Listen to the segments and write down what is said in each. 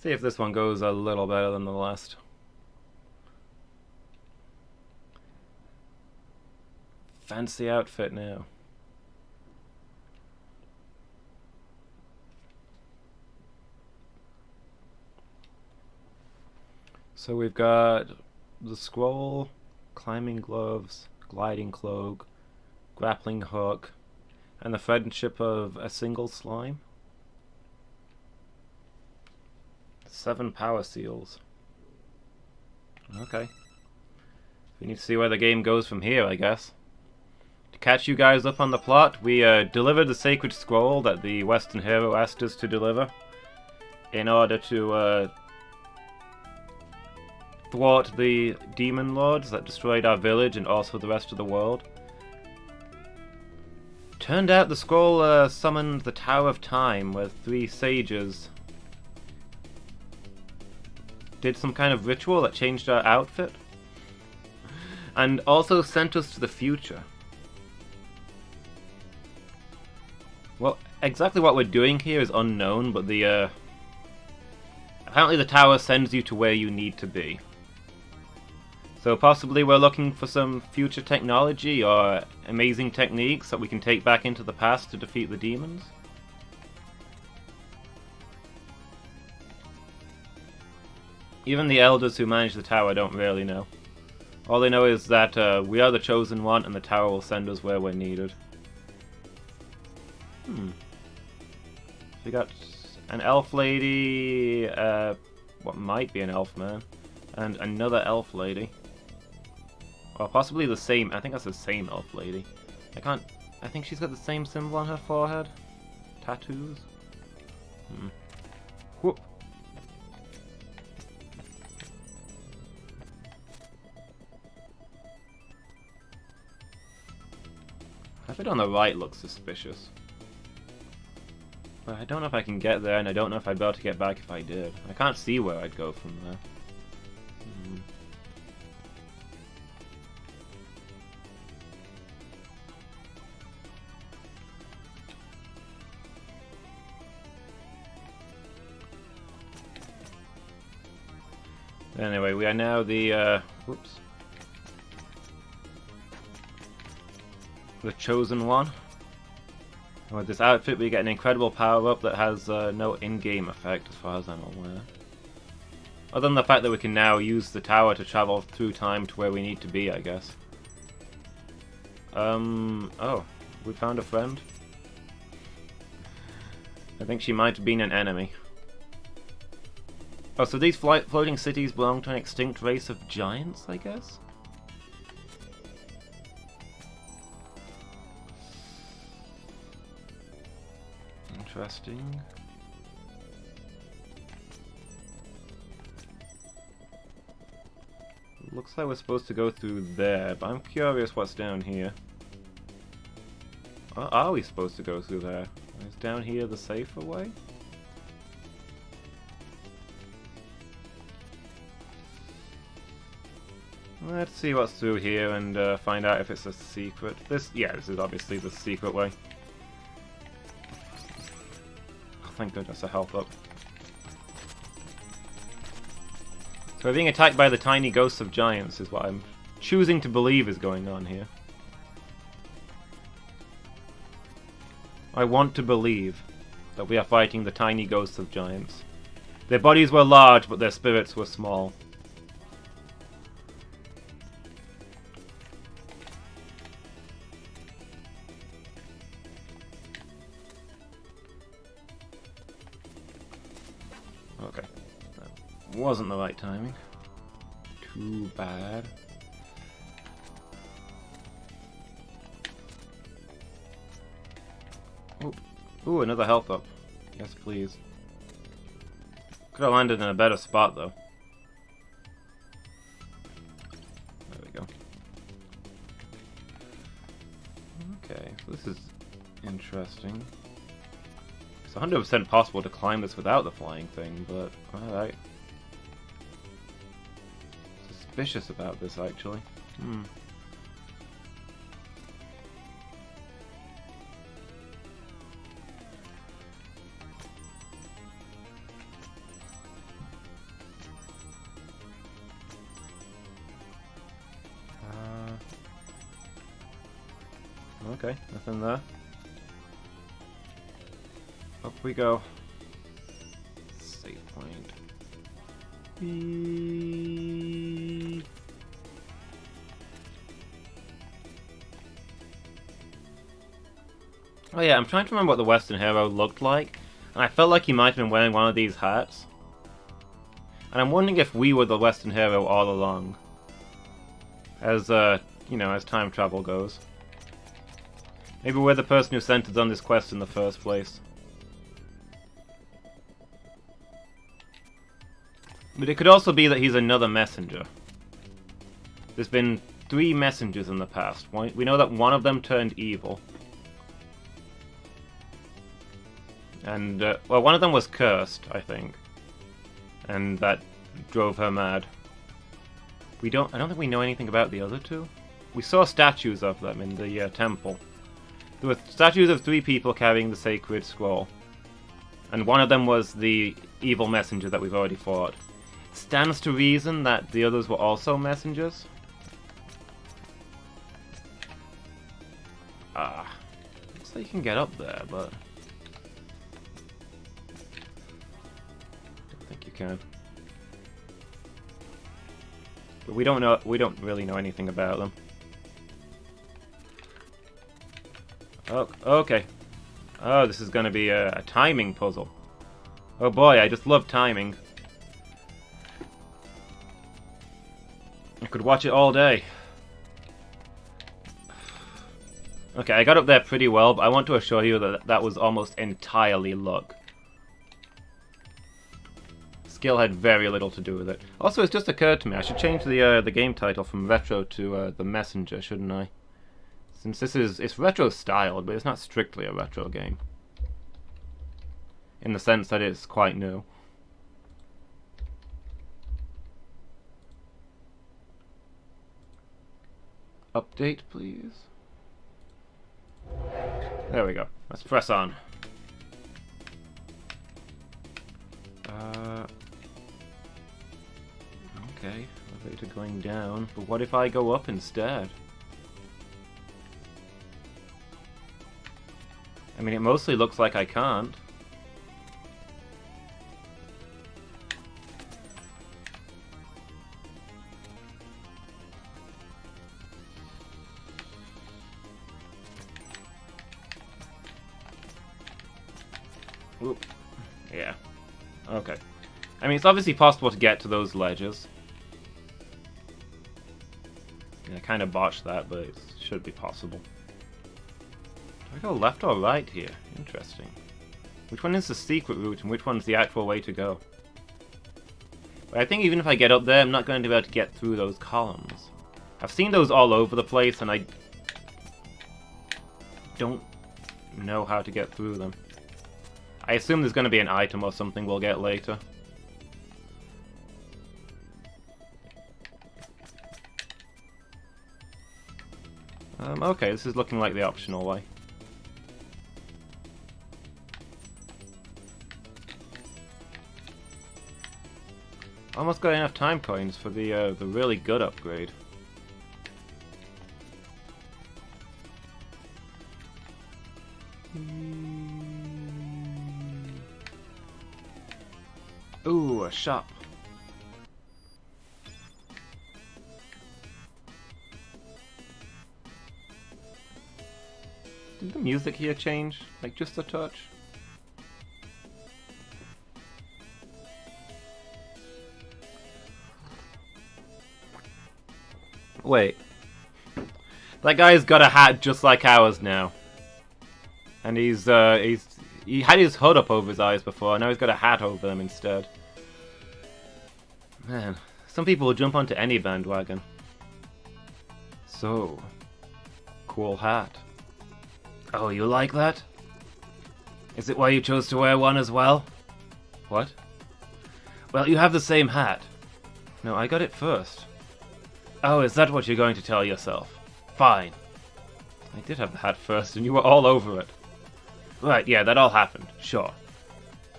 See if this one goes a little better than the last. Fancy outfit now. So we've got the scroll, climbing gloves, gliding cloak, grappling hook, and the friendship of a single slime. 7 power seals. Okay. We need to see where the game goes from here, I guess. To catch you guys up on the plot, we delivered the sacred scroll that the Western hero asked us to deliver in order to thwart the demon lords that destroyed our village and also the rest of the world. Turned out the scroll summoned the Tower of Time, where 3 sages did some kind of ritual that changed our outfit, and also sent us to the future. Well, exactly what we're doing here is unknown, but the apparently the tower sends you to where you need to be. So possibly we're looking for some future technology or amazing techniques that we can take back into the past to defeat the demons. Even the elders who manage the tower don't really know. All they know is that we are the chosen one and the tower will send us where we're needed. We got an elf lady, what might be an elf man, and another elf lady. Or possibly the same, I think that's the same elf lady. I think she's got the same symbol on her forehead. Tattoos? Whoop. That bit on the right looks suspicious. But I don't know if I can get there, and I don't know if I'd be able to get back if I did. I can't see where I'd go from there. Anyway, we are now the, whoops. The chosen one. And with this outfit we get an incredible power-up that has no in-game effect as far as I'm aware. Other than the fact that we can now use the tower to travel through time to where we need to be, I guess. Oh, we found a friend. I think she might have been an enemy. Oh, so these floating cities belong to an extinct race of giants, I guess? Interesting. Looks like we're supposed to go through there, but I'm curious what's down here. Are we supposed to go through there? Is down here the safer way? Let's see what's through here and find out if it's a secret. This is obviously the secret way. Oh, thank goodness, a health up. So we're being attacked by the tiny ghosts of giants is what I'm choosing to believe is going on here. I want to believe that we are fighting the tiny ghosts of giants. Their bodies were large, but their spirits were small. Okay. That wasn't the right timing. Too bad. Ooh, another health up. Yes, please. Could have landed in a better spot, though. There we go. Okay, so this is interesting. It's 100% possible to climb this without the flying thing, but alright. Suspicious about this, actually. Okay, nothing there. Up we go. Save point. Beep. Oh yeah, I'm trying to remember what the Western hero looked like, and I felt like he might have been wearing one of these hats. And I'm wondering if we were the Western hero all along. As, you know, as time travel goes. Maybe we're the person who sent us on this quest in the first place. But it could also be that he's another messenger. There's been 3 messengers in the past. We know that one of them turned evil. And, well, one of them was cursed, I think. And that drove her mad. I don't think we know anything about the other 2. We saw statues of them in the temple. There were statues of 3 people carrying the sacred scroll. And one of them was the evil messenger that we've already fought. It stands to reason that the others were also messengers. Looks like you can get up there, but... don't think you can. But we don't really know anything about them. Oh, okay. Oh, this is going to be a timing puzzle. Oh boy, I just love timing. I could watch it all day. Okay, I got up there pretty well, but I want to assure you that that was almost entirely luck. Skill had very little to do with it. Also, it's just occurred to me, I should change the game title from Retro to The Messenger, shouldn't I? Since it's retro styled, but it's not strictly a retro game. In the sense that it's quite new. Update, please. There we go. Let's press on. Okay, elevator going down. But what if I go up instead? I mean, it mostly looks like I can't. Oop. Yeah. Okay. I mean, it's obviously possible to get to those ledges. I kind of botched that, but it should be possible. Do I go left or right here? Interesting. Which one is the secret route and which one's the actual way to go? But I think even if I get up there, I'm not going to be able to get through those columns. I've seen those all over the place, and I don't know how to get through them. I assume there's going to be an item or something we'll get later. Okay, this is looking like the optional way. Almost got enough time coins for the really good upgrade. Ooh, a shop. Did the music here change? Like, just a touch? Wait. That guy's got a hat just like ours now. And he had his hood up over his eyes before, now he's got a hat over them instead. Man, some people will jump onto any bandwagon. So, cool hat. Oh, you like that? Is it why you chose to wear one as well? What? Well, you have the same hat. No, I got it first. Oh, is that what you're going to tell yourself? Fine. I did have the hat first, and you were all over it. Right, yeah, that all happened. Sure.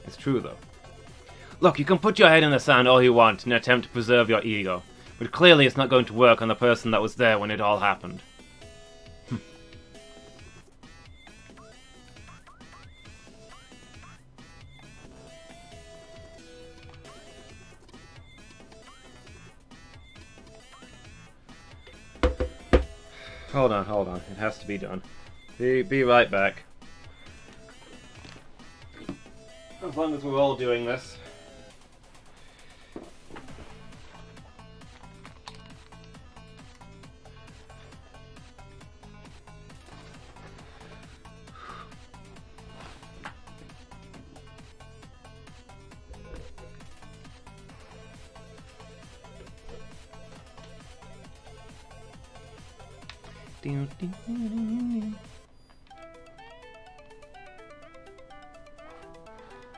It's true, though. Look, you can put your head in the sand all you want in an attempt to preserve your ego, but clearly it's not going to work on the person that was there when it all happened. Hold on, hold on. It has to be done. Be right back. As long as we're all doing this.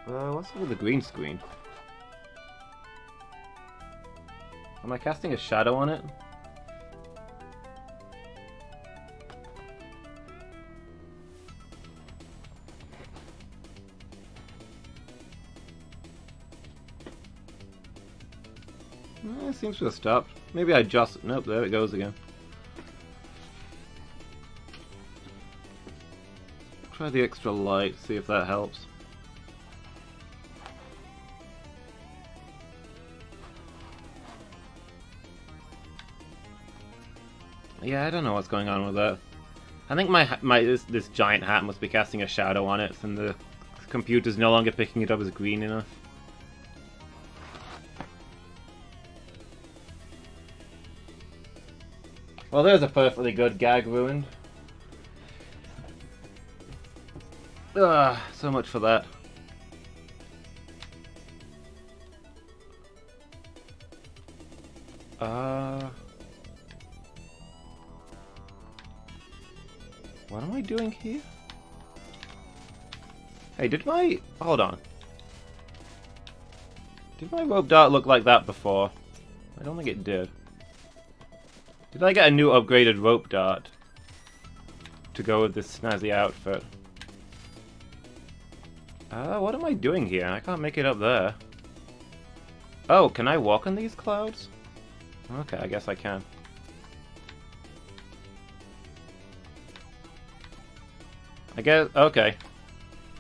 What's with the green screen? Am I casting a shadow on it? It seems to have stopped. Maybe I just... Nope, there it goes again. Try the extra light, see if that helps. Yeah, I don't know what's going on with that. I think this giant hat must be casting a shadow on it, and the computer's no longer picking it up as green enough. Well, there's a perfectly good gag ruined. So much for that. What am I doing here? Hey, hold on. Did my rope dart look like that before? I don't think it did. Did I get a new upgraded rope dart to go with this snazzy outfit? What am I doing here? I can't make it up there. Oh, can I walk on these clouds? Okay, I guess I can. I guess, okay.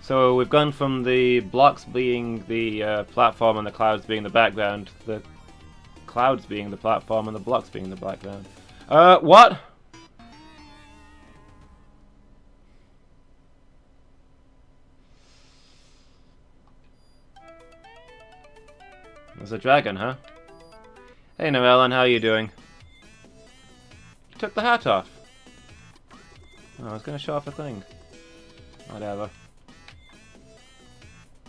So we've gone from the blocks being the platform and the clouds being the background, to the clouds being the platform and the blocks being the background. What? There's a dragon, huh? Hey, Noellen, how are you doing? You took the hat off. Oh, I was gonna show off a thing. Whatever.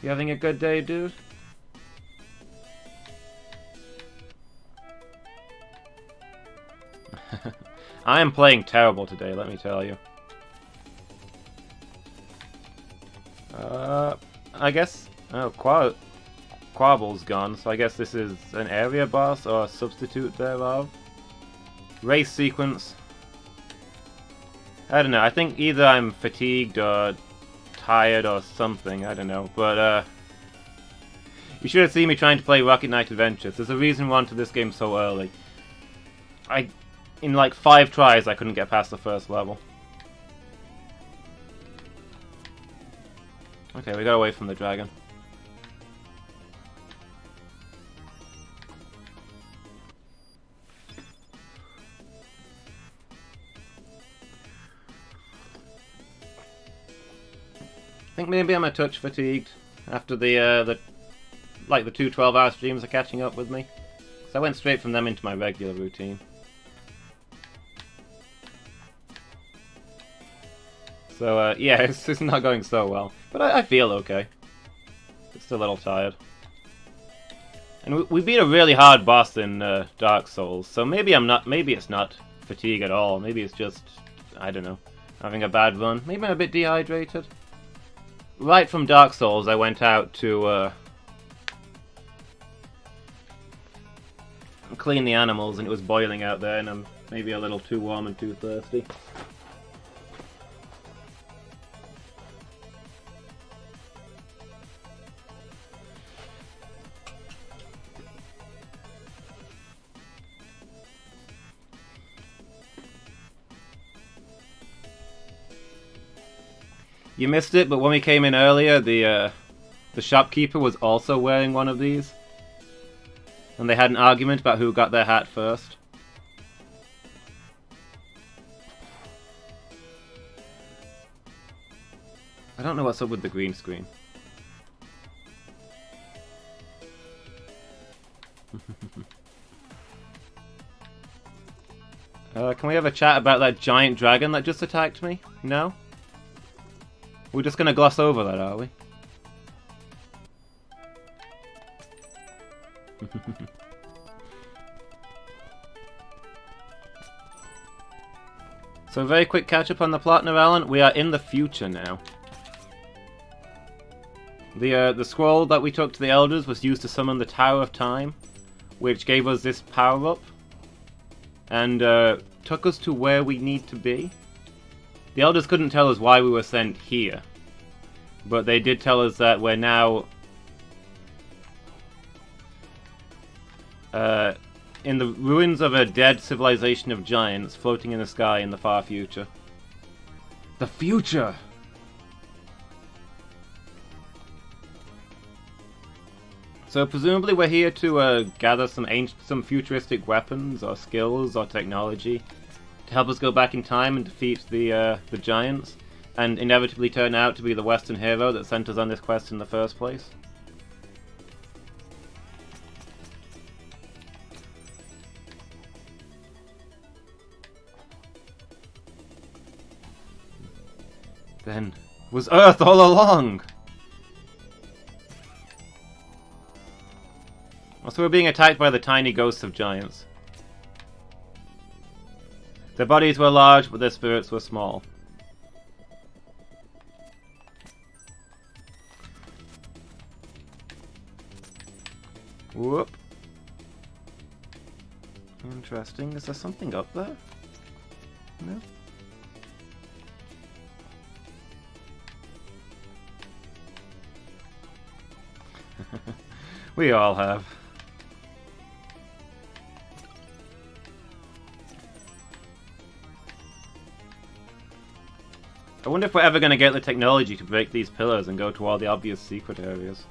You having a good day, dude? I am playing terrible today, let me tell you. I guess... Oh, Quabble's gone, so I guess this is an area boss or a substitute thereof. Race sequence. I don't know, I think either I'm fatigued or tired or something, I don't know, but you should have seen me trying to play Rocket Knight Adventures. There's a reason we're onto this game so early. In like 5 tries I couldn't get past the first level. Okay, we got away from the dragon. I think maybe I'm a touch fatigued after the 2 12-hour streams are catching up with me. So I went straight from them into my regular routine. So yeah, it's not going so well. But I feel okay. Just a little tired. And we beat a really hard boss in Dark Souls, so maybe it's not fatigue at all. Maybe it's just, I don't know, having a bad run. Maybe I'm a bit dehydrated. Right from Dark Souls, I went out to clean the animals, and it was boiling out there, and I'm maybe a little too warm and too thirsty. You missed it, but when we came in earlier, the shopkeeper was also wearing one of these. And they had an argument about who got their hat first. don't know what's up with the green screen. Can we have a chat about that giant dragon that just attacked me? No? We're just gonna gloss over that, are we? So very quick catch up on the plot, Alan. We are in the future now. The scroll that we took to the Elders was used to summon the Tower of Time, which gave us this power-up, and took us to where we need to be. The Elders couldn't tell us why we were sent here, but they did tell us that we're now in the ruins of a dead civilization of giants floating in the sky in the far future. The future! So presumably we're here to gather some futuristic weapons or skills or technology to help us go back in time and defeat the giants, and inevitably turn out to be the Western hero that sent us on this quest in the first place. Then was Earth all along? So we're being attacked by the tiny ghosts of giants. Their bodies were large, but their spirits were small. Whoop. Interesting. Is there something up there? No? We all have. I wonder if we're ever going to get the technology to break these pillars and go to all the obvious secret areas.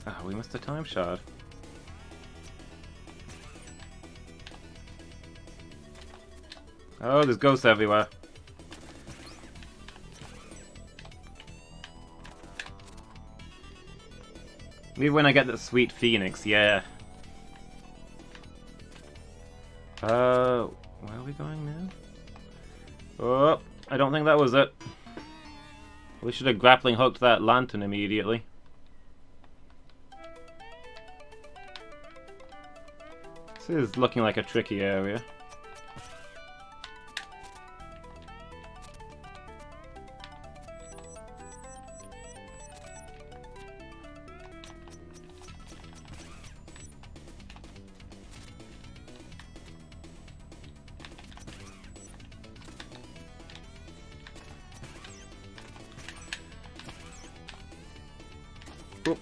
Ah, we missed a time shard. Oh, there's ghosts everywhere. Maybe when I get the sweet phoenix, yeah. Where are we going now? Oh, I don't think that was it. We should have grappling hooked that lantern immediately. This is looking like a tricky area. Oop.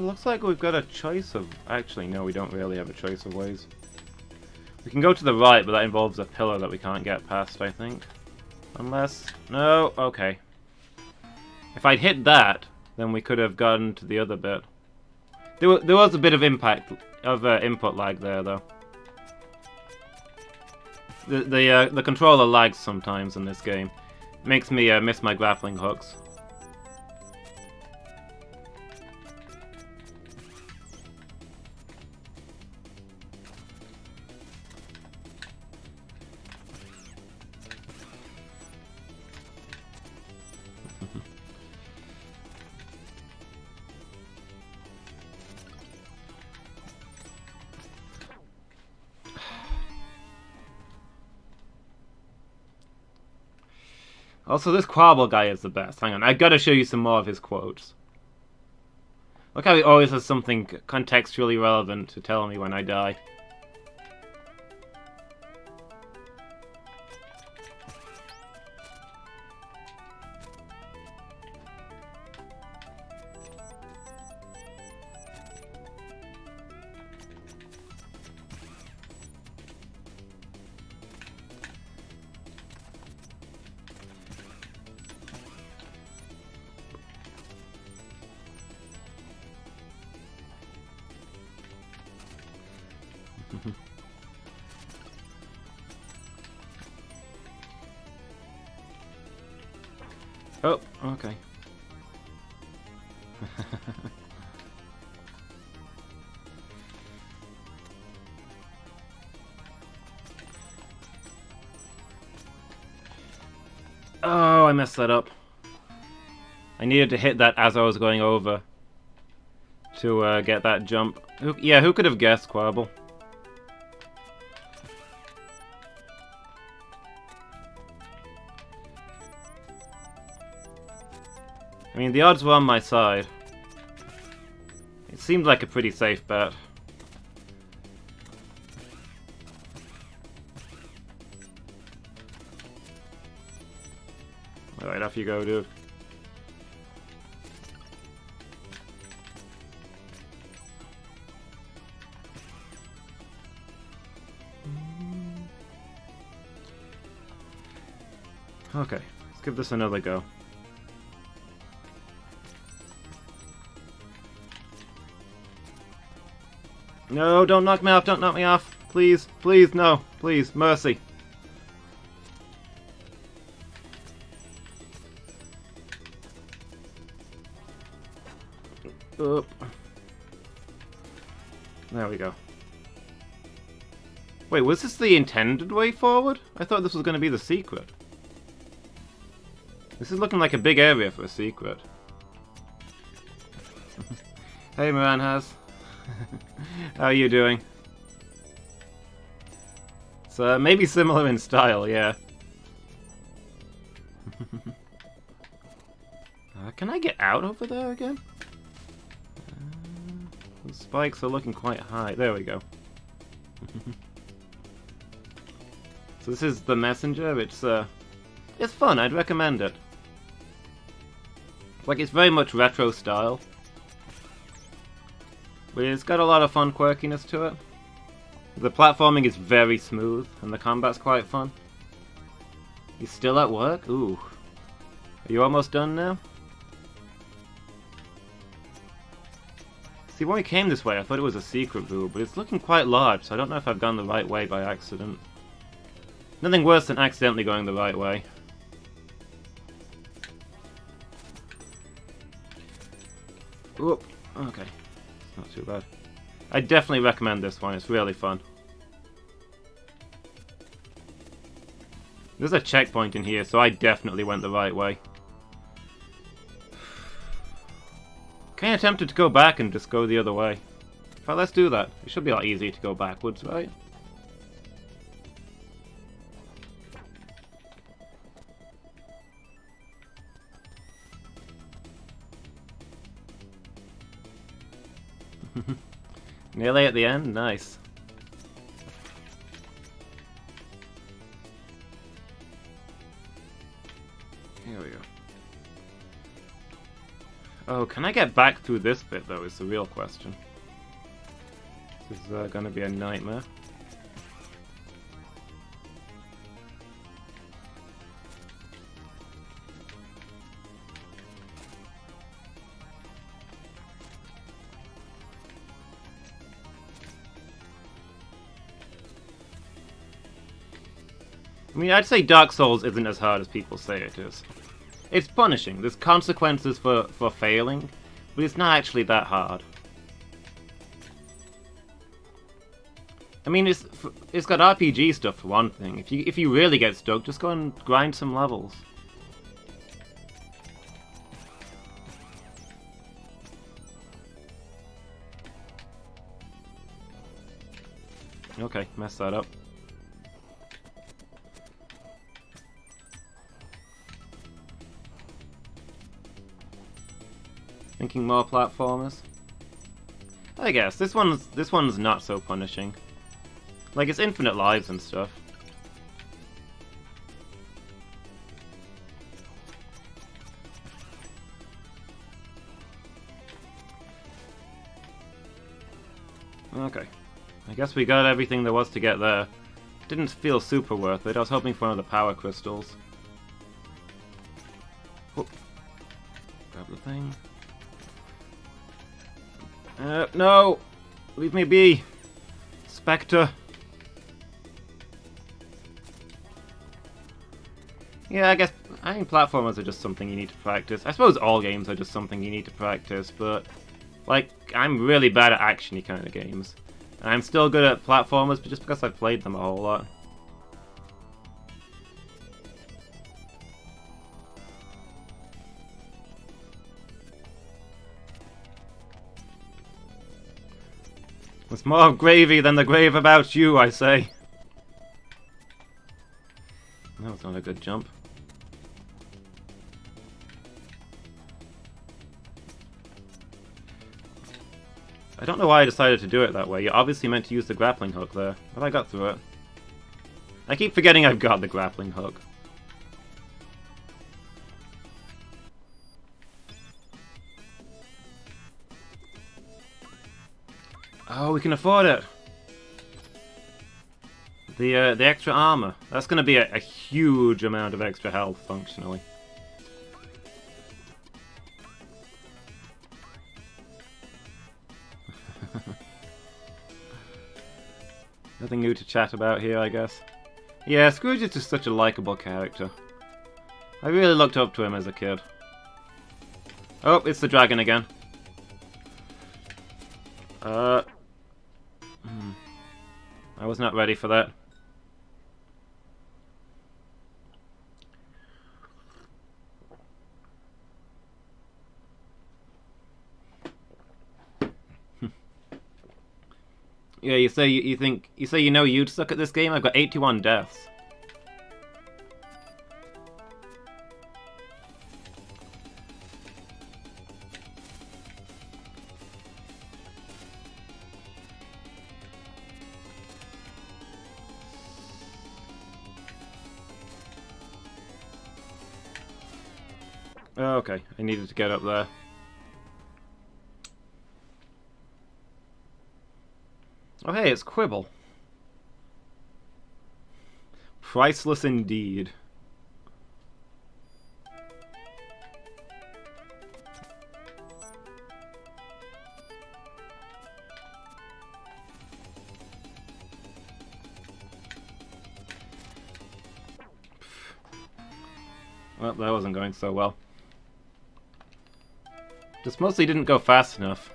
Looks like we've got a choice of... Actually, no, we don't really have a choice of ways. We can go to the right, but that involves a pillar that we can't get past, I think. Unless... No, okay. If I'd hit that, then we could have gotten to the other bit. There was a bit of impact, of input lag there, though. The controller lags sometimes in this game. Makes me miss my grappling hooks. Also, this Quabble guy is the best. Hang on, I've got to show you some more of his quotes. Look how he always has something contextually relevant to tell me when I die. Oh, okay. Oh, I messed that up. I needed to hit that as I was going over to get that jump. Who could have guessed Quabble? I mean, the odds were on my side. It seemed like a pretty safe bet. Alright, off you go, dude. Okay, let's give this another go. No, don't knock me off, don't knock me off. Please, please, no. Please, mercy. Oop. There we go. Wait, was this the intended way forward? I thought this was going to be the secret. This is looking like a big area for a secret. Hey, Moranhaz. How are you doing? It's maybe similar in style, yeah. Can I get out over there again? The spikes are looking quite high. There we go. So this is the messenger. It's fun. I'd recommend it. Like, it's very much retro style. But it's got a lot of fun quirkiness to it. The platforming is very smooth, and the combat's quite fun. You still at work? Ooh. Are you almost done now? See, when we came this way, I thought it was a secret room, but it's looking quite large, so I don't know if I've gone the right way by accident. Nothing worse than accidentally going the right way. Whoop. Okay. Not too bad. I definitely recommend this one, it's really fun. There's a checkpoint in here, so I definitely went the right way. Kinda tempted to go back and just go the other way. But let's do that. It should be a lot easier to go backwards, right? Nearly at the end? Nice. Here we go. Oh, can I get back through this bit, though, is the real question. This is gonna be a nightmare. I mean, I'd say Dark Souls isn't as hard as people say it is. It's punishing. There's consequences for failing, but it's not actually that hard. I mean, it's got RPG stuff for one thing. If you really get stuck, just go and grind some levels. Okay, messed that up. Thinking more platformers. I guess this one's not so punishing. Like, it's infinite lives and stuff. Okay. I guess we got everything there was to get there. Didn't feel super worth it. I was hoping for one of the power crystals. Oh. Grab the thing. No! Leave me be! Spectre! Yeah, I guess I think platformers are just something you need to practice. I suppose all games are just something you need to practice, but like, I'm really bad at action-y kind of games. And I'm still good at platformers, but just because I've played them a whole lot. There's more gravy than the grave about you, I say. That was not a good jump. I don't know why I decided to do it that way. You obviously meant to use the grappling hook there, but I got through it. I keep forgetting I've got the grappling hook. Oh, we can afford it! The extra armor. That's gonna be a huge amount of extra health, functionally. Nothing new to chat about here, I guess. Yeah, Scrooge is just such a likable character. I really looked up to him as a kid. Oh, it's the dragon again. I was not ready for that. Yeah, you say you know you'd suck at this game? I've got 81 deaths. Oh, okay, I needed to get up there. Oh hey, it's Quibble. Priceless indeed. Well, that wasn't going so well. Just mostly didn't go fast enough.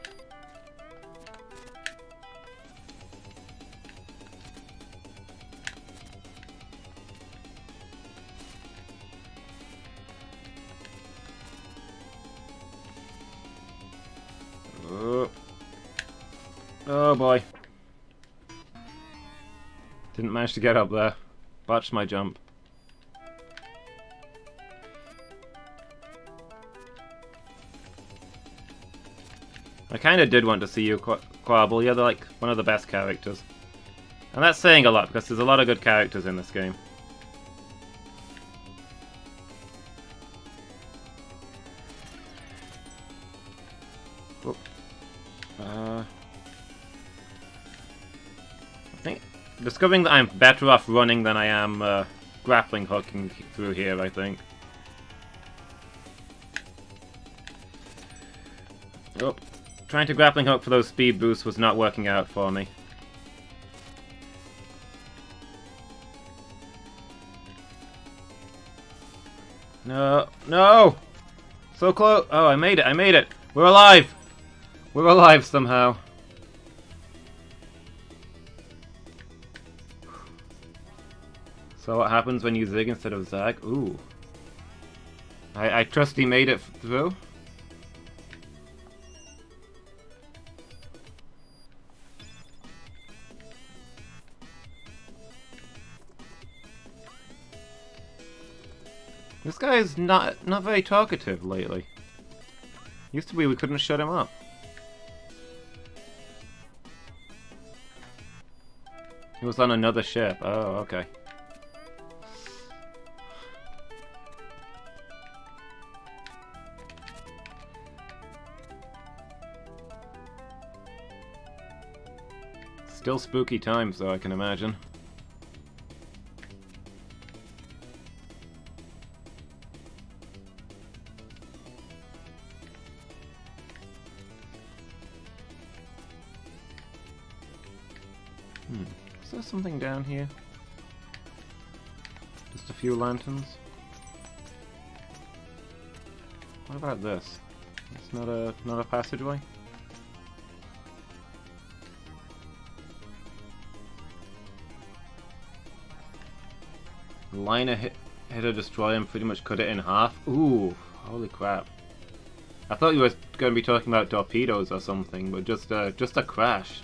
Oh boy. Didn't manage to get up there. Botched my jump. I kinda did want to see you, Quabble. You're like one of the best characters. And that's saying a lot, because there's a lot of good characters in this game. Oh. I think discovering that I'm better off running than I am grappling hooking through here, I think. Oh. Trying to grappling hook for those speed boosts was not working out for me. No, no! So close! Oh, I made it, I made it! We're alive! We're alive somehow. So what happens when you zig instead of zag? Ooh. I trust he made it through. This guy is not very talkative lately. Used to be we couldn't shut him up. He was on another ship. Oh, okay. Still spooky times, though, I can imagine. Is there something down here? Just a few lanterns? What about this? It's not a passageway? Liner hit a destroyer and pretty much cut it in half. Ooh, holy crap. I thought you were going to be talking about torpedoes or something, but just a crash.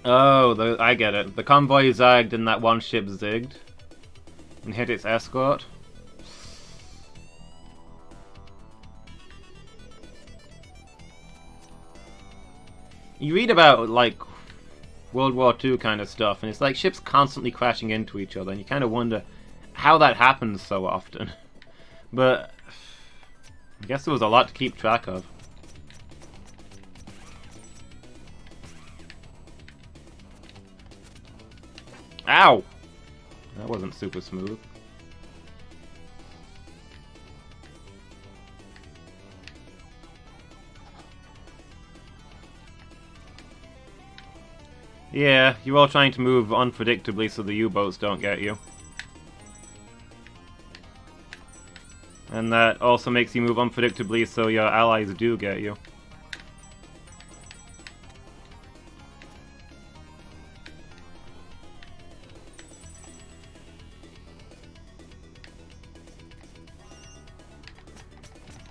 Oh, I get it. The convoy zagged and that one ship zigged and hit its escort. You read about, like, World War II kind of stuff, and it's like ships constantly crashing into each other, and you kind of wonder how that happens so often. But I guess there was a lot to keep track of. Ow! That wasn't super smooth. Yeah, you're all trying to move unpredictably so the U-boats don't get you. And that also makes you move unpredictably so your allies do get you.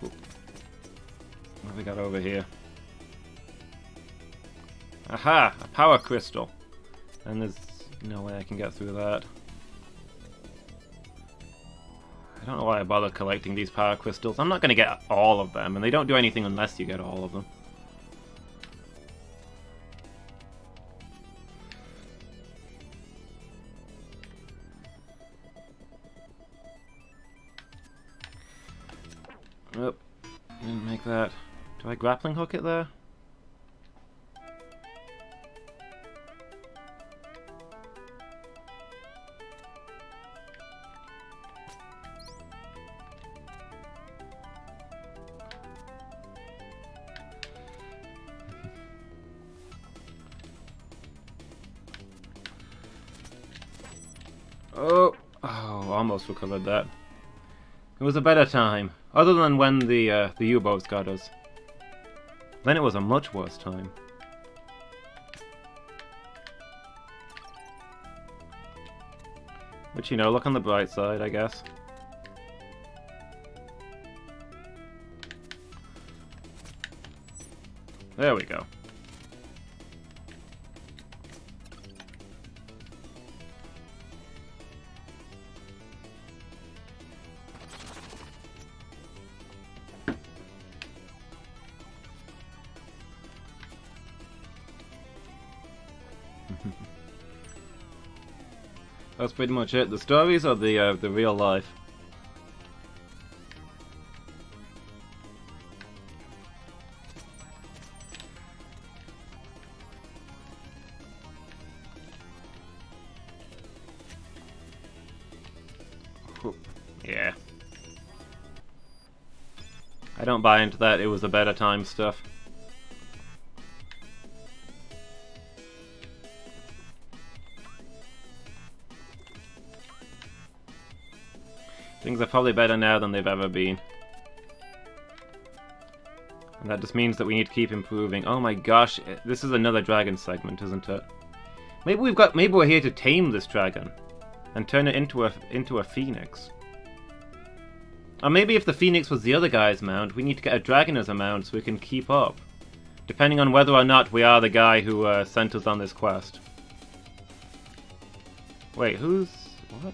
What have we got over here? Aha! A power crystal. And there's no way I can get through that. I don't know why I bother collecting these power crystals. I'm not going to get all of them, and they don't do anything unless you get all of them. Nope. Didn't make that. Do I grappling hook it there? Oh, almost recovered that. It was a better time, other than when the U-boats got us. Then it was a much worse time. Which, you know, look on the bright side, I guess. There we go. That's pretty much it. The stories or the real life? Yeah. I don't buy into that. It was a better time stuff. Things are probably better now than they've ever been. And that just means that we need to keep improving. Oh my gosh, this is another dragon segment, isn't it? Maybe we're here to tame this dragon and turn it into a phoenix. Or maybe if the phoenix was the other guy's mount, we need to get a dragon as a mount so we can keep up. Depending on whether or not we are the guy who sent us on this quest. Wait, who's... what?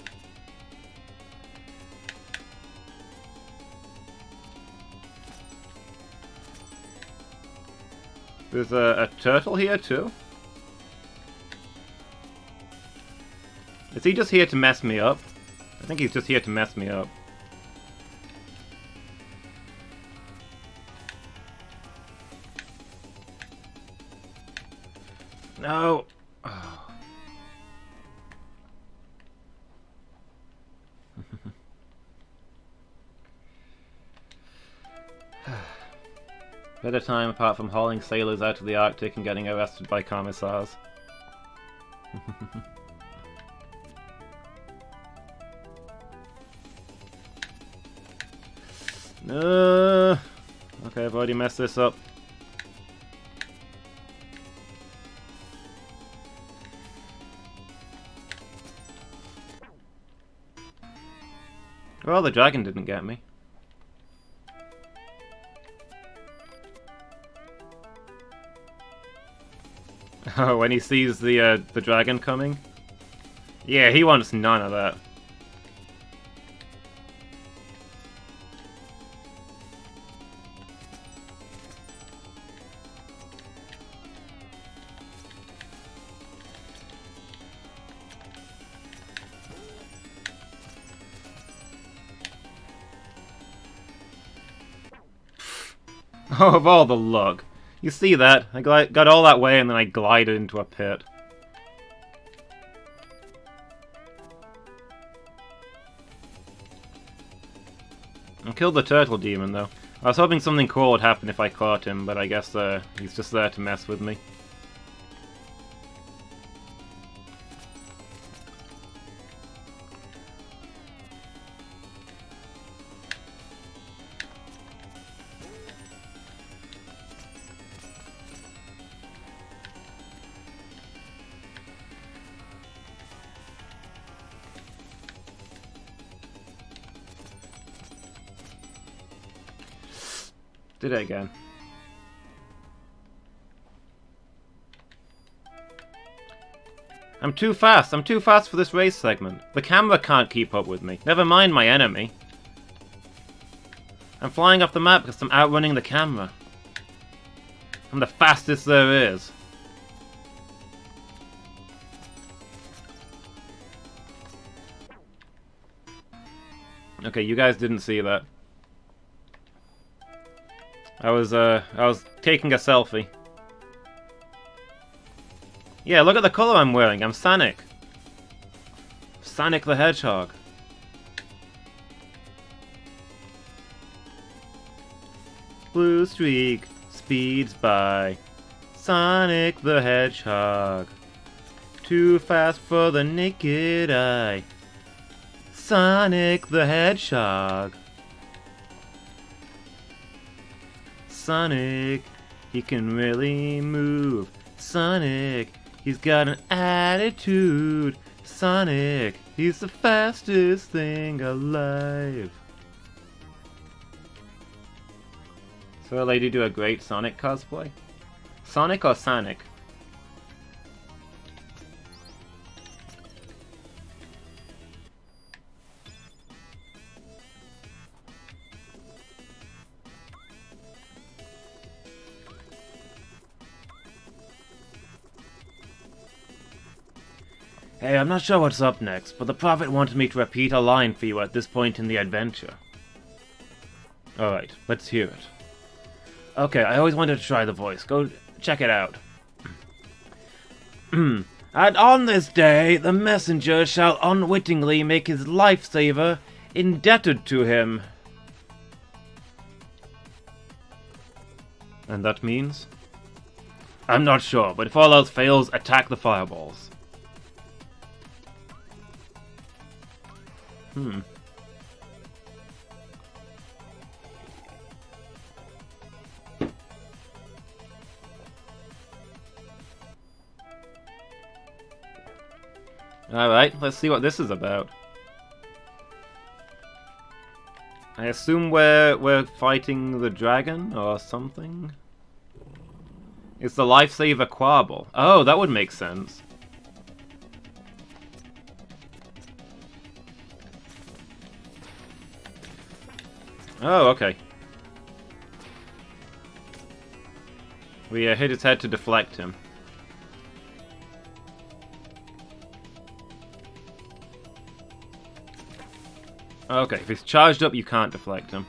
There's a turtle here too? Is he just here to mess me up? I think he's just here to mess me up. No! Oh. Better time apart from hauling sailors out to the Arctic and getting arrested by commissars. Okay, I've already messed this up. Well, the dragon didn't get me. Oh, when he sees the dragon coming? Yeah, he wants none of that. Oh, of all the luck. You see that? I got all that way and then I glided into a pit. I killed the turtle demon, though. I was hoping something cool would happen if I caught him, but I guess he's just there to mess with me. Did it again. I'm too fast. I'm too fast for this race segment. The camera can't keep up with me. Never mind my enemy. I'm flying off the map because I'm outrunning the camera. I'm the fastest there is. Okay, you guys didn't see that. I was taking a selfie. Yeah, look at the color I'm wearing. I'm Sonic. Sonic the Hedgehog. Blue streak speeds by. Sonic the Hedgehog. Too fast for the naked eye. Sonic the Hedgehog. Sonic, he can really move. Sonic, he's got an attitude. Sonic, he's the fastest thing alive. So a lady do a great Sonic cosplay? Sonic or Sonic? Hey, I'm not sure what's up next, but the Prophet wanted me to repeat a line for you at this point in the adventure. Alright, let's hear it. Okay, I always wanted to try the voice. Go check it out. And on this day, the messenger shall unwittingly make his lifesaver indebted to him. And that means? I'm not sure, but if all else fails, attack the fireballs. Alright, let's see what this is about. I assume we're fighting the dragon or something? It's the lifesaver Quabble. Oh, that would make sense. Oh, okay. We hit his head to deflect him. Okay, if he's charged up, you can't deflect him.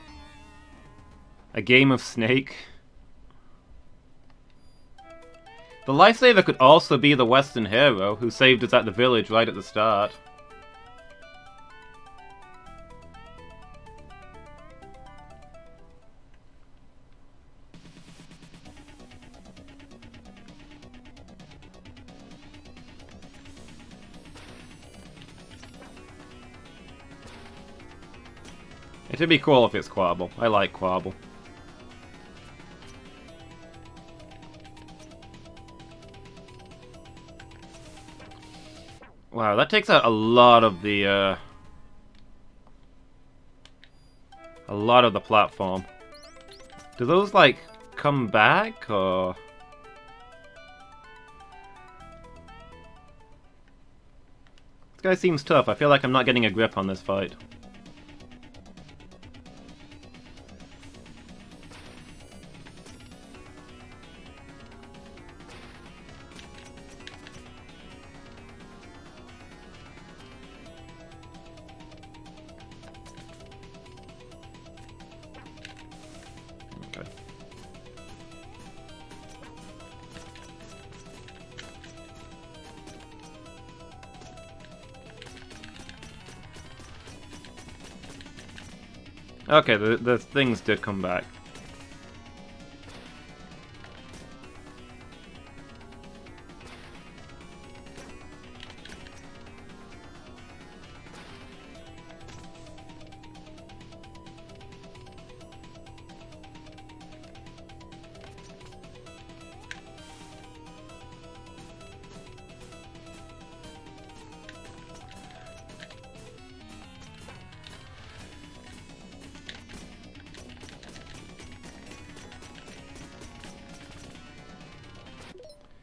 A game of Snake. The lifesaver could also be the Western hero who saved us at the village right at the start. It'd be cool if it's Quabble. I like Quabble. Wow, that takes out a lot of the platform. Do those, like, come back, or...? This guy seems tough. I feel like I'm not getting a grip on this fight. Okay, the things did come back.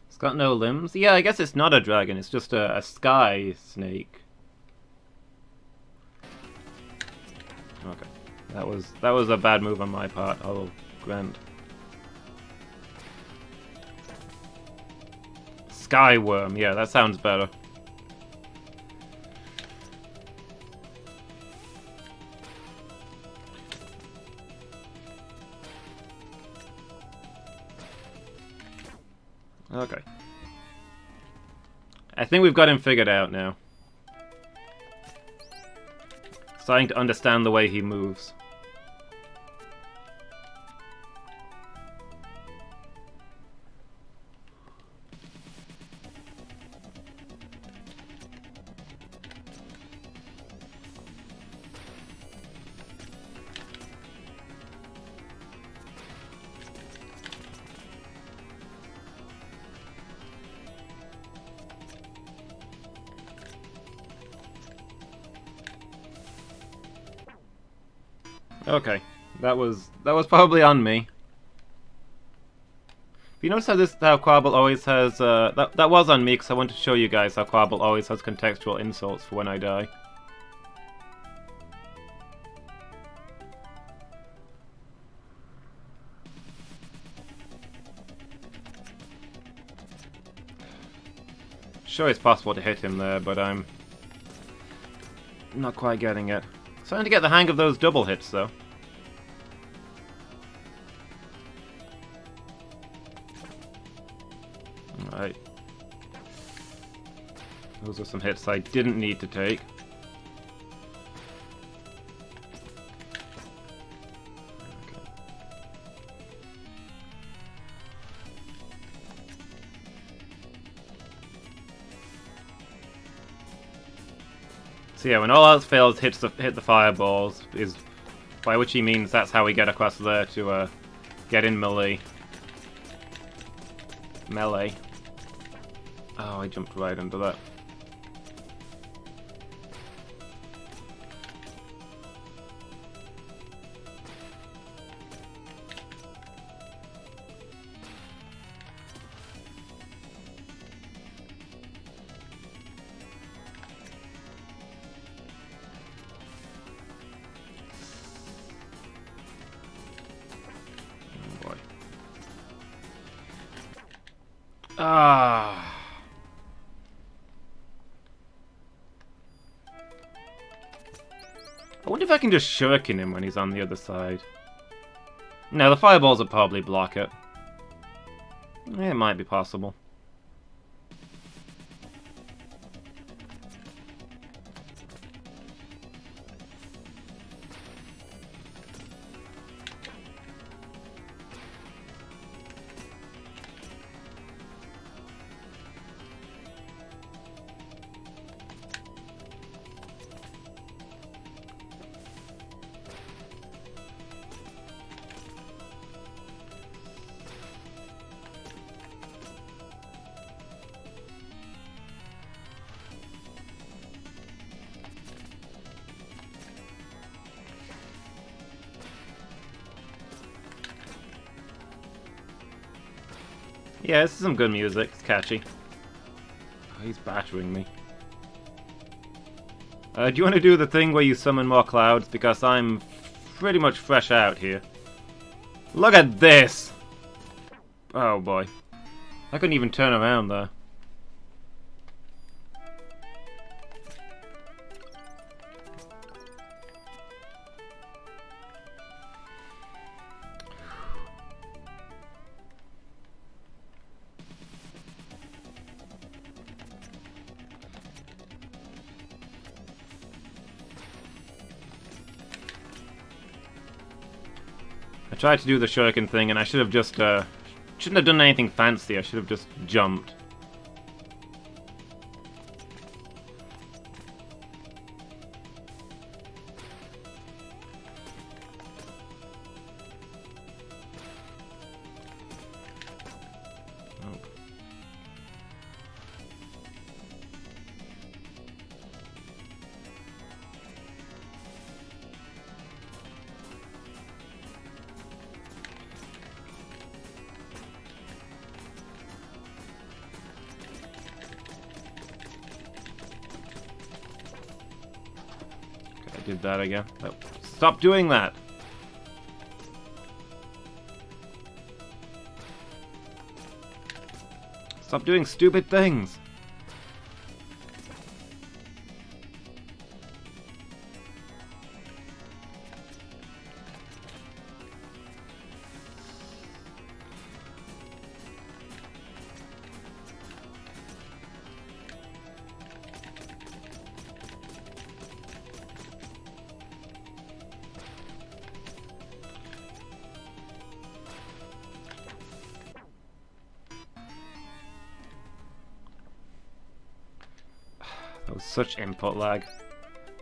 It's got no limbs? Yeah, I guess it's not a dragon, it's just a sky snake. Okay. That was a bad move on my part, I'll grant. Sky worm, yeah, that sounds better. Okay. I think we've got him figured out now. Starting to understand the way he moves. Okay, that was probably on me. You notice how Quabble always has that was on me because I wanted to show you guys how Quabble always has contextual insults for when I die. Sure, it's possible to hit him there, but I'm not quite getting it. Starting to get the hang of those double hits, though. Alright. Those are some hits I didn't need to take. So yeah, when all else fails, hit the fireballs, is by which he means that's how we get across there to get in melee. Melee. Oh, I jumped right into that. Ah. I wonder if I can just shuriken him when he's on the other side. No, the fireballs will probably block it. Yeah, it might be possible. Yeah, this is some good music. It's catchy. Oh, he's battering me. Do you want to do the thing where you summon more clouds? Because I'm pretty much fresh out here. Look at this! Oh boy. I couldn't even turn around there. I tried to do the shuriken thing and I should have just, shouldn't have done anything fancy, I should have just jumped. Did that again. Oh, stop doing that! Stop doing stupid things! That was such input lag.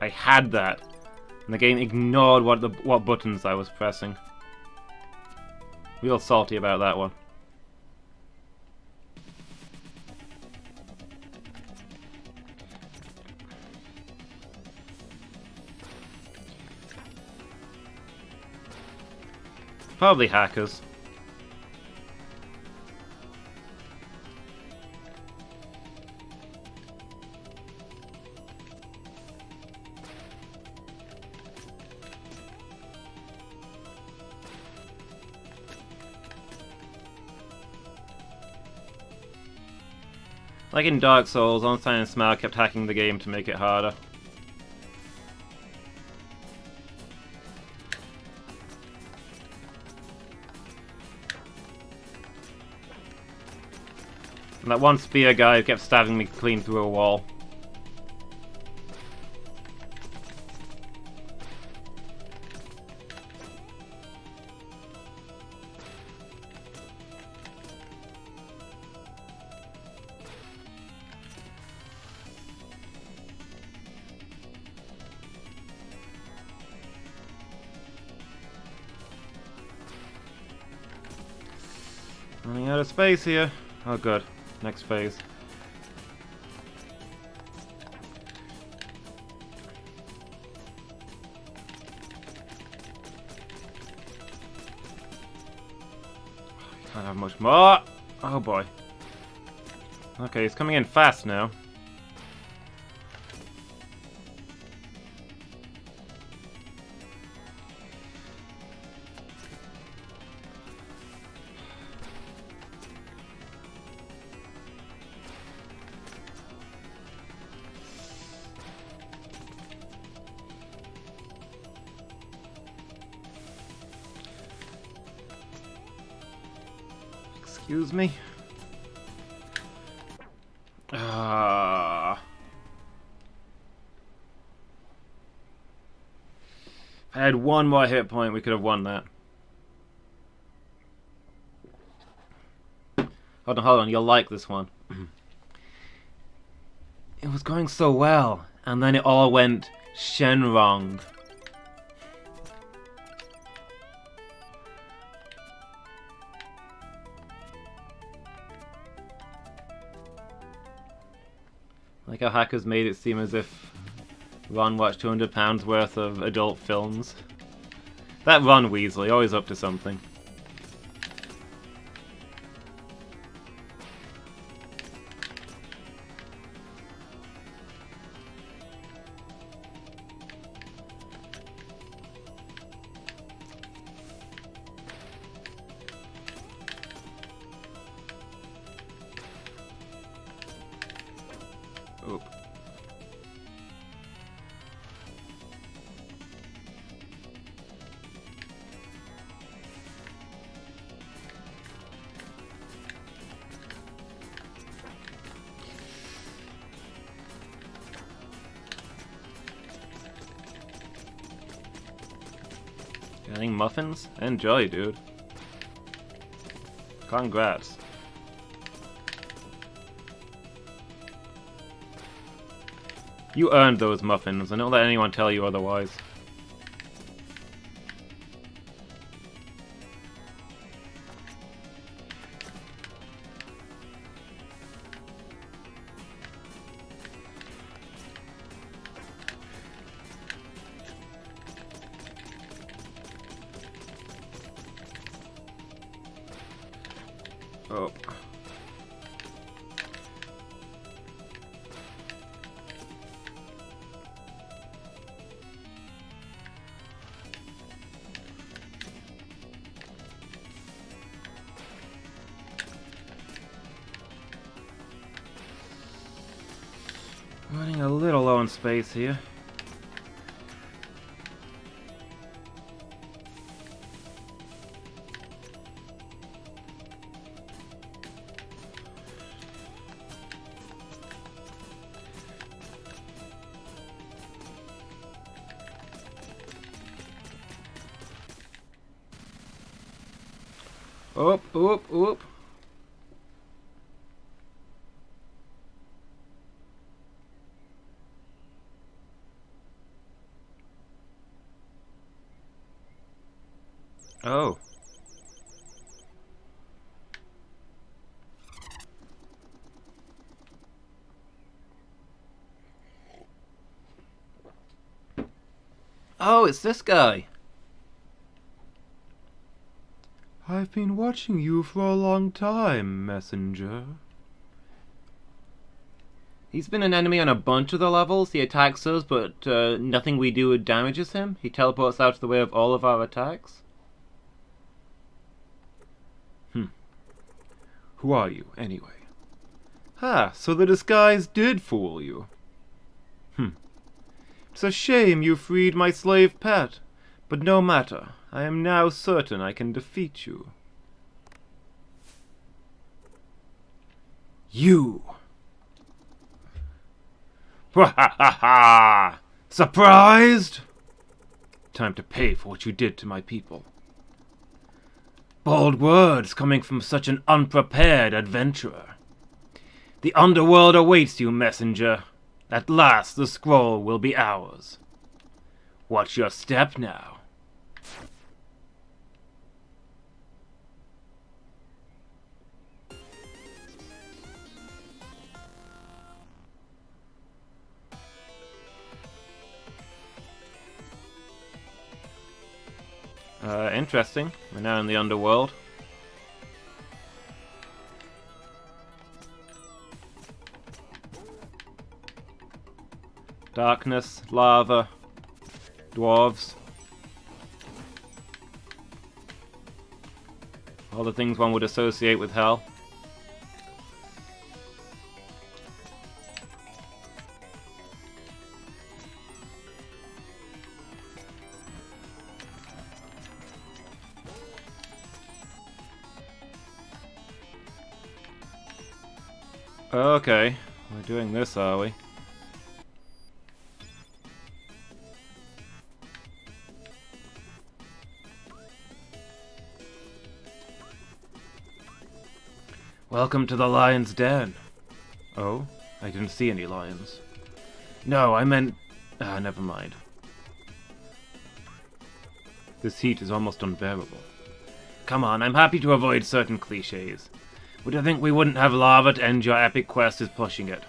I had that, and the game ignored what buttons I was pressing. Real salty about that one. Probably hackers. Like in Dark Souls, Einstein and Smile kept hacking the game to make it harder. And that one spear guy kept stabbing me clean through a wall. Running out of space here. Oh good. Next phase. Can't have much more. Oh boy. Okay, he's coming in fast now. Excuse me. If I had one more hit point, we could have won that. Hold on, you'll like this one. It was going so well, and then it all went Shenrong. Like how hackers made it seem as if Ron watched £200 worth of adult films. That Ron Weasley, always up to something. Getting muffins? Enjoy, dude. Congrats. You earned those muffins, and don't let anyone tell you otherwise. Oh. Running a little low on space here. Oop, oop, oop. Oh. Oh, it's this guy. I've been watching you for a long time, messenger. He's been an enemy on a bunch of the levels. He attacks us, but nothing we do damages him. He teleports out of the way of all of our attacks. Who are you, anyway? Ah, so the disguise did fool you. It's a shame you freed my slave pet, but no matter. I am now certain I can defeat you. You! Ha ha ha ha! Surprised? Time to pay for what you did to my people. Bold words coming from such an unprepared adventurer. The underworld awaits you, messenger. At last the scroll will be ours. Watch your step now. Interesting. We're now in the underworld. Darkness, lava, dwarves. All the things one would associate with hell. Okay, we're doing this, are we? Welcome to the lion's den. Oh? I didn't see any lions. No, I meant... never mind. This heat is almost unbearable. Come on, I'm happy to avoid certain cliches. Would you think we wouldn't have lava to end your epic quest is pushing it?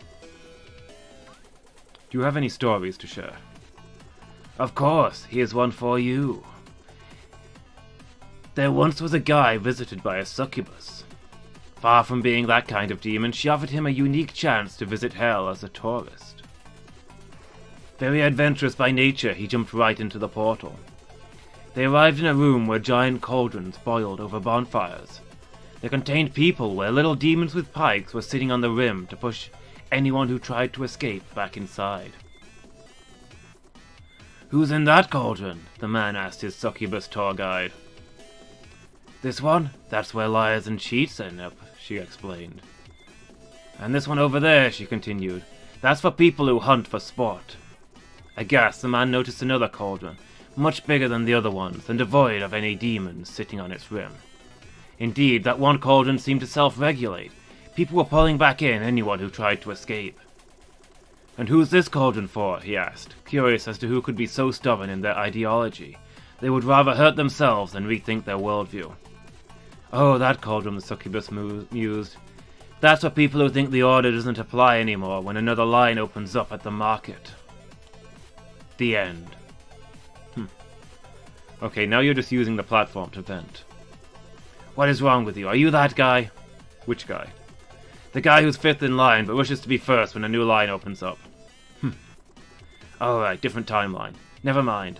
Do you have any stories to share? Of course, here's one for you. There once was a guy visited by a succubus. Far from being that kind of demon, she offered him a unique chance to visit hell as a tourist. Very adventurous by nature, he jumped right into the portal. They arrived in a room where giant cauldrons boiled over bonfires. They contained people where little demons with pikes were sitting on the rim to push anyone who tried to escape back inside. Who's in that cauldron? The man asked his succubus tour guide. This one? That's where liars and cheats end up, she explained. And this one over there, she continued. That's for people who hunt for sport. Aghast, the man noticed another cauldron, much bigger than the other ones, and devoid of any demons sitting on its rim. Indeed, that one cauldron seemed to self-regulate. People were pulling back in anyone who tried to escape. "And who's this cauldron for?" he asked, curious as to who could be so stubborn in their ideology. They would rather hurt themselves than rethink their worldview. "Oh, that cauldron," the succubus mused. "That's for people who think the order doesn't apply anymore when another line opens up at the market." The end. Okay, now you're just using the platform to vent. "What is wrong with you? Are you that guy?" "Which guy?" "The guy who's fifth in line but wishes to be first when a new line opens up." Alright, different timeline. Never mind.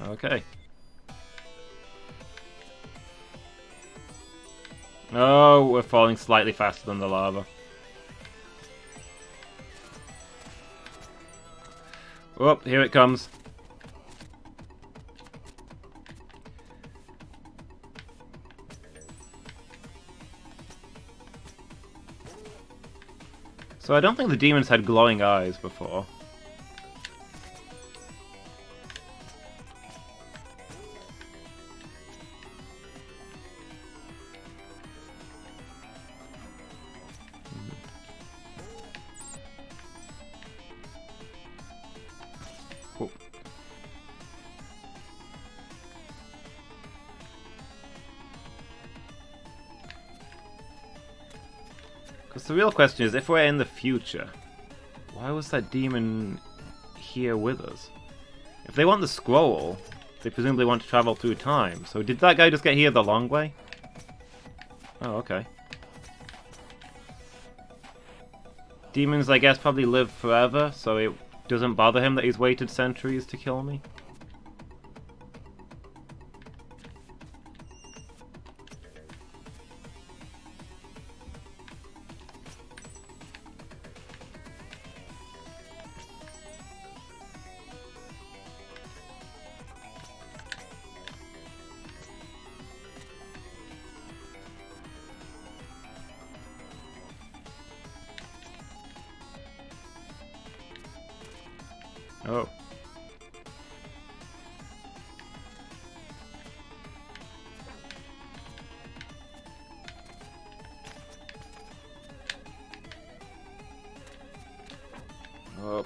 Okay. Oh, we're falling slightly faster than the lava. Oh, here it comes. So I don't think the demons had glowing eyes before. Oh. Because the real question is, if we're in the future, why was that demon here with us? If they want the scroll, they presumably want to travel through time. So did that guy just get here the long way? Oh, okay. Demons, I guess, probably live forever, so it doesn't bother him that he's waited centuries to kill me. Oh. Oh.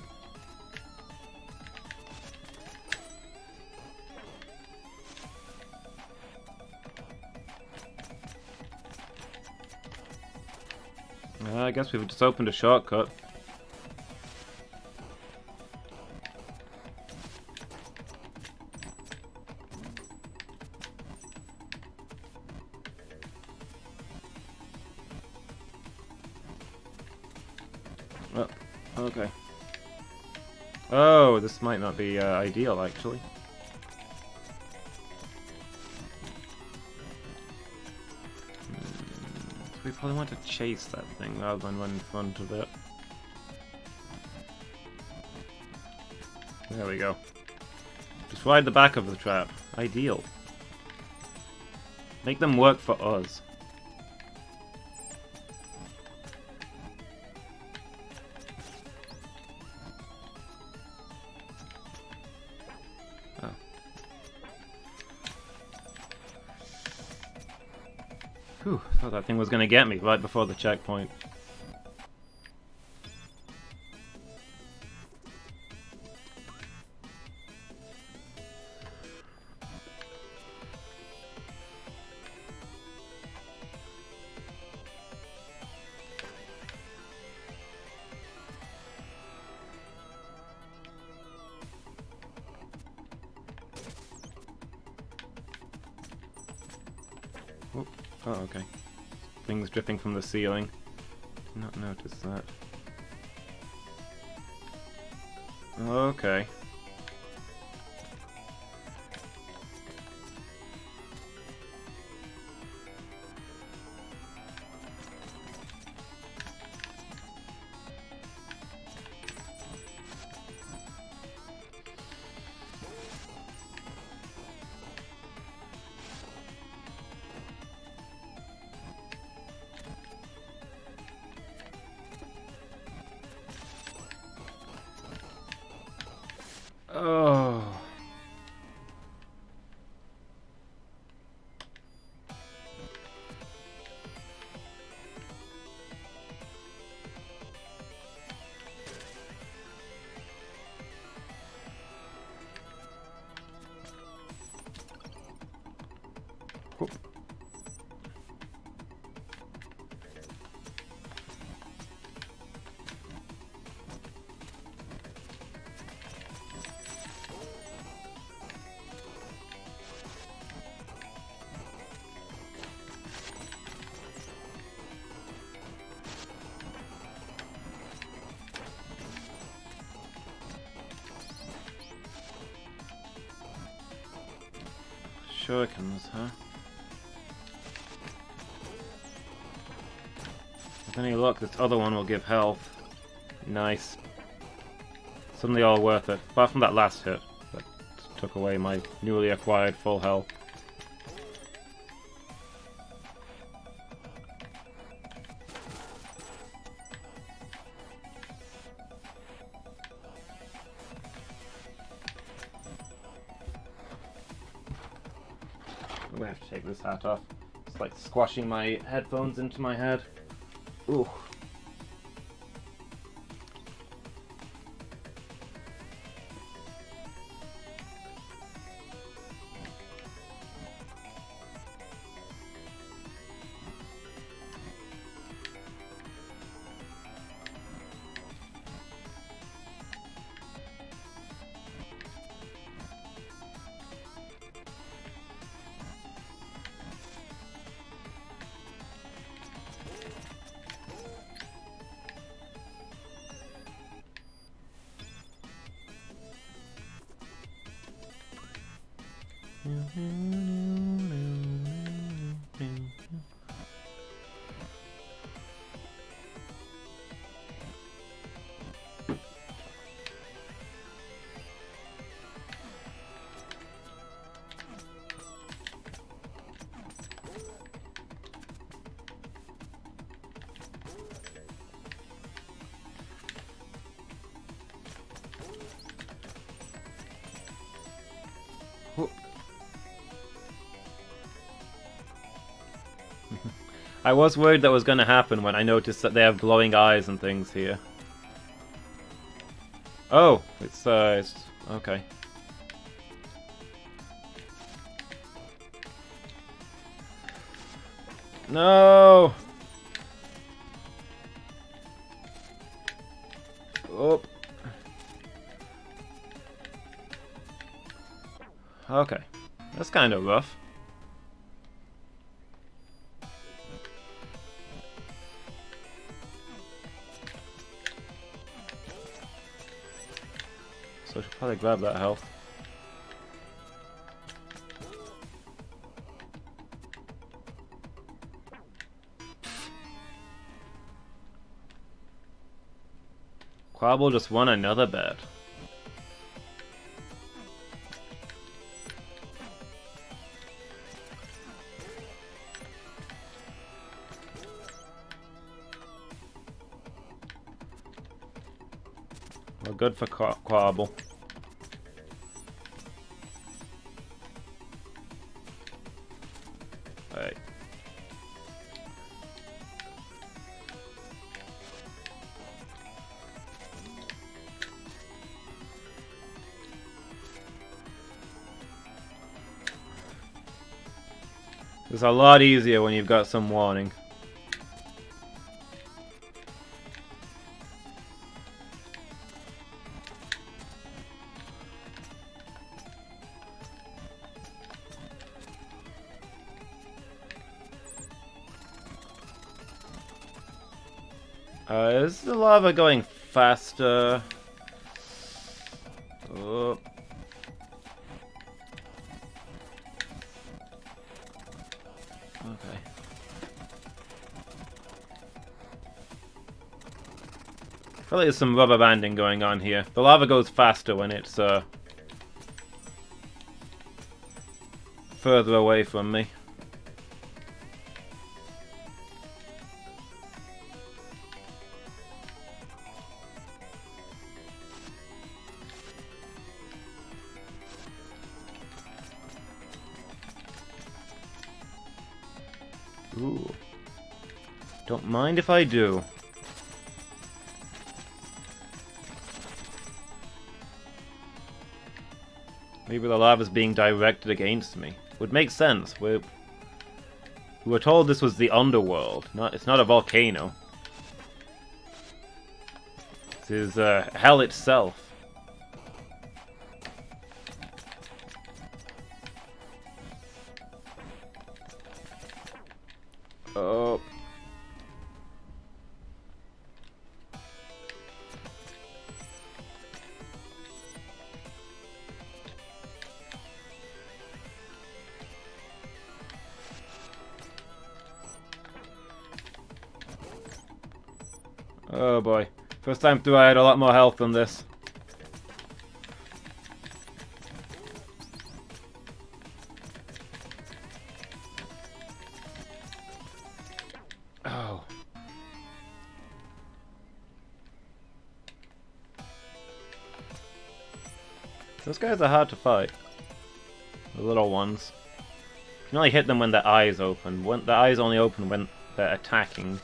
I guess we've just opened a shortcut. Oh, okay. Oh, this might not be ideal, actually. So we probably want to chase that thing rather than run in front of it. There we go. Just ride the back of the trap. Ideal. Make them work for us. Oh. Whew, thought that thing was going to get me right before the checkpoint. Oh, okay. Things dripping from the ceiling. Did not notice that. Okay. Oh. Shurikens, huh? With any luck, this other one will give health. Nice. Suddenly all worth it. Apart from that last hit, that took away my newly acquired full health. I'm gonna have to take this hat off. It's like squashing my headphones into my head. Ooh. I was worried that was going to happen when I noticed that they have glowing eyes and things here. Oh, it's okay. No! Oh. Okay. That's kind of rough. So I should probably grab that health. Quabble just won another bet. Well, good for Quabble. Alright. It's a lot easier when you've got some warning. Is the lava going faster? Oh. Okay. I feel like there's some rubber banding going on here. The lava goes faster when it's further away from me. Ooh. Don't mind if I do. Maybe the lava's being directed against me. Would make sense. We were told this was the underworld. It's not a volcano. This is hell itself. Oh. Oh boy. First time through I had a lot more health than this. Oh. Those guys are hard to fight. The little ones. You can only hit them when their eyes open. When their eyes only open when they're attacking.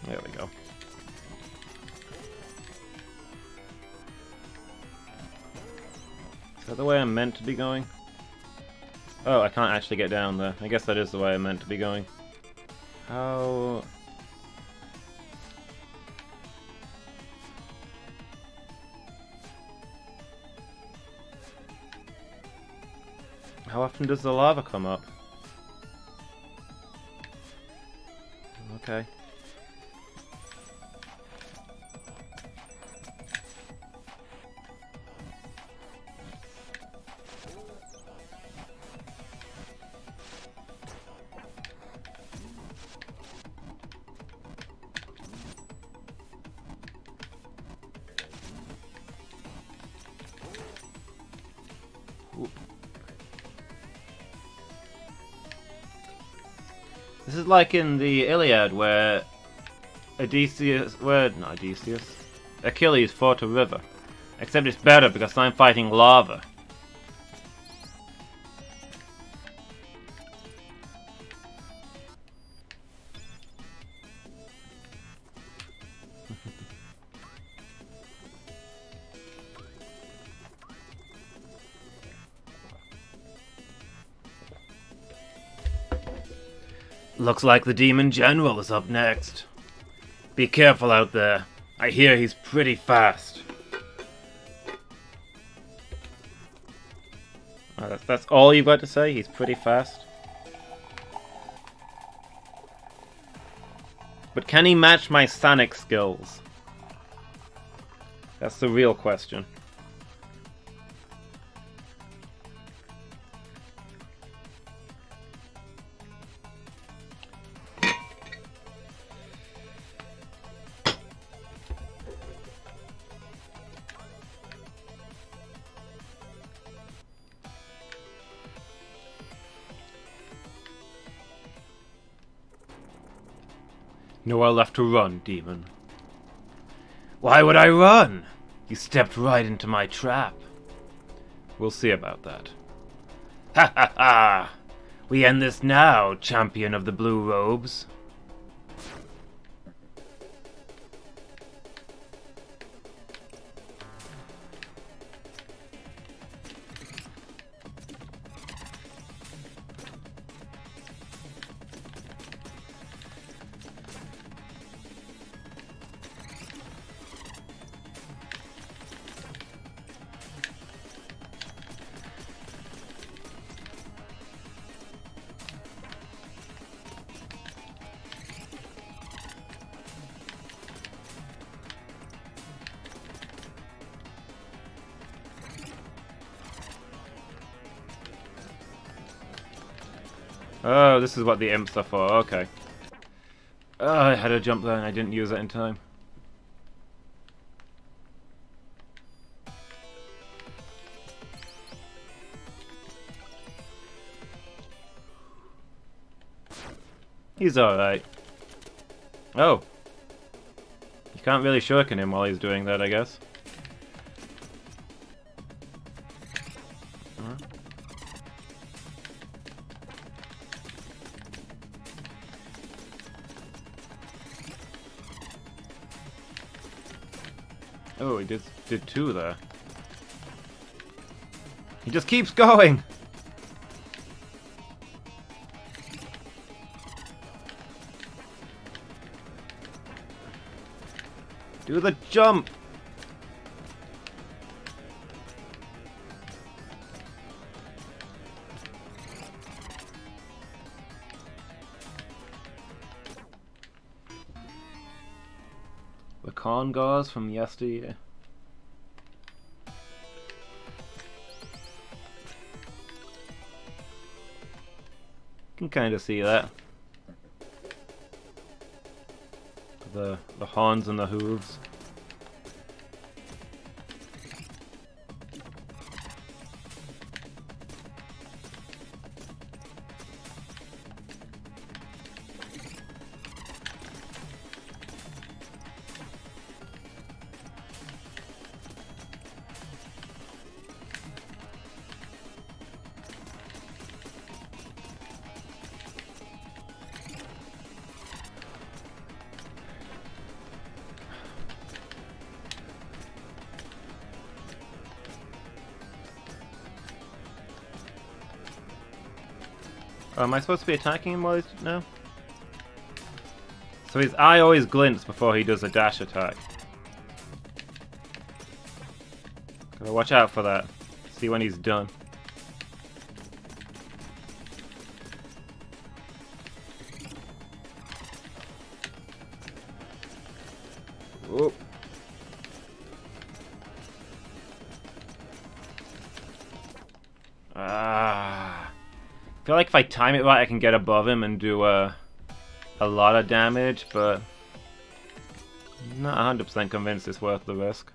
There we go. Is that the way I'm meant to be going? Oh, I can't actually get down there. I guess that is the way I'm meant to be going. How... How often does the lava come up? Okay. This is like in the Iliad where Achilles fought a river. Except it's better because I'm fighting lava. Looks like the Demon General is up next. Be careful out there. I hear he's pretty fast. Oh, that's all you've got to say? He's pretty fast? But can he match my Sonic skills? That's the real question. Nowhere left to run, demon. Why would I run? You stepped right into my trap. We'll see about that. Ha ha ha! We end this now, champion of the blue robes. Oh, this is what the imps are for, okay. Oh, I had a jump there and I didn't use it in time. He's alright. Oh. You can't really shuriken him while he's doing that, I guess. Oh, he did two there. He just keeps going! Do the jump! The corn gauze from yesteryear. Can kind of see that. The horns and the hooves. Oh, am I supposed to be attacking him while he's... No? So his eye always glints before he does a dash attack. Gotta watch out for that. See when he's done. Whoop. I feel like if I time it right, I can get above him and do a lot of damage, but I'm not 100% convinced it's worth the risk.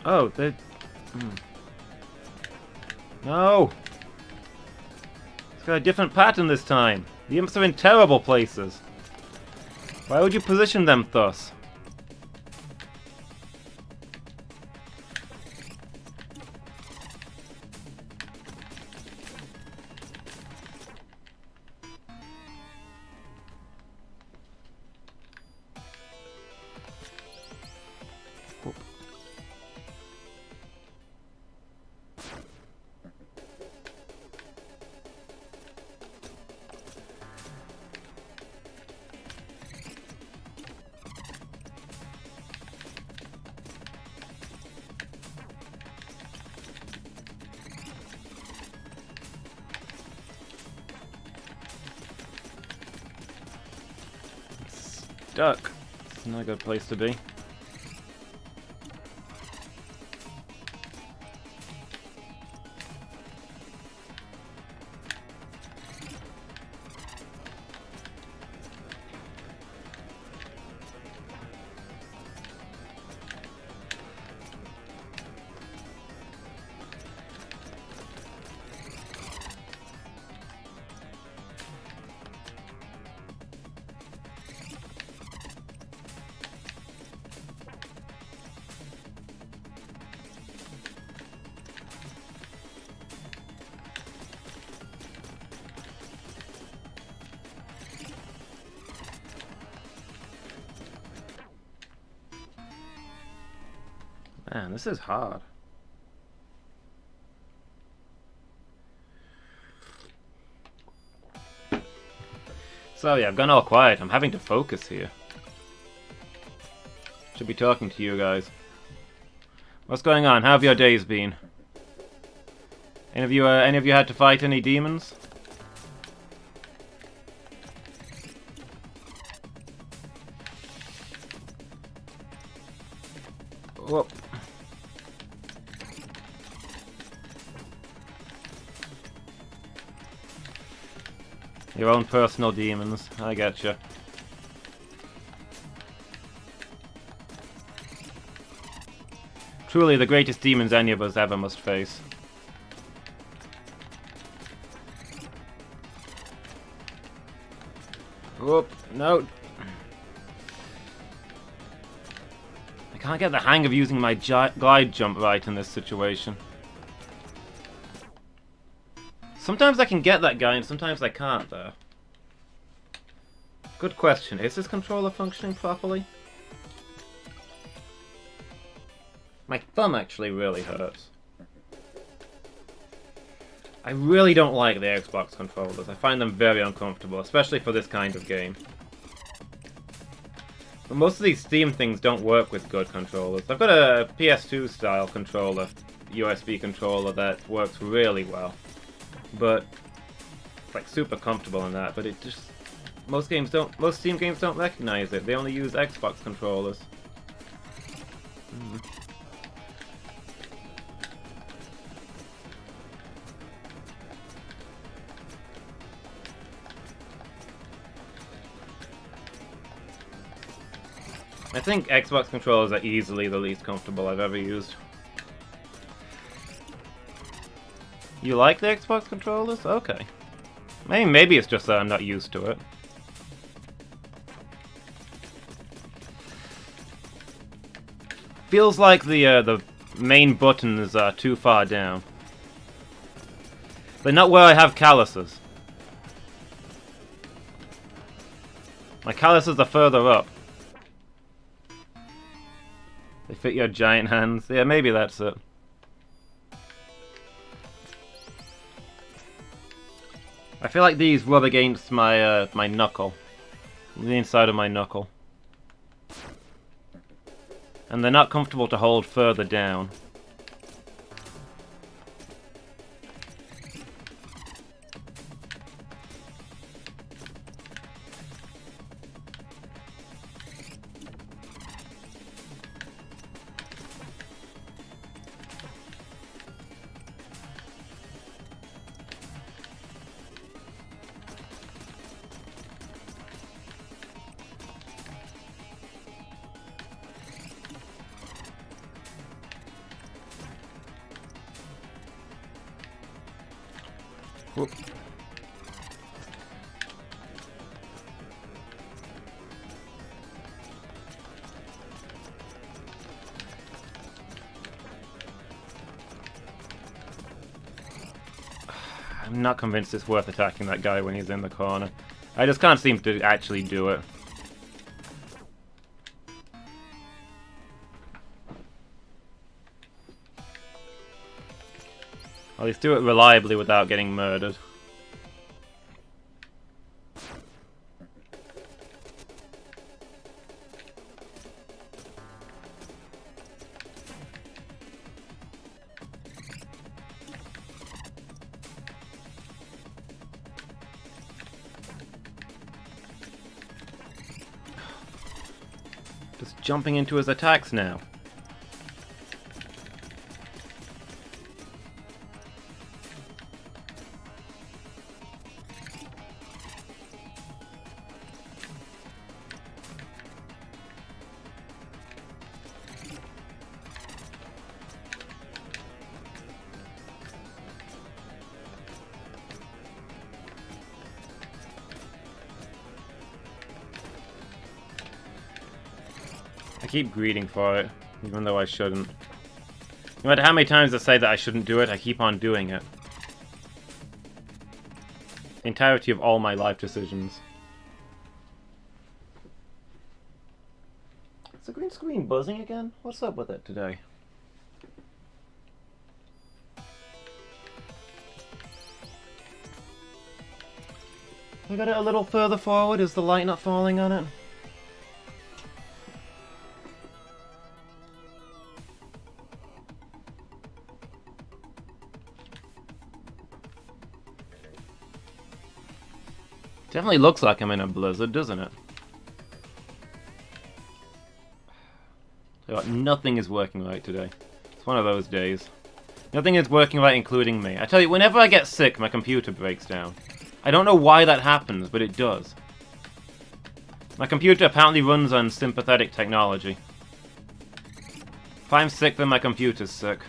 Oh, they... No! It's got a different pattern this time. The imps are in terrible places. Why would you position them thus? Duck. It's not a good place to be. Man, this is hard. Sorry, I've gone all quiet. I'm having to focus here. Should be talking to you guys. What's going on? How have your days been? Any of you had to fight any demons? Whoop. Your own personal demons. I getcha. Truly the greatest demons any of us ever must face. Whoop. No. I can't get the hang of using my glide jump right in this situation. Sometimes I can get that guy and sometimes I can't though. Good question. Is this controller functioning properly? My thumb actually really hurts. I really don't like the Xbox controllers. I find them very uncomfortable, especially for this kind of game. But most of these Steam things don't work with good controllers. I've got a PS2 style controller, USB controller, that works really well. But it's like super comfortable in that, but it just most Steam games don't recognize it. They only use Xbox controllers. I think Xbox controllers are easily the least comfortable I've ever used. You like the Xbox controllers? Okay. Maybe it's just that I'm not used to it. Feels like the main buttons are too far down. They're not where I have calluses. My calluses are further up. They fit your giant hands. Yeah, maybe that's it. I feel like these rub against my my knuckle, the inside of my knuckle, and they're not comfortable to hold further down. Whoop. I'm not convinced it's worth attacking that guy when he's in the corner. I just can't seem to actually do it. At least do it reliably without getting murdered. Just jumping into his attacks now. I keep greeting for it, even though I shouldn't. No matter how many times I say that I shouldn't do it, I keep on doing it. The entirety of all my life decisions. Is the green screen buzzing again? What's up with it today? I got it a little further forward. Is the light not falling on it? Definitely looks like I'm in a blizzard, doesn't it? Nothing is working right today. It's one of those days. Nothing is working right, including me. I tell you, whenever I get sick, my computer breaks down. I don't know why that happens, but it does. My computer apparently runs on sympathetic technology. If I'm sick, then my computer's sick.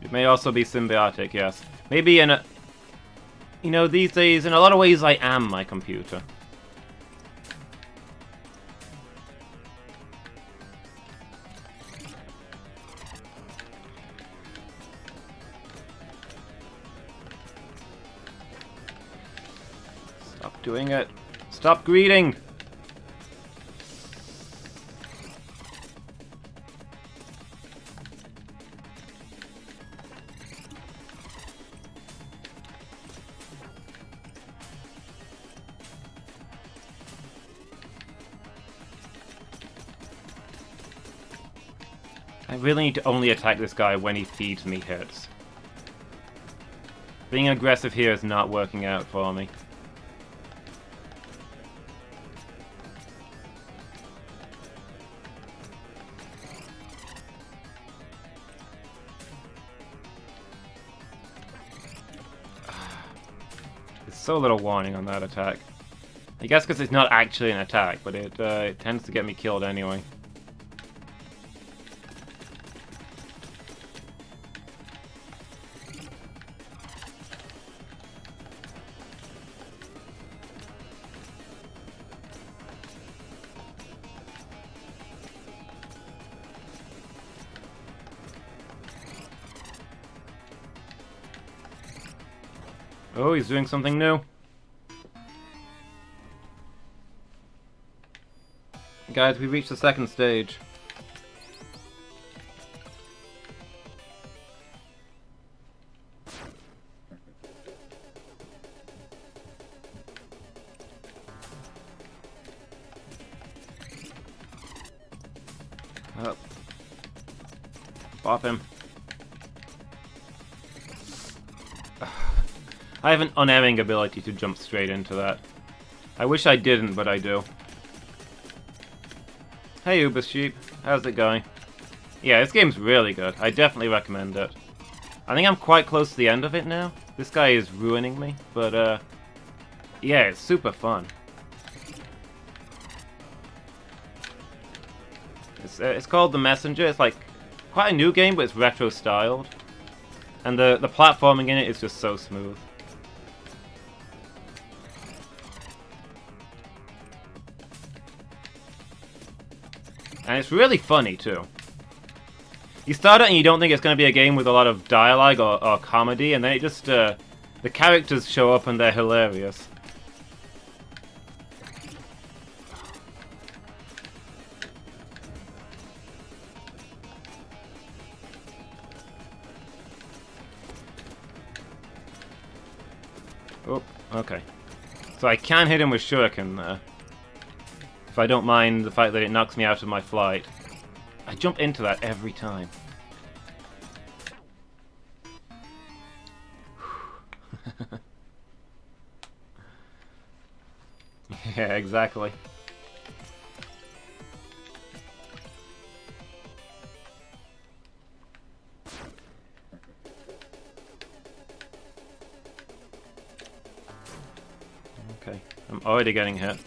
It may also be symbiotic, yes. Maybe in a... You know, these days, in a lot of ways, I am my computer. Stop doing it. Stop greeting! I really need to only attack this guy when he feeds me hits. Being aggressive here is not working out for me. There's so little warning on that attack. I guess because it's not actually an attack, but it tends to get me killed anyway. Oh, he's doing something new. Guys, we reached the second stage. Up. Bop him. I have an unerring ability to jump straight into that. I wish I didn't, but I do. Hey Uber Sheep, how's it going? Yeah, this game's really good. I definitely recommend it. I think I'm quite close to the end of it now. This guy is ruining me, but yeah, it's super fun. It's called The Messenger. It's like quite a new game, but it's retro styled. And the platforming in it is just so smooth. And it's really funny, too. You start it and you don't think it's going to be a game with a lot of dialogue or comedy, and then it just, the characters show up and they're hilarious. Oh, okay. So I can hit him with Shuriken there. If I don't mind the fact that it knocks me out of my flight. I jump into that every time. Yeah, exactly. Okay, I'm already getting hit.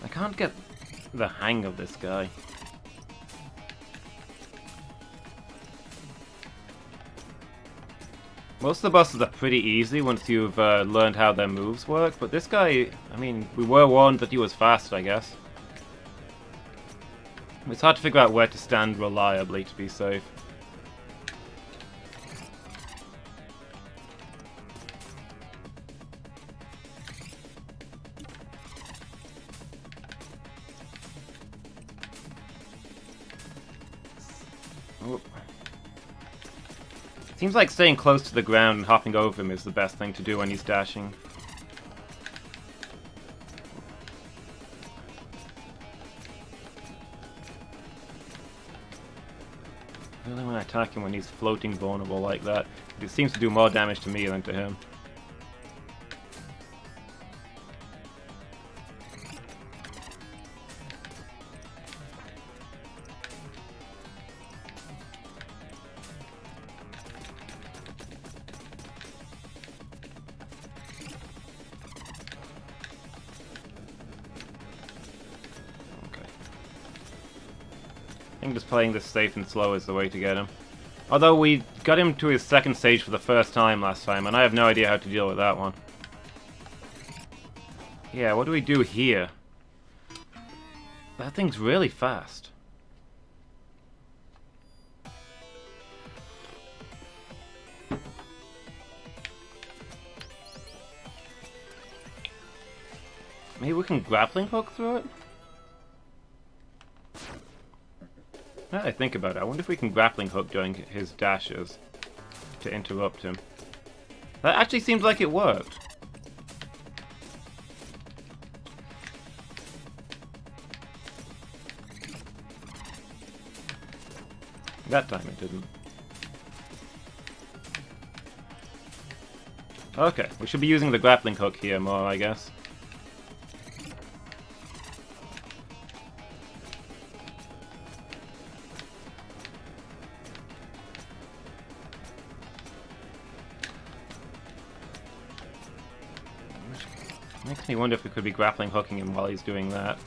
I can't get the hang of this guy. Most of the bosses are pretty easy once you've learned how their moves work, but this guy, I mean, we were warned that he was fast, I guess. It's hard to figure out where to stand reliably to be safe. Seems like staying close to the ground and hopping over him is the best thing to do when he's dashing. Really want to attack him when he's floating vulnerable like that. It seems to do more damage to me than to him. I think just playing this safe and slow is the way to get him. Although we got him to his second stage for the first time last time, and I have no idea how to deal with that one. Yeah, what do we do here? That thing's really fast. Maybe we can grappling hook through it? Now that I think about it, I wonder if we can grappling hook during his dashes to interrupt him. That actually seems like it worked. That time it didn't. Okay, we should be using the grappling hook here more, I guess. Makes me wonder if we could be grappling hooking him while he's doing that.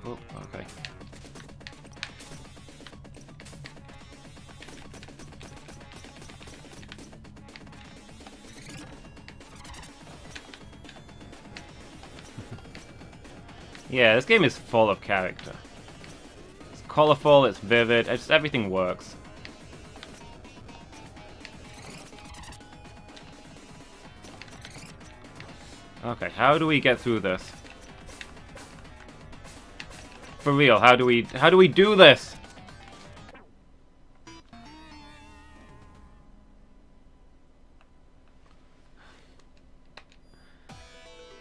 Oh, okay. Yeah, this game is full of character. It's colorful, it's vivid, it's, everything works. Okay, how do we get through this? For real, how do we do this?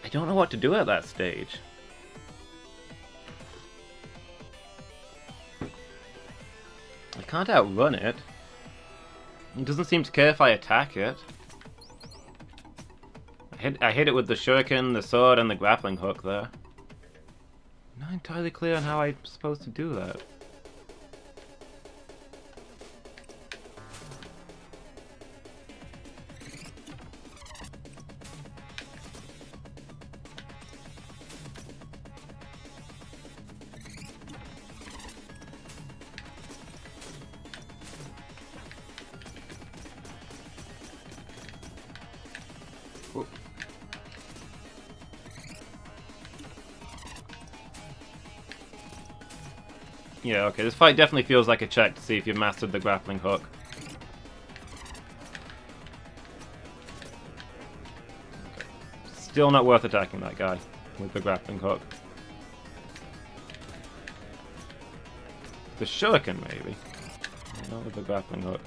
I don't know what to do at that stage. I can't outrun it. It doesn't seem to care if I attack it. I hit it with the shuriken, the sword, and the grappling hook there. Not entirely clear on how I'm supposed to do that. Yeah, okay, this fight definitely feels like a check to see if you've mastered the grappling hook. Okay. Still not worth attacking that guy with the grappling hook. The shuriken, maybe. Not with the grappling hook.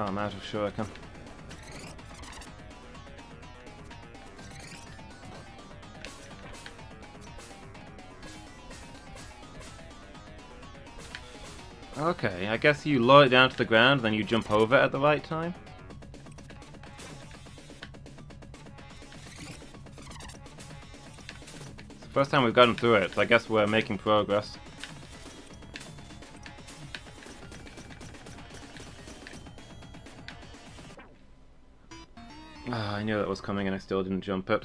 Oh, I'm out of shuriken. Okay, I guess you lower it down to the ground, then you jump over it at the right time. It's the first time we've gotten through it, so I guess we're making progress. I knew that was coming and I still didn't jump it.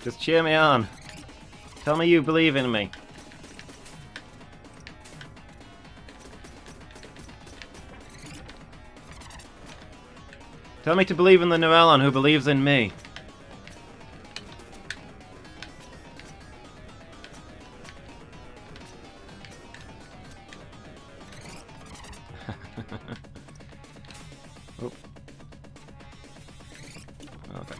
Just cheer me on. Tell me you believe in me. Tell me to believe in the Nurelon who believes in me. Oop. Okay.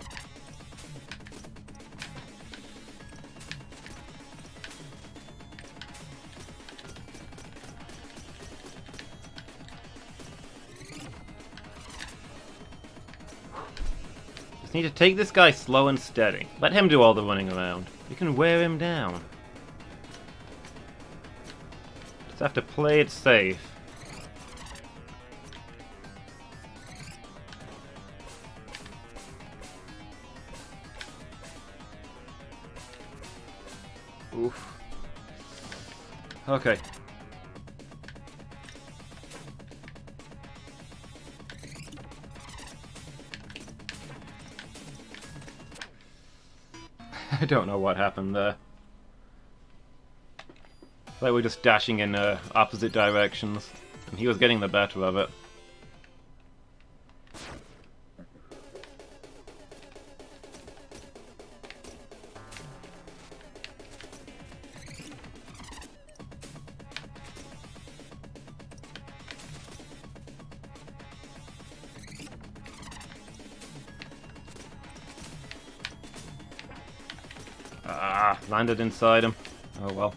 Just need to take this guy slow and steady. Let him do all the running around. You can wear him down. Just have to play it safe. Oof. Okay. I don't know what happened there. Like we're just dashing in opposite directions, and he was getting the better of it. Ah, landed inside him. Oh well.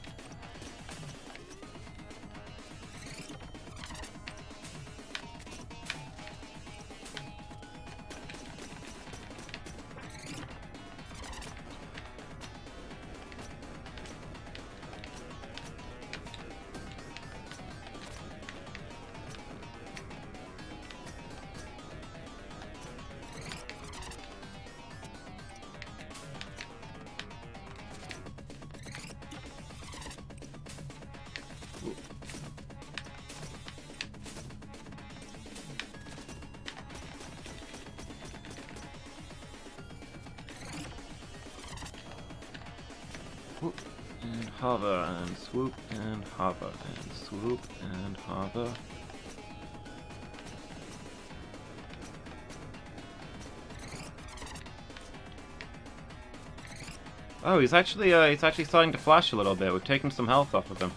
Swoop and hover and swoop and hover and swoop and hover. Oh, he's actually starting to flash a little bit. We've taken some health off of him.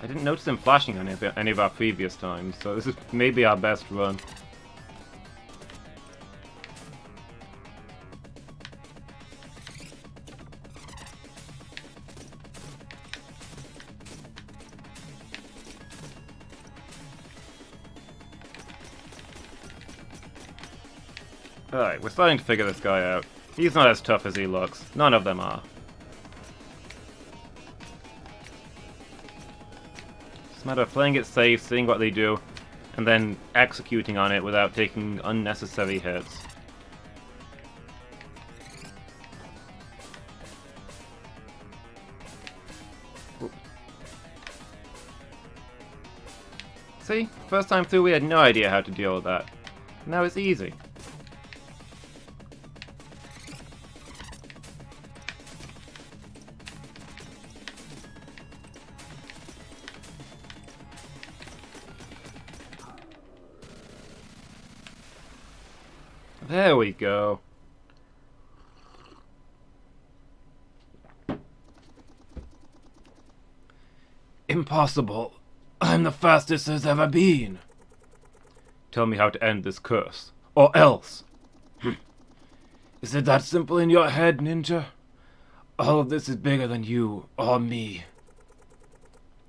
I didn't notice him flashing on any of our previous times, so this is maybe our best run. Alright, we're starting to figure this guy out. He's not as tough as he looks. None of them are. It's a matter of playing it safe, seeing what they do, and then executing on it without taking unnecessary hits. Oop. See? First time through we had no idea how to deal with that. Now it's easy. There we go. Impossible. I'm the fastest there's ever been. Tell me how to end this curse, or else. Is it that simple in your head, ninja? All of this is bigger than you or me.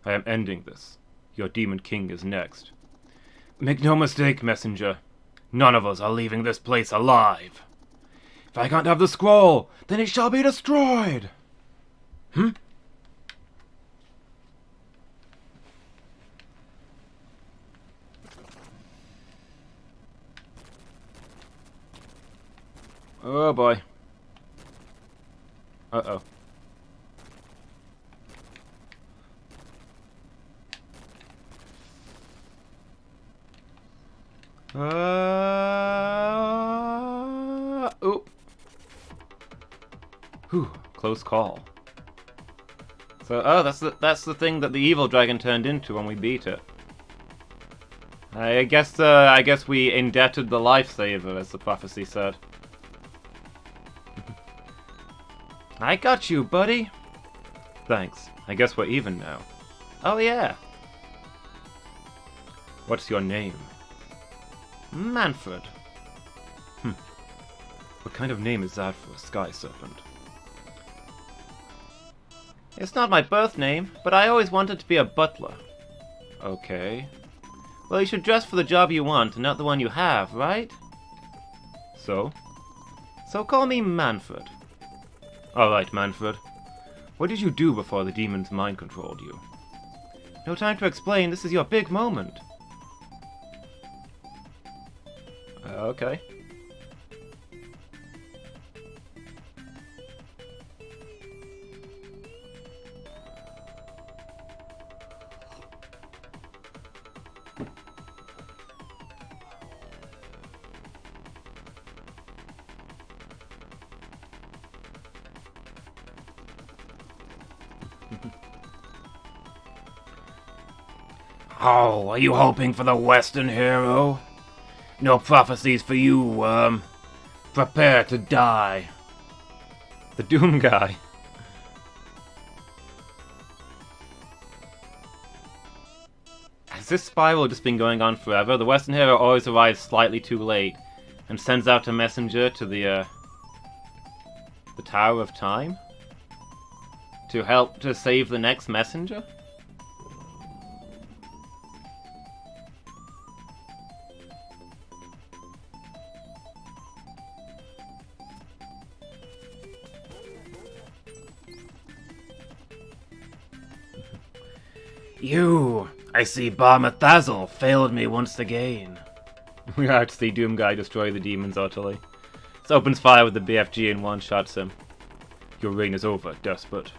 I am ending this. Your Demon King is next. Make no mistake, messenger. None of us are leaving this place alive. If I can't have the scroll, then it shall be destroyed. Oh boy. Uh-oh. Oop. Whew, close call. So, oh, that's the thing that the evil dragon turned into when we beat it. I guess we indebted the lifesaver, as the prophecy said. I got you, buddy. Thanks. I guess we're even now. Oh yeah. What's your name? Manfred. What kind of name is that for a sky serpent? It's not my birth name, but I always wanted to be a butler. Okay. Well, you should dress for the job you want, and not the one you have, right? So? So call me Manfred. Alright, Manfred. What did you do before the demons mind-controlled you? No time to explain, this is your big moment. Okay. Oh, are you hoping for the Western hero? No prophecies for you, worm. Prepare to die. The Doom guy. Has this spiral just been going on forever? The Western hero always arrives slightly too late and sends out a messenger to the Tower of Time to help to save the next messenger? You! I see Barmathazel failed me once again. We have to see Doom Guy destroy the demons utterly. This opens fire with the BFG and one-shots him. Your reign is over, despot.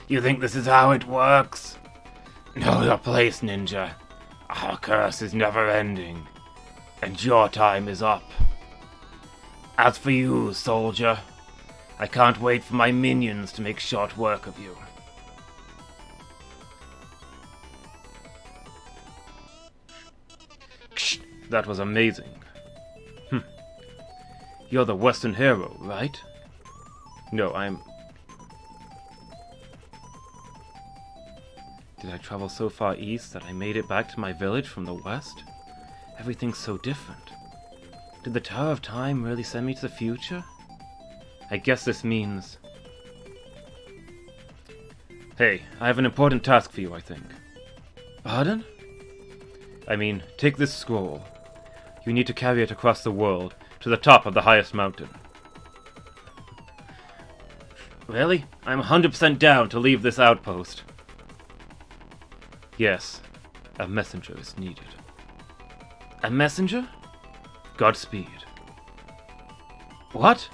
You think this is how it works? Know your place, ninja. Our curse is never-ending, and your time is up. As for you, soldier, I can't wait for my minions to make short work of you. That was amazing. You're the Western hero, right? No, I'm... Did I travel so far east that I made it back to my village from the west? Everything's so different. Did the Tower of Time really send me to the future? I guess this means... Hey, I have an important task for you, I think. Pardon? I mean, take this scroll. You need to carry it across the world, to the top of the highest mountain. Really? I'm 100% down to leave this outpost. Yes, a messenger is needed. A messenger? Godspeed. What?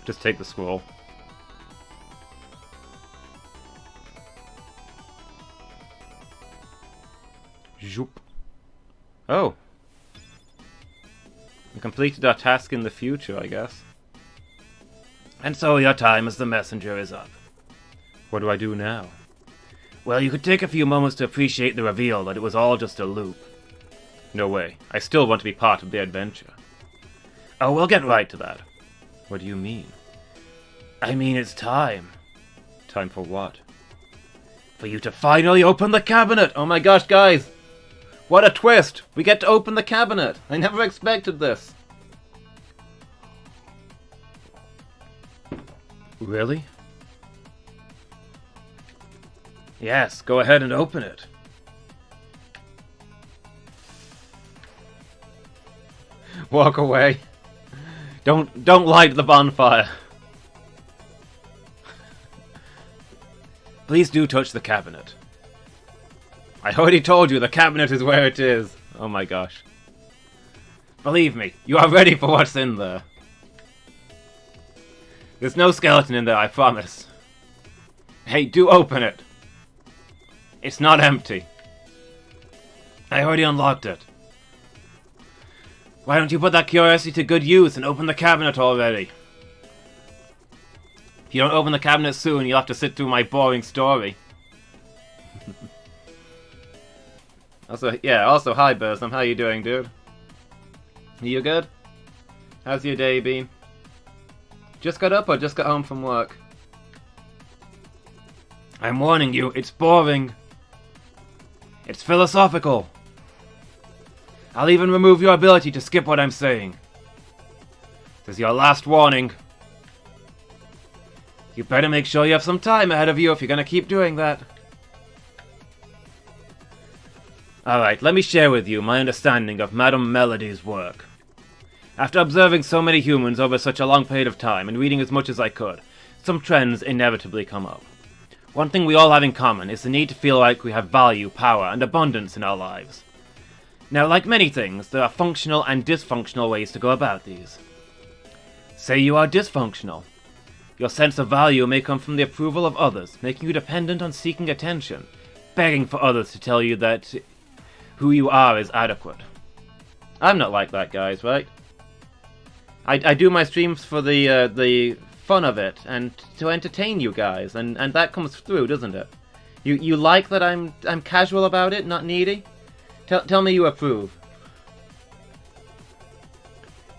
Just take the scroll. Zoop. Oh. We completed our task in the future, I guess. And so your time as the messenger is up. What do I do now? Well, you could take a few moments to appreciate the reveal that it was all just a loop. No way. I still want to be part of the adventure. Oh, we'll get right to that. What do you mean? I mean, it's time. Time for what? For you to finally open the cabinet! Oh my gosh, guys! What a twist! We get to open the cabinet! I never expected this! Really? Yes, go ahead and open it. Walk away. Don't light the bonfire. Please do touch the cabinet. I already told you the cabinet is where it is. Oh my gosh. Believe me, you are ready for what's in there. There's no skeleton in there, I promise. Hey, do open it. It's not empty. I already unlocked it. Why don't you put that curiosity to good use and open the cabinet already? If you don't open the cabinet soon, you'll have to sit through my boring story. Also, hi Bursam, how you doing, dude? You good? How's your day been? Just got up or just got home from work? I'm warning you, it's boring. It's philosophical. I'll even remove your ability to skip what I'm saying. This is your last warning. You better make sure you have some time ahead of you if you're gonna keep doing that. Alright, let me share with you my understanding of Madame Melody's work. After observing so many humans over such a long period of time and reading as much as I could, some trends inevitably come up. One thing we all have in common is the need to feel like we have value, power, and abundance in our lives. Now, like many things, there are functional and dysfunctional ways to go about these. Say you are dysfunctional. Your sense of value may come from the approval of others, making you dependent on seeking attention, begging for others to tell you that who you are is adequate. I'm not like that, guys, right? I do my streams for the fun of it and to entertain you guys, and that comes through, doesn't it? You like that I'm casual about it, not needy? Tell me you approve.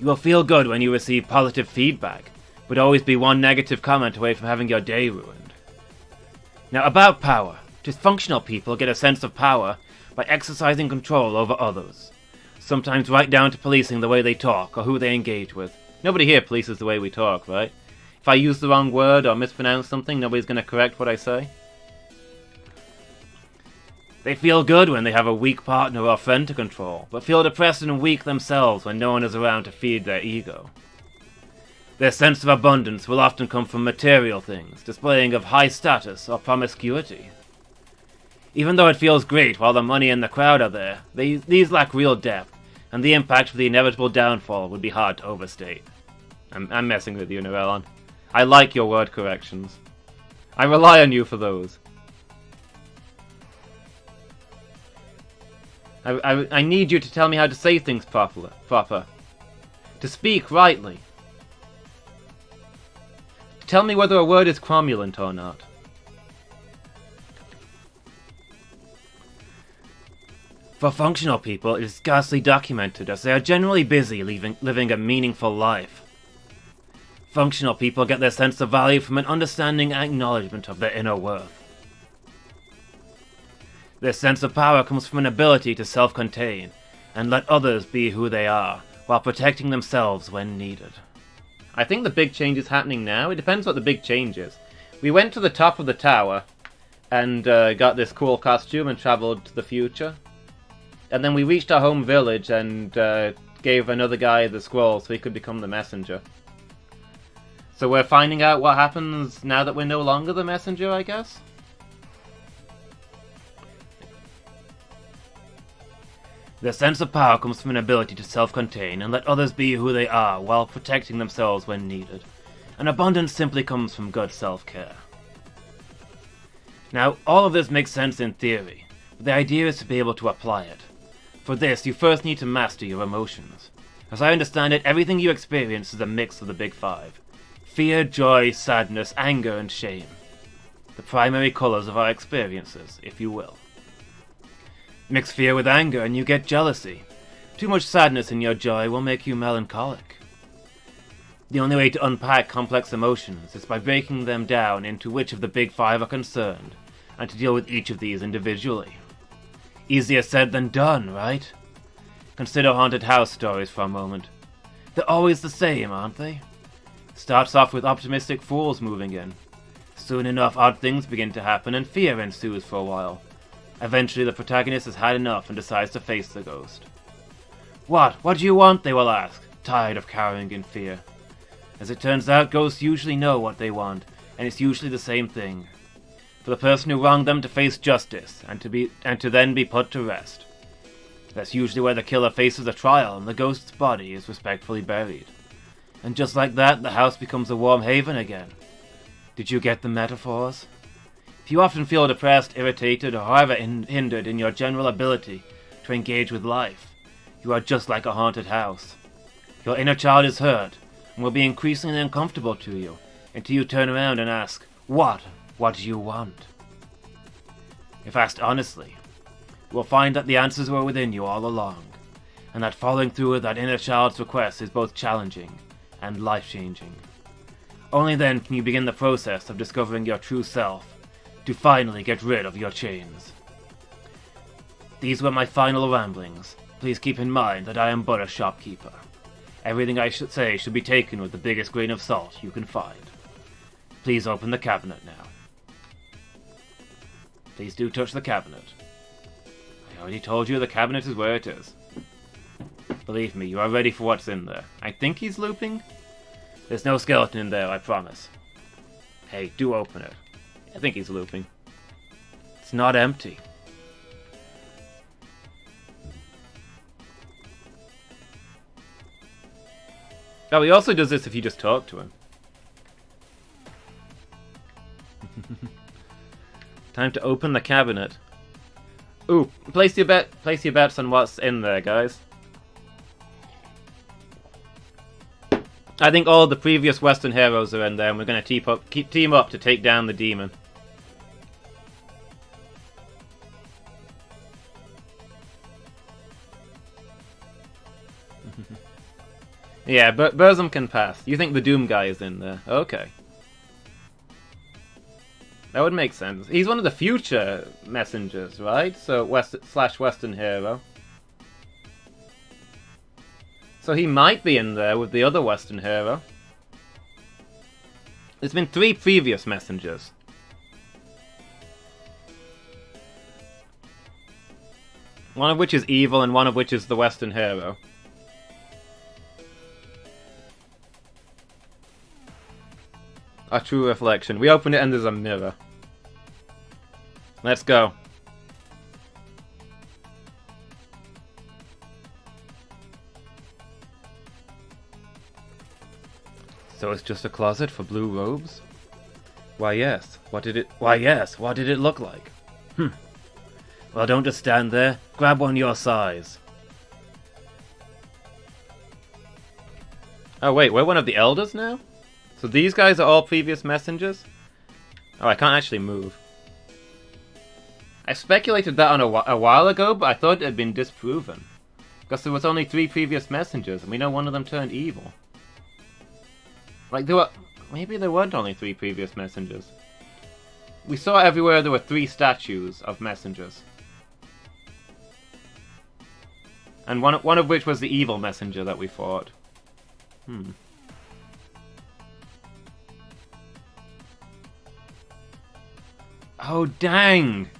You will feel good when you receive positive feedback, but always be one negative comment away from having your day ruined. Now, about power. Dysfunctional people get a sense of power by exercising control over others. Sometimes right down to policing the way they talk or who they engage with. Nobody here polices the way we talk, right? If I use the wrong word or mispronounce something, nobody's going to correct what I say. They feel good when they have a weak partner or friend to control, but feel depressed and weak themselves when no one is around to feed their ego. Their sense of abundance will often come from material things, displaying of high status or promiscuity. Even though it feels great while the money and the crowd are there, these lack real depth, and the impact of the inevitable downfall would be hard to overstate. I'm messing with you, Narellon. I like your word corrections. I rely on you for those. I need you to tell me how to say things proper. To speak rightly. Tell me whether a word is cromulent or not. For functional people, it is scarcely documented, as they are generally busy living a meaningful life. Functional people get their sense of value from an understanding and acknowledgement of their inner worth. Their sense of power comes from an ability to self-contain, and let others be who they are, while protecting themselves when needed. I think the big change is happening now. It depends what the big change is. We went to the top of the tower, and got this cool costume and travelled to the future. And then we reached our home village and gave another guy the scroll so he could become the messenger. So we're finding out what happens now that we're no longer the messenger, I guess? Their sense of power comes from an ability to self-contain and let others be who they are while protecting themselves when needed. And abundance simply comes from good self-care. Now, all of this makes sense in theory, but the idea is to be able to apply it. For this, you first need to master your emotions. As I understand it, everything you experience is a mix of the big five. Fear, joy, sadness, anger, and shame. The primary colors of our experiences, if you will. Mix fear with anger and you get jealousy. Too much sadness in your joy will make you melancholic. The only way to unpack complex emotions is by breaking them down into which of the big five are concerned, and to deal with each of these individually. Easier said than done, right? Consider haunted house stories for a moment. They're always the same, aren't they? Starts off with optimistic fools moving in. Soon enough, odd things begin to happen and fear ensues for a while. Eventually, the protagonist has had enough and decides to face the ghost. What do you want, they will ask, tired of cowering in fear. As it turns out, ghosts usually know what they want, and it's usually the same thing. For the person who wronged them to face justice, and to then be put to rest. That's usually where the killer faces a trial, and the ghost's body is respectfully buried. And just like that, the house becomes a warm haven again. Did you get the metaphors? If you often feel depressed, irritated, or however hindered in your general ability to engage with life, you You are just like a haunted house. Your inner child is hurt, and will be increasingly uncomfortable to you, until you turn around and ask, What do you want? If asked honestly, you will find that the answers were within you all along, and that following through with that inner child's request is both challenging and life-changing. Only then can you begin the process of discovering your true self, to finally get rid of your chains. These were my final ramblings. Please keep in mind that I am but a shopkeeper. Everything I should say should be taken with the biggest grain of salt you can find. Please open the cabinet now. Please do touch the cabinet. I already told you the cabinet is where it is. Believe me, you are ready for what's in there. I think he's looping? There's no skeleton in there, I promise. Hey, do open it. I think he's looping. It's not empty. Oh, he also does this if you just talk to him. Time to open the cabinet. Ooh, place your bets on what's in there, guys. I think all the previous Western heroes are in there, and we're going to team up to take down the demon. Yeah, but Burzum can pass. You think the Doom guy is in there? Okay. That would make sense. He's one of the future messengers, right? So Western hero. So he might be in there with the other Western hero. There's been 3 previous messengers. One of which is evil and one of which is the Western hero. A true reflection. We open it and there's a mirror. Let's go. So it's just a closet for blue robes? Why yes. What did it look like? Well, don't just stand there. Grab one your size. Oh wait, we're one of the elders now? So these guys are all previous messengers? Oh, I can't actually move. I speculated that on a while ago, but I thought it had been disproven. Because there was only 3 previous messengers, and we know one of them turned evil. Like, maybe there weren't only 3 previous messengers. We saw everywhere there were 3 statues of messengers. And one of which was the evil messenger that we fought. Oh, dang!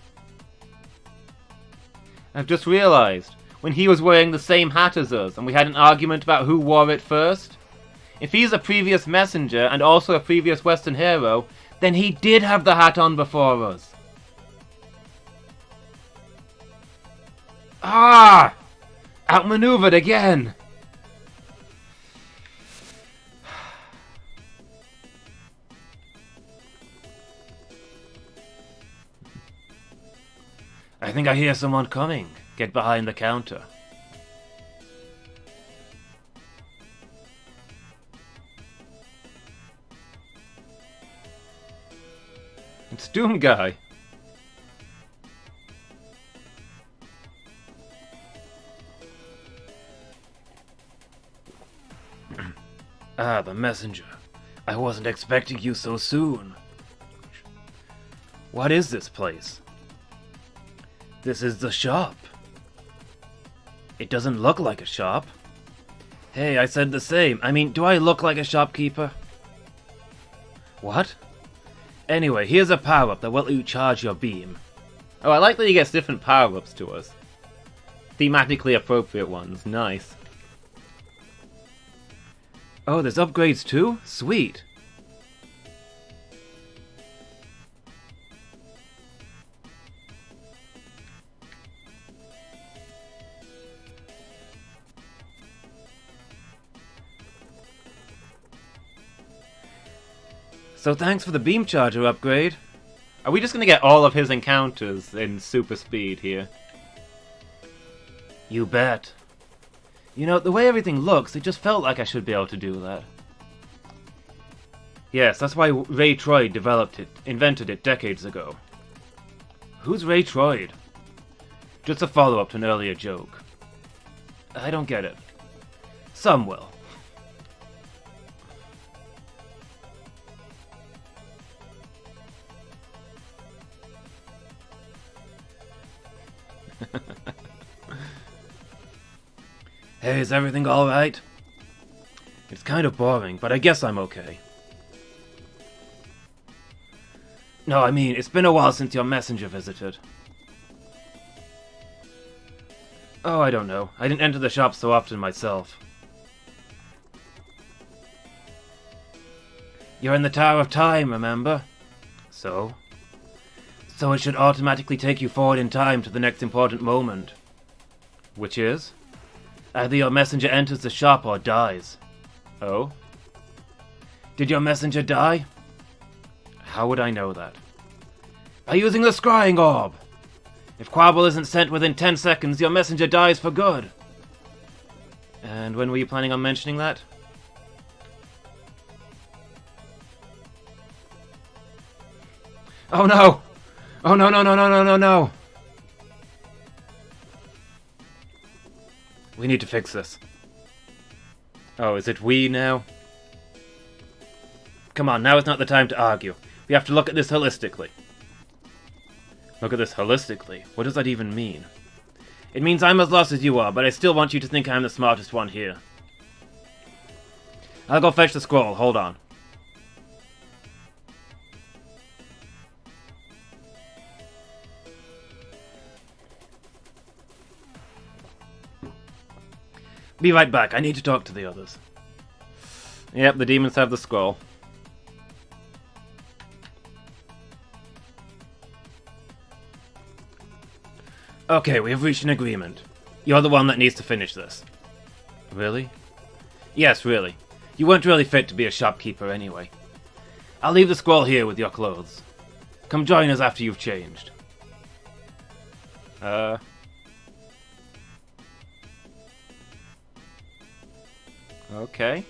I've just realised, when he was wearing the same hat as us, and we had an argument about who wore it first, if he's a previous messenger and also a previous Western hero, then he did have the hat on before us. Ah! Outmaneuvered again! I think I hear someone coming. Get behind the counter. It's Doom Guy. Ah, the messenger. I wasn't expecting you so soon. What is this place? This is the shop. It doesn't look like a shop. Hey, I said the same. I mean, do I look like a shopkeeper? What? Anyway, here's a power-up that will let you charge your beam. Oh, I like that he gets different power-ups to us. Thematically appropriate ones. Nice. Oh, there's upgrades too? Sweet. So thanks for the beam charger upgrade. Are we just going to get all of his encounters in super speed here? You bet. You know, the way everything looks, it just felt like I should be able to do that. Yes, that's why Ray Troyd invented it decades ago. Who's Ray Troyd? Just a follow-up to an earlier joke. I don't get it. Some will. Hey, is everything alright? It's kind of boring, but I guess I'm okay. No, I mean, it's been a while since your messenger visited. Oh, I don't know. I didn't enter the shop so often myself. You're in the Tower of Time, remember? So? So it should automatically take you forward in time to the next important moment. Which is? Either your messenger enters the shop or dies. Oh? Did your messenger die? How would I know that? By using the scrying orb! If Quabble isn't sent within 10 seconds, your messenger dies for good. And when were you planning on mentioning that? Oh no! Oh no no no no no no no! We need to fix this. Oh, is it we now? Come on, now is not the time to argue. We have to look at this holistically. Look at this holistically? What does that even mean? It means I'm as lost as you are, but I still want you to think I'm the smartest one here. I'll go fetch the scroll, hold on. Be right back, I need to talk to the others. Yep, the demons have the scroll. Okay, we have reached an agreement. You're the one that needs to finish this. Really? Yes, really. You weren't really fit to be a shopkeeper anyway. I'll leave the scroll here with your clothes. Come join us after you've changed. Okay.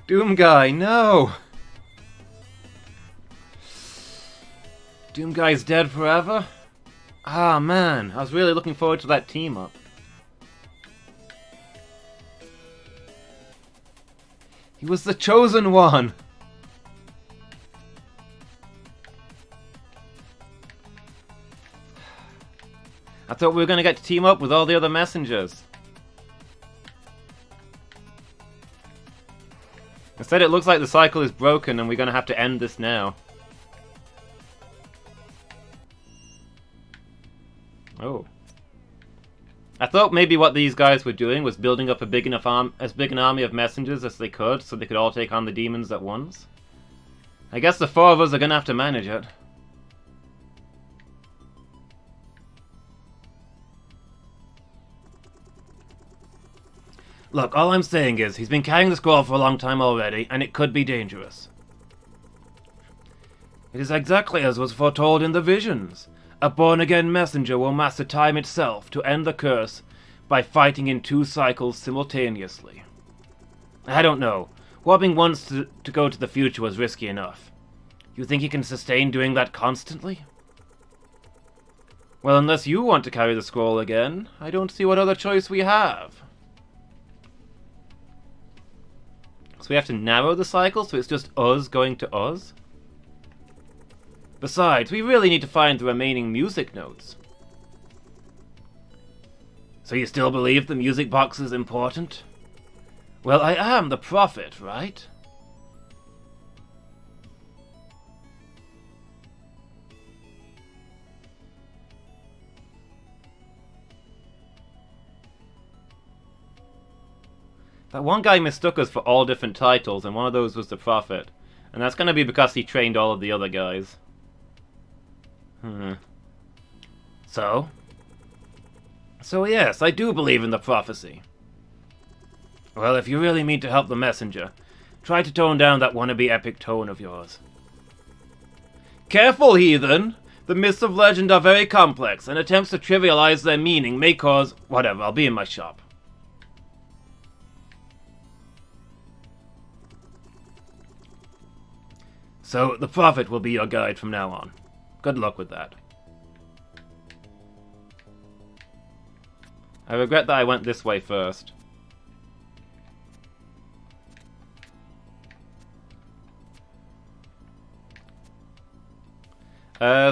Doom Guy, no! Doom Guy's dead forever? Ah, man, I was really looking forward to that team up. He was the chosen one! I thought we were going to get to team up with all the other messengers. Instead, it looks like the cycle is broken and we're going to have to end this now. Oh. I thought maybe what these guys were doing was building up a big enough as big an army of messengers as they could, so they could all take on the demons at once. I guess the four of us are going to have to manage it. Look, all I'm saying is, he's been carrying the scroll for a long time already, and it could be dangerous. It is exactly as was foretold in the visions. A born-again messenger will master time itself to end the curse by fighting in 2 cycles simultaneously. I don't know. Warping once to go to the future was risky enough. You think he can sustain doing that constantly? Well, unless you want to carry the scroll again, I don't see what other choice we have. So we have to narrow the cycle so it's just us going to us? Besides, we really need to find the remaining music notes. So you still believe the music box is important? Well, I am the prophet, right? That one guy mistook us for all different titles, and one of those was the Prophet. And that's going to be because he trained all of the other guys. So? So yes, I do believe in the prophecy. Well, if you really mean to help the messenger, try to tone down that wannabe epic tone of yours. Careful, heathen! The myths of legend are very complex, and attempts to trivialize their meaning may cause... Whatever, I'll be in my shop. So, the Prophet will be your guide from now on. Good luck with that. I regret that I went this way first.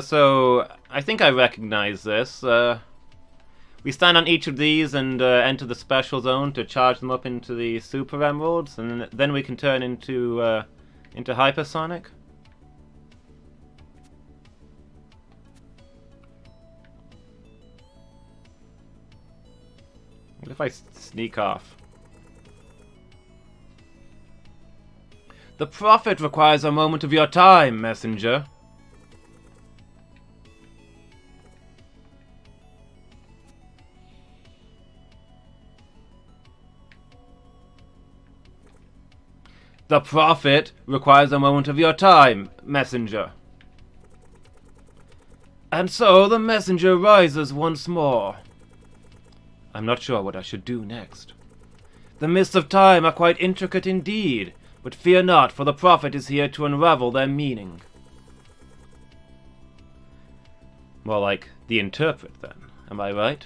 So, I think I recognize this. We stand on each of these and enter the special zone to charge them up into the Super Emeralds, and then we can turn into Hypersonic. What if I sneak off? The Prophet requires a moment of your time, messenger. The Prophet requires a moment of your time, messenger. And so the messenger rises once more. I'm not sure what I should do next. The mists of time are quite intricate indeed, but fear not, for the Prophet is here to unravel their meaning. More like the interpret, then. Am I right?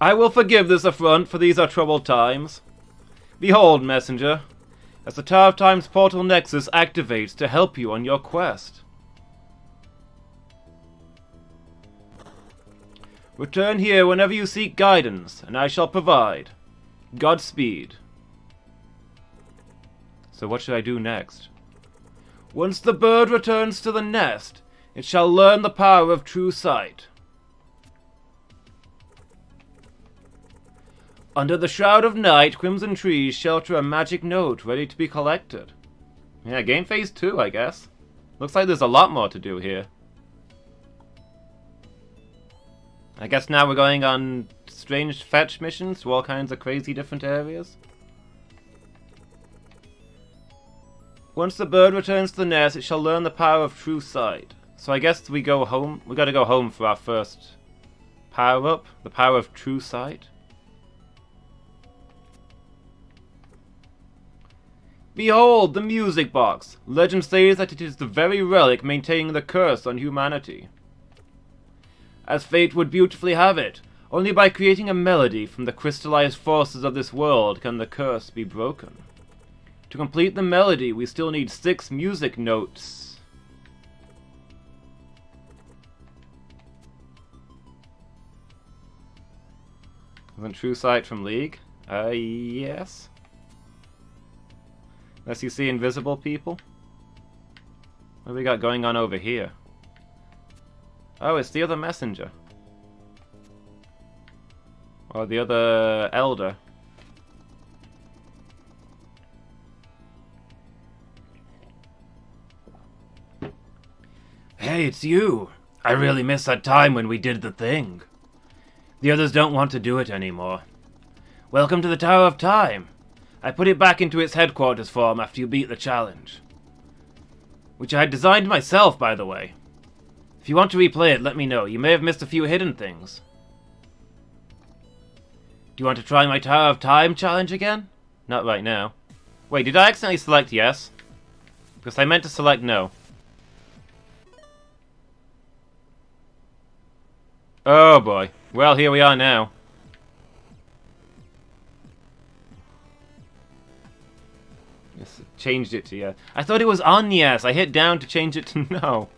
I will forgive this affront, for these are troubled times. Behold, messenger, as the Tower of Time's portal nexus activates to help you on your quest. Return here whenever you seek guidance, and I shall provide. Godspeed. So what should I do next? Once the bird returns to the nest, it shall learn the power of true sight. Under the shroud of night, crimson trees shelter a magic note ready to be collected. Yeah, game phase 2, I guess. Looks like there's a lot more to do here. I guess now we're going on strange fetch missions to all kinds of crazy different areas. Once the bird returns to the nest, it shall learn the power of true sight. So I guess we go home. We gotta go home for our first power-up, the power of true sight. Behold, the music box! Legend says that it is the very relic maintaining the curse on humanity. As fate would beautifully have it, only by creating a melody from the crystallized forces of this world can the curse be broken. To complete the melody, we still need 6 music notes. Isn't True Sight from League? Yes. Unless you see invisible people. What do we got going on over here? Oh, it's the other messenger. Or the other elder. Hey, it's you! I really miss that time when we did the thing. The others don't want to do it anymore. Welcome to the Tower of Time. I put it back into its headquarters form after you beat the challenge. Which I had designed myself, by the way. If you want to replay it, let me know. You may have missed a few hidden things. Do you want to try my Tower of Time challenge again? Not right now. Wait, did I accidentally select yes? Because I meant to select no. Oh boy. Well, here we are now. Yes, changed it to yes. I thought it was on yes. I hit down to change it to no.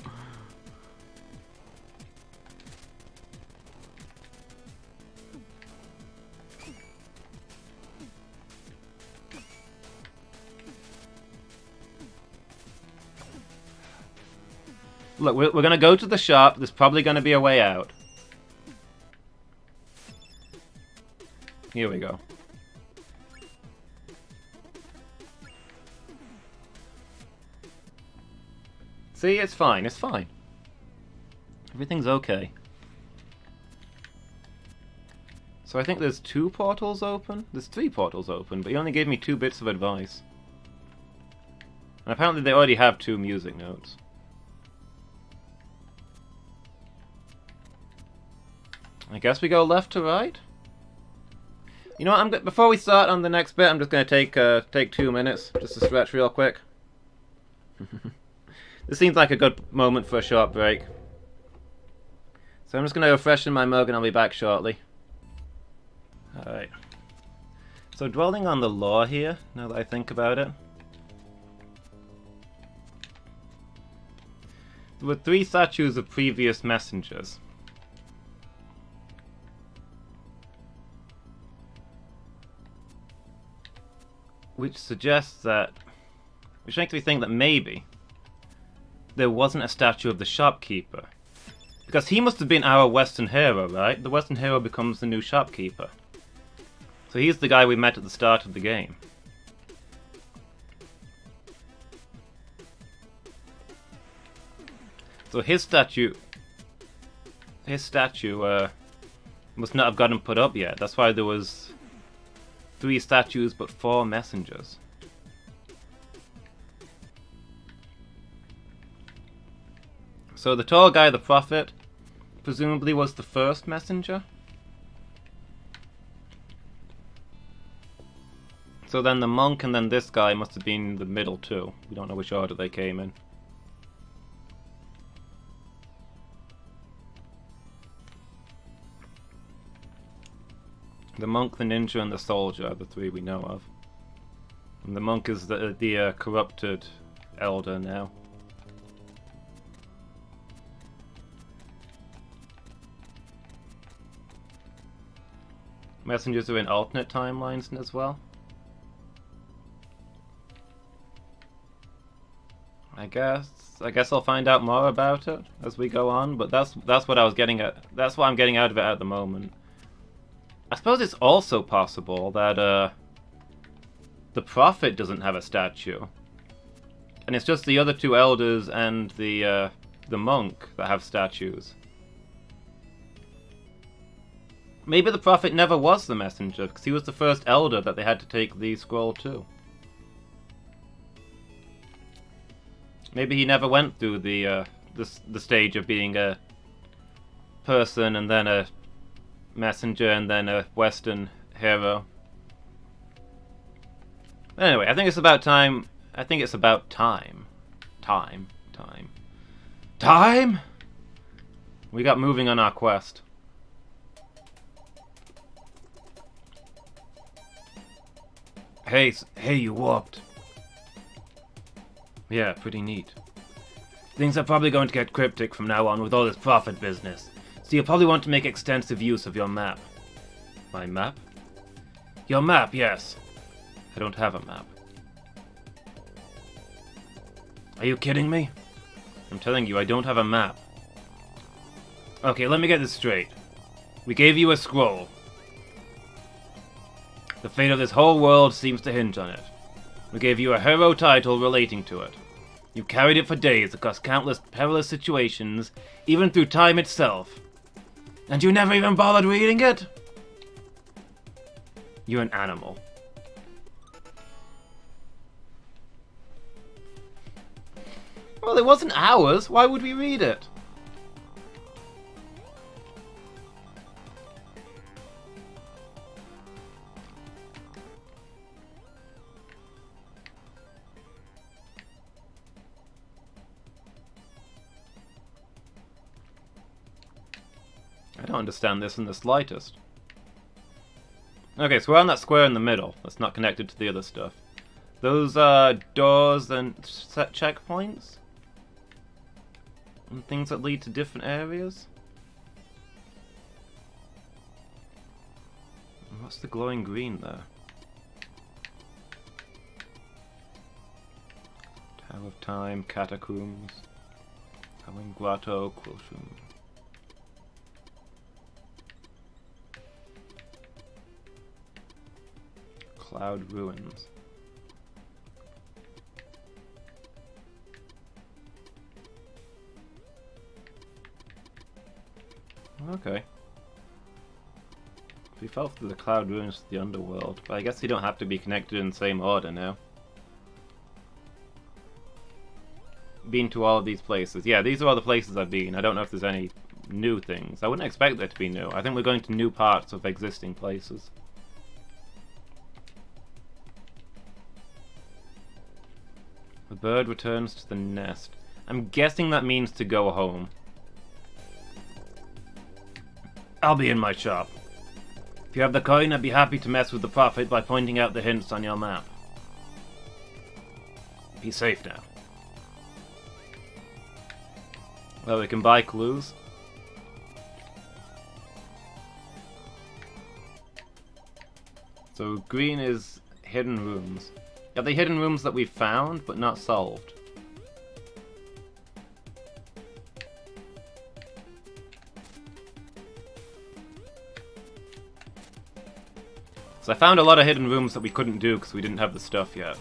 Look, we're going to go to the shop. There's probably going to be a way out. Here we go. See, it's fine. It's fine. Everything's okay. So I think there's 2 portals open? There's 3 portals open, but he only gave me 2 bits of advice. And apparently they already have 2 music notes. I guess we go left to right? You know what, before we start on the next bit, I'm just going to take 2 minutes just to stretch real quick. This seems like a good moment for a short break. So I'm just going to go freshen my mug and I'll be back shortly. Alright. So dwelling on the lore here, now that I think about it. There were 3 statues of previous messengers. Which suggests that... Which makes me think that maybe there wasn't a statue of the shopkeeper. Because he must have been our Western hero, right? The Western hero becomes the new shopkeeper. So he's the guy we met at the start of the game. So his statue must not have gotten put up yet. That's why there was 3 statues but 4 messengers. So the tall guy, the prophet, presumably was the first messenger. So then the monk and then this guy must have been the middle 2. We don't know which order they came in. The monk, the ninja, and the soldier are the 3 we know of. And the monk is the corrupted elder now. Messengers are in alternate timelines as well. I guess I'll find out more about it as we go on, but that's what I was getting at. That's what I'm getting out of it at the moment. I suppose it's also possible that the prophet doesn't have a statue, and it's just the other 2 elders and the monk that have statues. Maybe the prophet never was the messenger, because he was the first elder that they had to take the scroll to. Maybe he never went through the stage of being a person and then a messenger and then a Western hero. Anyway, I think it's about time. Time? We got moving on our quest. Hey, you warped. Yeah, pretty neat. Things are probably going to get cryptic from now on with all this prophet business, so you'll probably want to make extensive use of your map. My map? Your map, yes. I don't have a map. Are you kidding me? I'm telling you, I don't have a map. Okay, let me get this straight. We gave you a scroll. The fate of this whole world seems to hinge on it. We gave you a hero title relating to it. You carried it for days across countless perilous situations, even through time itself. And you never even bothered reading it? You're an animal. Well, it wasn't ours. Why would we read it? I don't understand this in the slightest. Okay, so we're on that square in the middle. That's not connected to the other stuff. Those are doors and set checkpoints? And things that lead to different areas? And what's the glowing green there? Tower of Time, Catacombs, Howling Grotto, Quilshroom. Cloud Ruins. Okay. We fell through the Cloud Ruins to the underworld, but I guess they don't have to be connected in the same order now. been to all of these places. Yeah, these are all the places I've been. I don't know if there's any new things. I wouldn't expect there to be new. I think we're going to new parts of existing places. The bird returns to the nest. I'm guessing that means to go home. I'll be in my shop. If you have the coin, I'd be happy to mess with the profit by pointing out the hints on your map. Be safe now. Well, we can buy clues. So green is hidden rooms. Are they hidden rooms that we found but not solved? So I found a lot of hidden rooms that we couldn't do because we didn't have the stuff yet.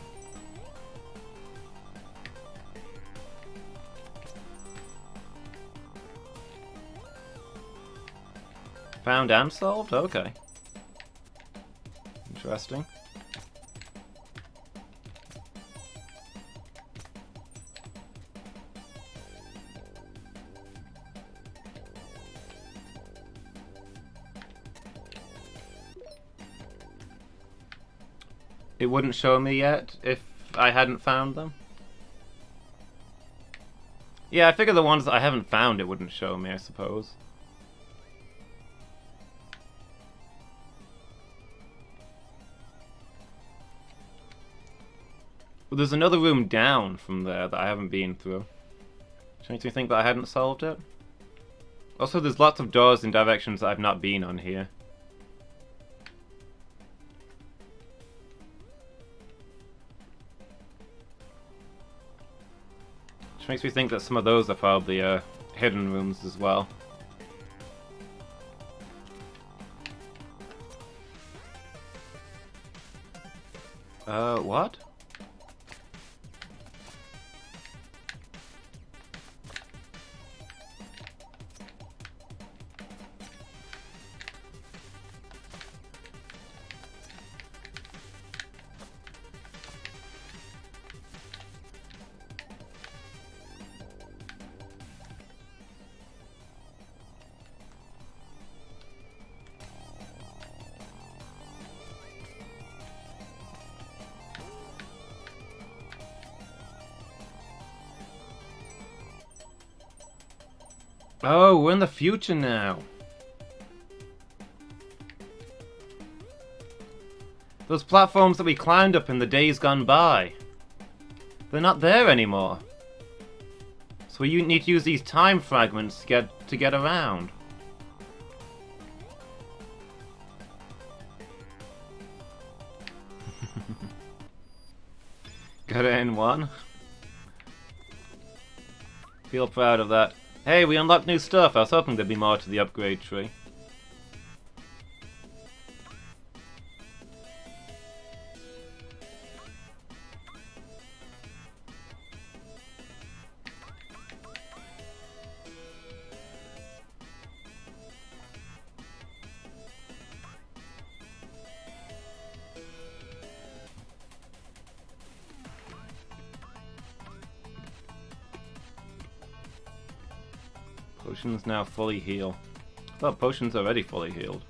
Found and solved? Okay. Interesting. It wouldn't show me yet if I hadn't found them. Yeah, I figure the ones that I haven't found it wouldn't show me, I suppose. Well, there's another room down from there that I haven't been through. Which makes me think that I hadn't solved it. Also, there's lots of doors in directions that I've not been on here. Which makes me think that some of those are probably hidden rooms as well. What? Oh, we're in the future now. Those platforms that we climbed up in the days gone by, they're not there anymore. So we need to use these time fragments to get around. Got it in one. Feel proud of that. Hey, we unlocked new stuff. I was hoping there'd be more to the upgrade tree. Potions now fully heal. I thought potions already fully healed.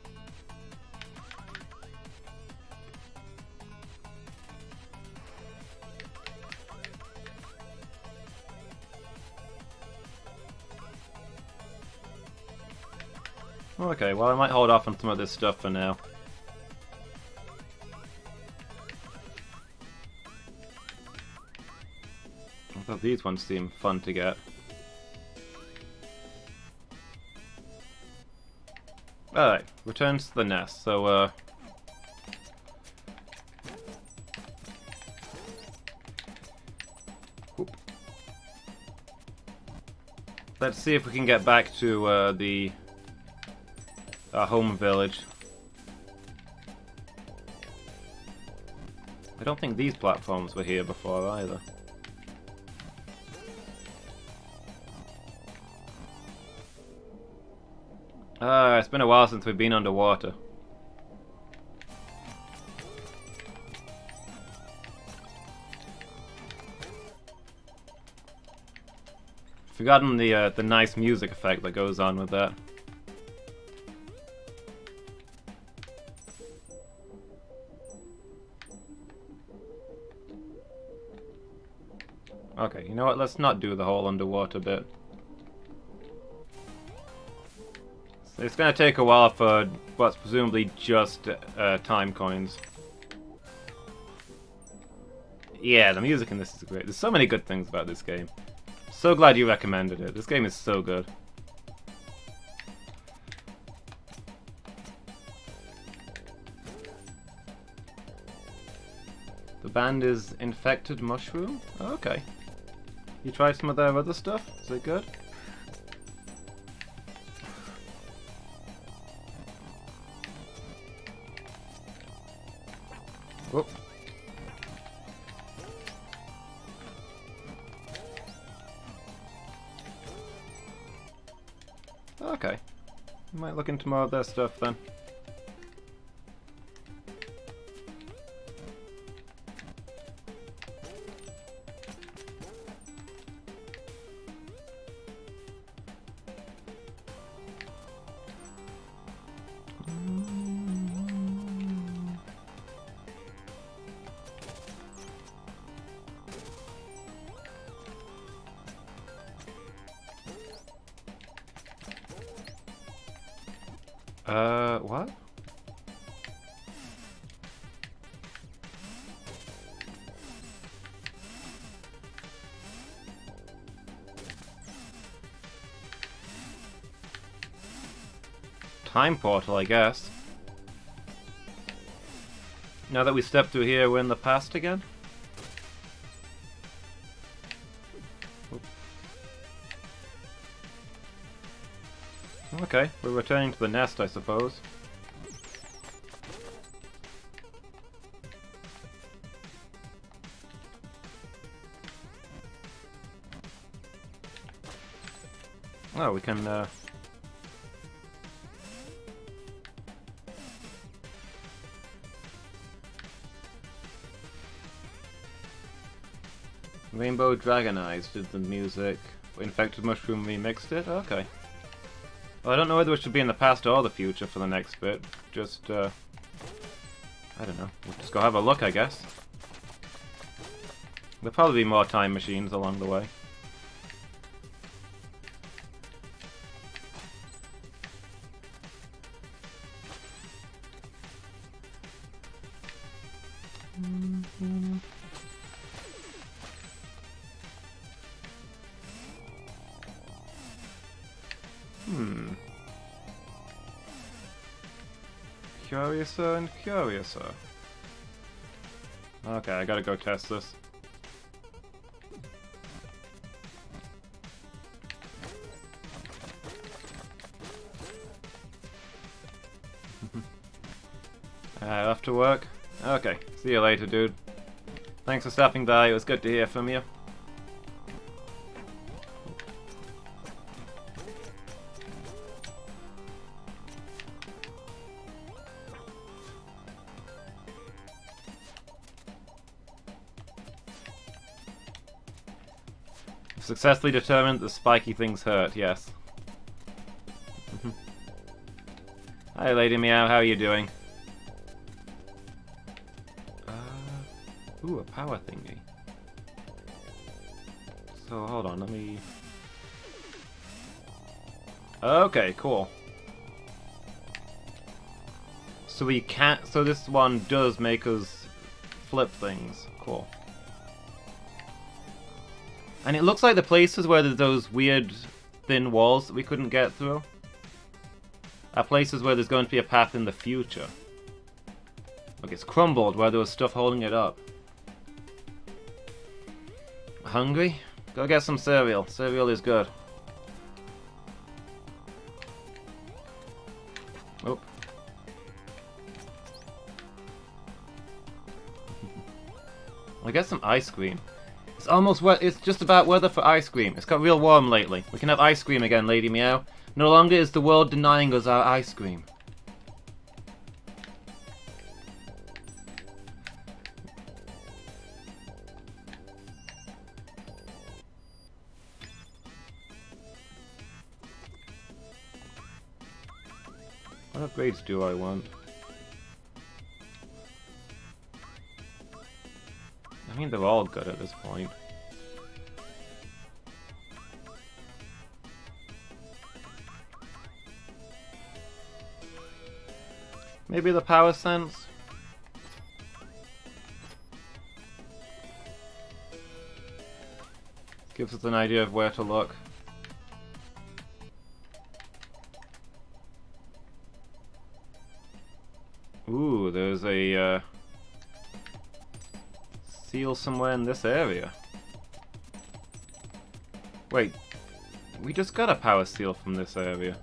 Okay, well I might hold off on some of this stuff for now. I thought these ones seem fun to get. Alright, returns to the nest, so whoop. Let's see if we can get back to the home village. I don't think these platforms were here before either. It's been a while since we've been underwater. Forgotten the nice music effect that goes on with that. Okay, you know what? Let's not do the whole underwater bit. So it's gonna take a while for what's presumably just time coins. Yeah, the music in this is great. There's so many good things about this game. So glad you recommended it. This game is so good. The band is Infected Mushroom? Oh, okay. You tried some of their other stuff? Is it good? Whoop. Okay. Might look into more of their stuff then. What? Time portal, I guess. Now that we stepped through here, we're in the past again? Okay, we're returning to the nest, I suppose. Oh, we can, Rainbow Dragon Eyes did the music. Infected Mushroom remixed it? Okay. Well, I don't know whether it should be in the past or the future for the next bit. Just, I don't know. We'll just go have a look, I guess. There'll probably be more time machines along the way. Curiouser and curiouser. Okay, I gotta go test this. Off to work? Okay, see you later, dude. Thanks for stopping by, it was good to hear from you. Successfully determined that the spiky things hurt, yes. Hi, Lady Meow, how are you doing? Ooh, a power thingy. So, hold on, let me... Okay, cool. So we can't... So this one does make us flip things. Cool. And it looks like the places where there's those weird thin walls that we couldn't get through are places where there's going to be a path in the future. Look, it's crumbled where there was stuff holding it up. Hungry? Go get some cereal. Cereal is good. Oh. I'll get some ice cream. It's almost it's just about weather for ice cream. It's got real warm lately. We can have ice cream again, Lady Meow. No longer is the world denying us our ice cream. What upgrades do I want? I mean, they're all good at this point. Maybe the power sense? Gives us an idea of where to look. Ooh, there's a seal somewhere in this area. Wait, we just got a power seal from this area.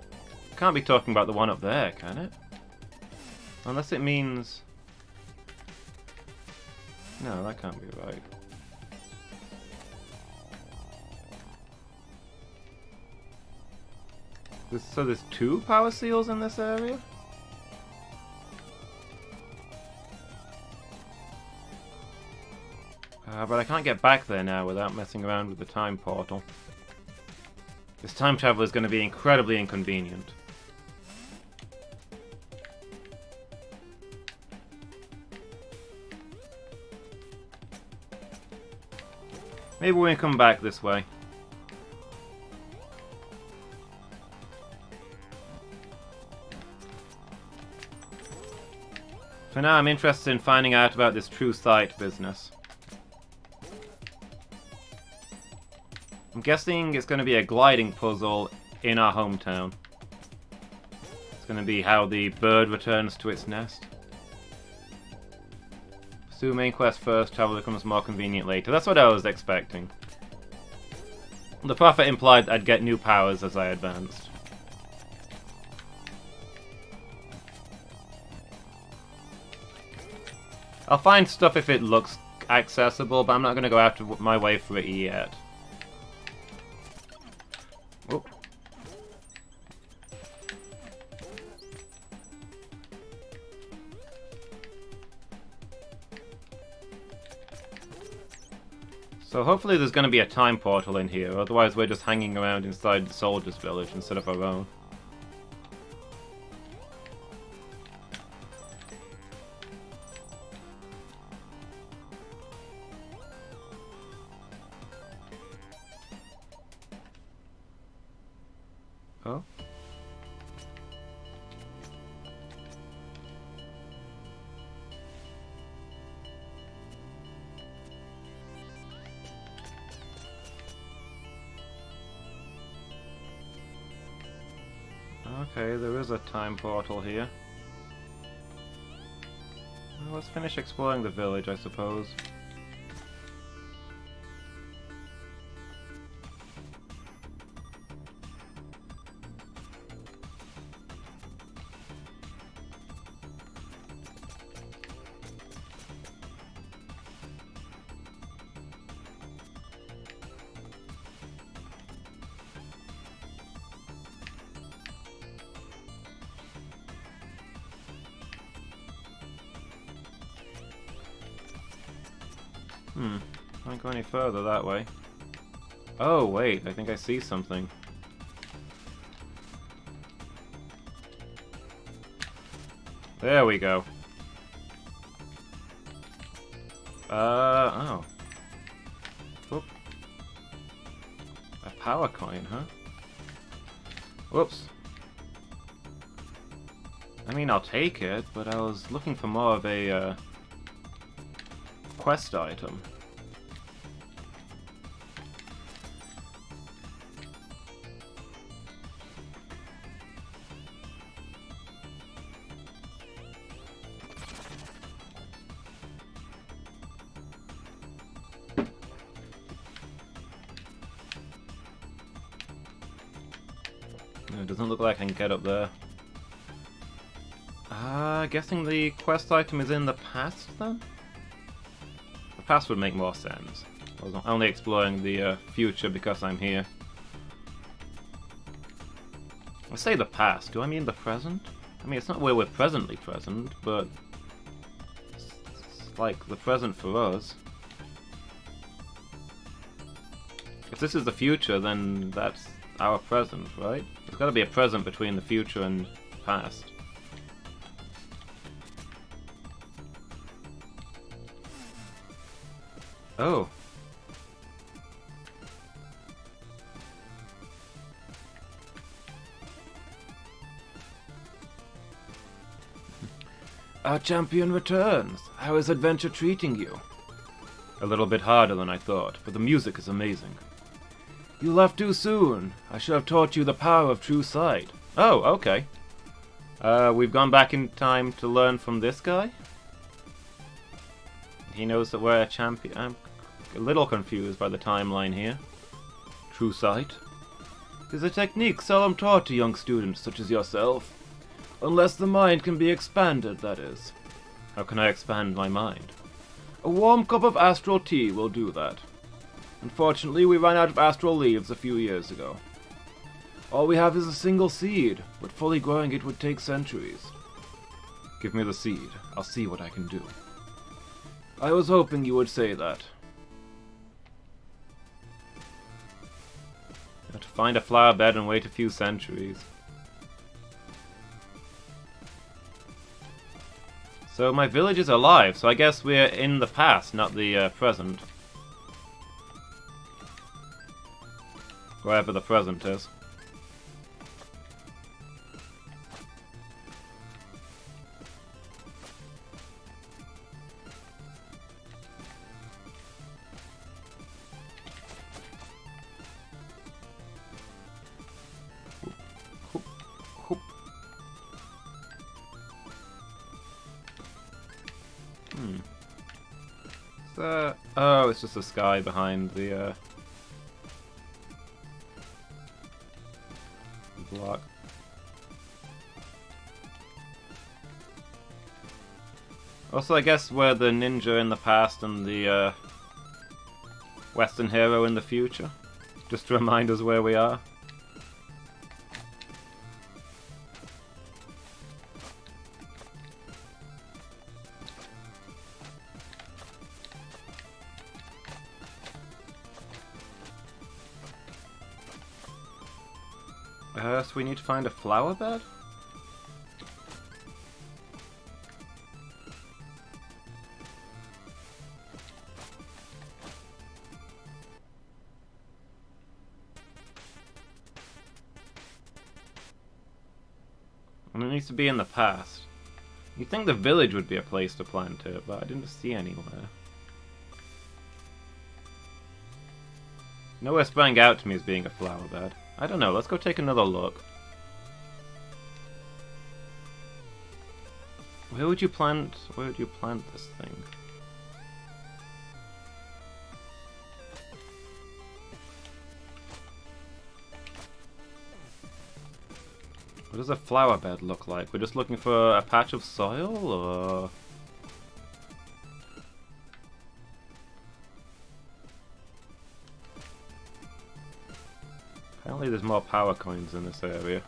Can't be talking about the one up there, can it? Unless it means... No, that can't be right. So there's 2 power seals in this area? But I can't get back there now without messing around with the time portal. This time travel is going to be incredibly inconvenient. Maybe we can come back this way. For now, I'm interested in finding out about this true sight business. I'm guessing it's going to be a gliding puzzle in our hometown. It's going to be how the bird returns to its nest. Pursue main quest first, travel becomes more convenient later. That's what I was expecting. The prophet implied I'd get new powers as I advanced. I'll find stuff if it looks accessible, but I'm not going to go out of my way for it yet. Oh. So hopefully there's going to be a time portal in here, otherwise we're just hanging around inside the soldiers' village instead of our own. Oh? Okay, there is a time portal here. Well, let's finish exploring the village, I suppose. Can't go any further that way. Oh, wait, I think I see something. There we go. Oh. Oop. A power coin, huh? Whoops. I mean, I'll take it, but I was looking for more of a, quest item. It doesn't look like I can get up there. Guessing the quest item is in the past, then? The past would make more sense. I was only exploring the future because I'm here. I say the past, do I mean the present? I mean, it's not where we're presently present, but it's like the present for us. If this is the future, then that's our present, right? There's got to be a present between the future and past. Oh. Our champion returns. How is adventure treating you? A little bit harder than I thought, but the music is amazing. You left too soon. I should have taught you the power of true sight. Oh, okay. We've gone back in time to learn from this guy? He knows that we're a champion. I'm a little confused by the timeline here. True sight? It is a technique seldom taught to young students such as yourself. Unless the mind can be expanded, that is. How can I expand my mind? A warm cup of astral tea will do that. Unfortunately, we ran out of astral leaves a few years ago. All we have is a single seed, but fully growing it would take centuries. Give me the seed. I'll see what I can do. I was hoping you would say that. You have to find a flower bed and wait a few centuries. So my village is alive, so I guess we're in the past, not the present. Wherever the present is. Oh, it's just the sky behind the block. Also, I guess we're the ninja in the past and the Western hero in the future. Just to remind us where we are. So we need to find a flower bed? And it needs to be in the past. You'd think the village would be a place to plant it, but I didn't see anywhere. Nowhere sprang out to me as being a flower bed. I don't know, let's go take another look. Where would you plant this thing? What does a flower bed look like? We're just looking for a patch of soil, or...? Apparently there's more power coins in this area.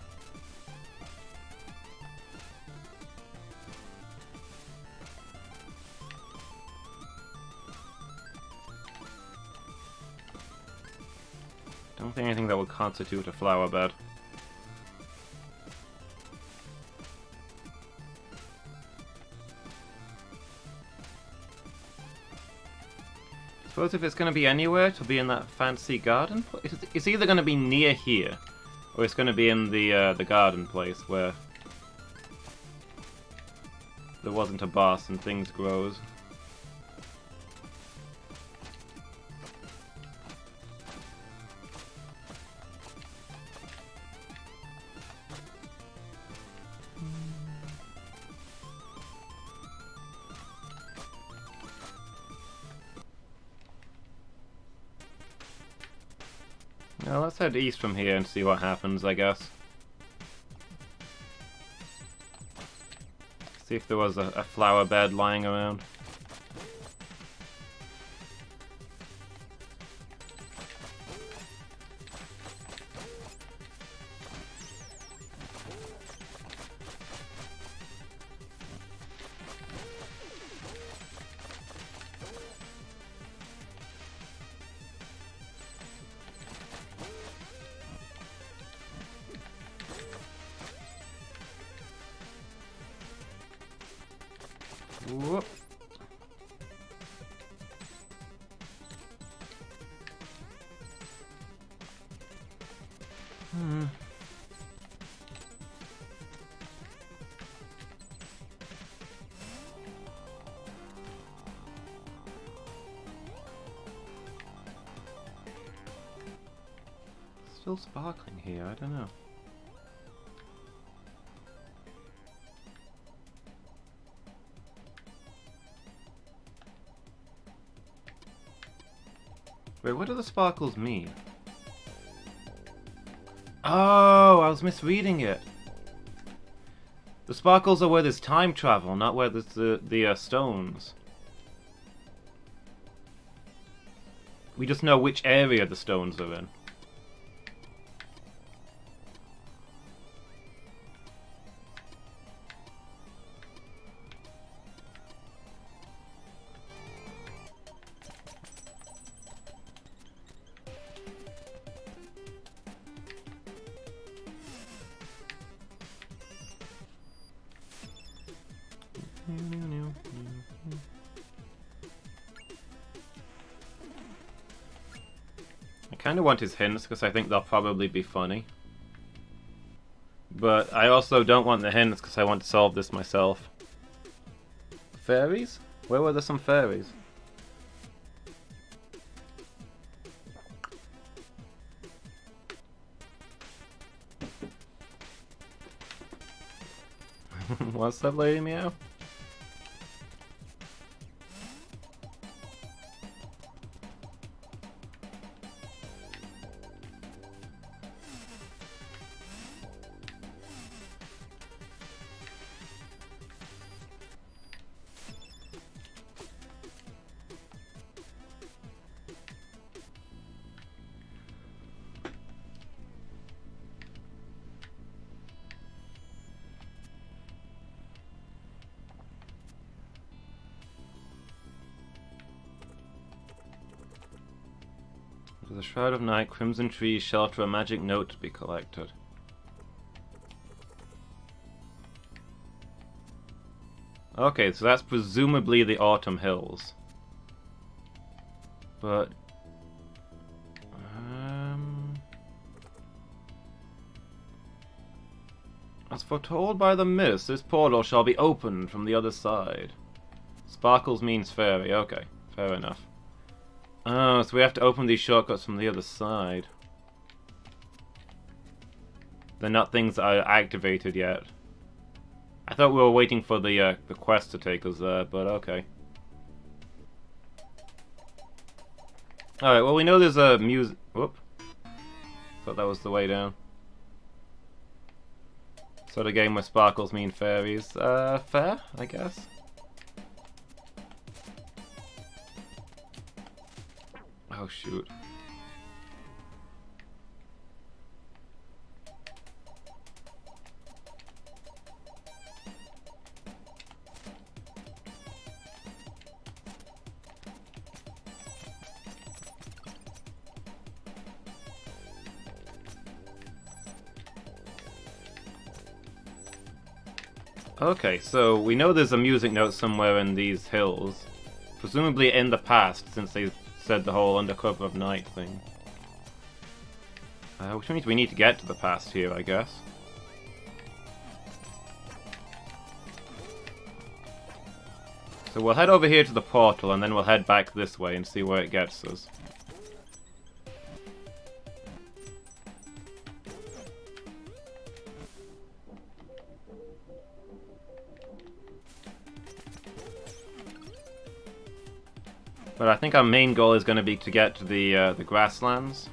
Don't think anything that would constitute a flower bed. I suppose if it's going to be anywhere, it'll be in that fancy garden. It's either going to be near here, or it's going to be in the garden place where there wasn't a boss and things grows. Now let's head east from here and see what happens, I guess. See if there was a flower bed lying around. Whoop. still sparkling here? I don't know. Wait, what do the sparkles mean? Oh, I was misreading it. The sparkles are where there's time travel, not where there's the stones. We just know which area the stones are in. I kind of want his hints because I think they'll probably be funny. But I also don't want the hints because I want to solve this myself. Fairies? Where were there some fairies? What's that, Lady Meow? The Shroud of Night, Crimson Trees shelter a magic note to be collected. Okay, so that's presumably the Autumn Hills. But... as foretold by the mist, this portal shall be opened from the other side. Sparkles means fairy, okay, fair enough. Oh, so we have to open these shortcuts from the other side. They're not things that are activated yet. I thought we were waiting for the quest to take us there, but okay. Alright, well we know there's a whoop. Thought that was the way down. Sort of game where sparkles mean fairies. Fair, I guess. Oh shoot. Okay, so we know there's a music note somewhere in these hills. Presumably in the past, since they said the whole undercover of night thing. Which means we need to get to the past here, I guess. So we'll head over here to the portal and then we'll head back this way and see where it gets us. But I think our main goal is going to be to get to the grasslands.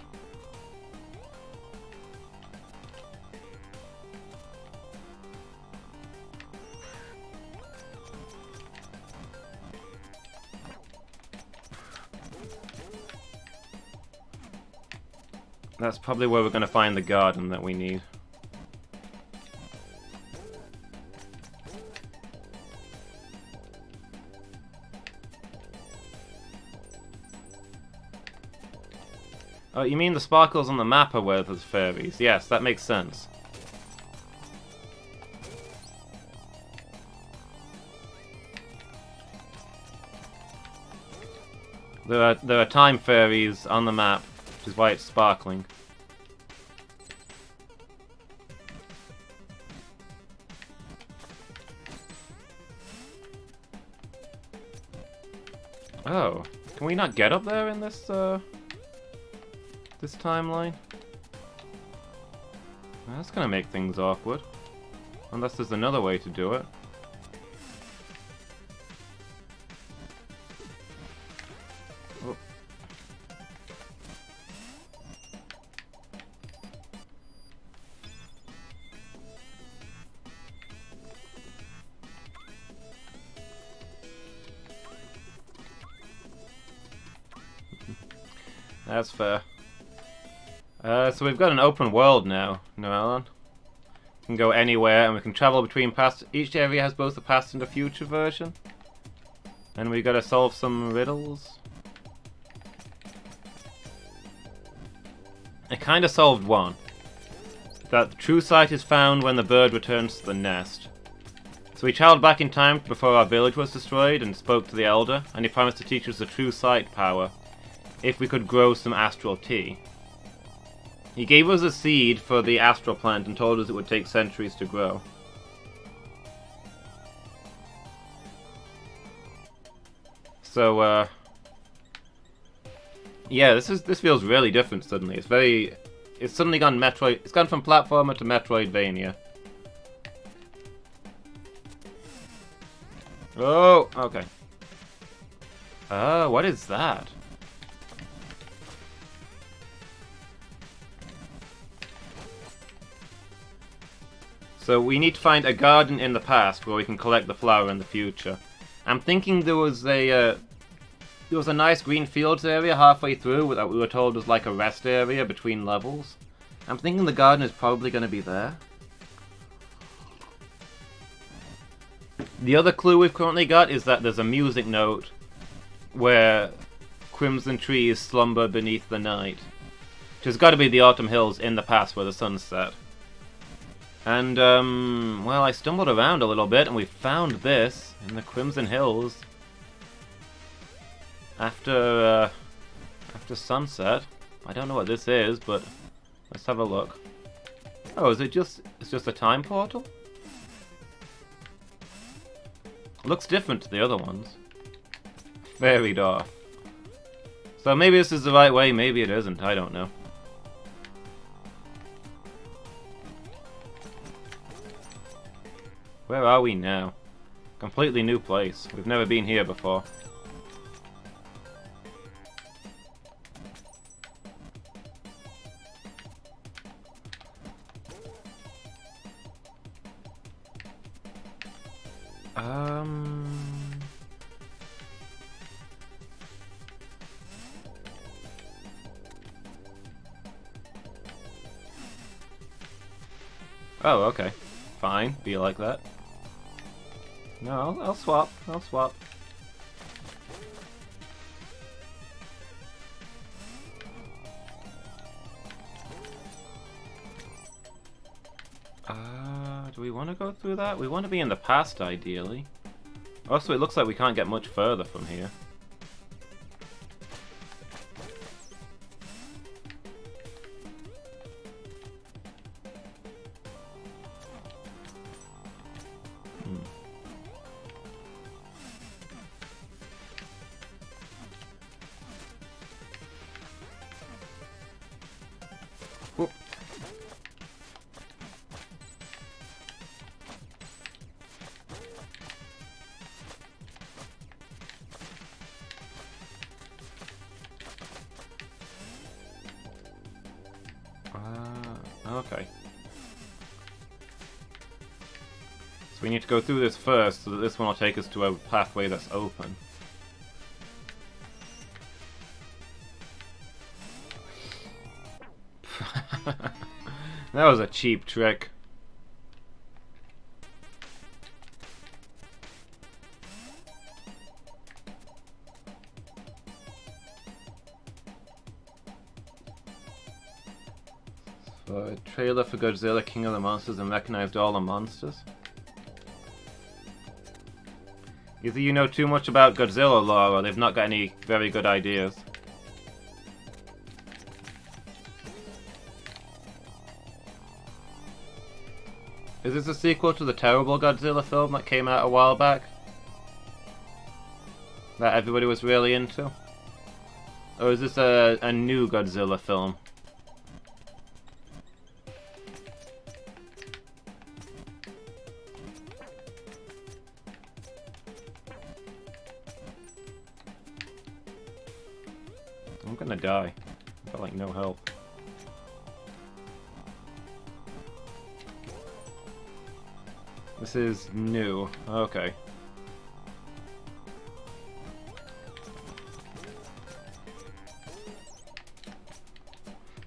That's probably where we're going to find the garden that we need. Oh, you mean the sparkles on the map are where there's fairies? Yes, that makes sense. There are time fairies on the map, which is why it's sparkling. Oh, can we not get up there in this this timeline? That's gonna make things awkward. Unless there's another way to do it. Oh. That's fair. So we've got an open world now, Noelon. We can go anywhere and we can travel between past. Each area has both a past and a future version. And we gotta solve some riddles. I kinda solved one. That the true sight is found when the bird returns to the nest. So we travelled back in time before our village was destroyed and spoke to the elder, and he promised to teach us the true sight power if we could grow some astral tea. He gave us a seed for the astral plant and told us it would take centuries to grow. So, yeah, this feels really different suddenly. It's suddenly gone Metroid. It's gone from platformer to Metroidvania. Oh, okay. What is that? So we need to find a garden in the past where we can collect the flower in the future. I'm thinking there was a nice green fields area halfway through that we were told was like a rest area between levels. I'm thinking the garden is probably going to be there. The other clue we've currently got is that there's a music note where crimson trees slumber beneath the night. Which has got to be the autumn hills in the past where the sun's set. And, well, I stumbled around a little bit and we found this in the Crimson Hills after sunset. I don't know what this is, but let's have a look. Oh, it's just a time portal? Looks different to the other ones. Fairy off. So maybe this is the right way, maybe it isn't, I don't know. Where are we now? Completely new place. We've never been here before. Oh, okay. Fine. Be like that. No, I'll swap. I'll swap. Do we want to go through that? We want to be in the past, ideally. Also, it looks like we can't get much further from here. Whoop. Okay. So we need to go through this first, so that this one will take us to a pathway that's open. That was a cheap trick. So, a trailer for Godzilla King of the Monsters and recognized all the monsters. Either you know too much about Godzilla lore or they've not got any very good ideas. Is this a sequel to the terrible Godzilla film that came out a while back? That everybody was really into? Or is this a new Godzilla film? I'm gonna die. I've got like no health. This is new. Okay.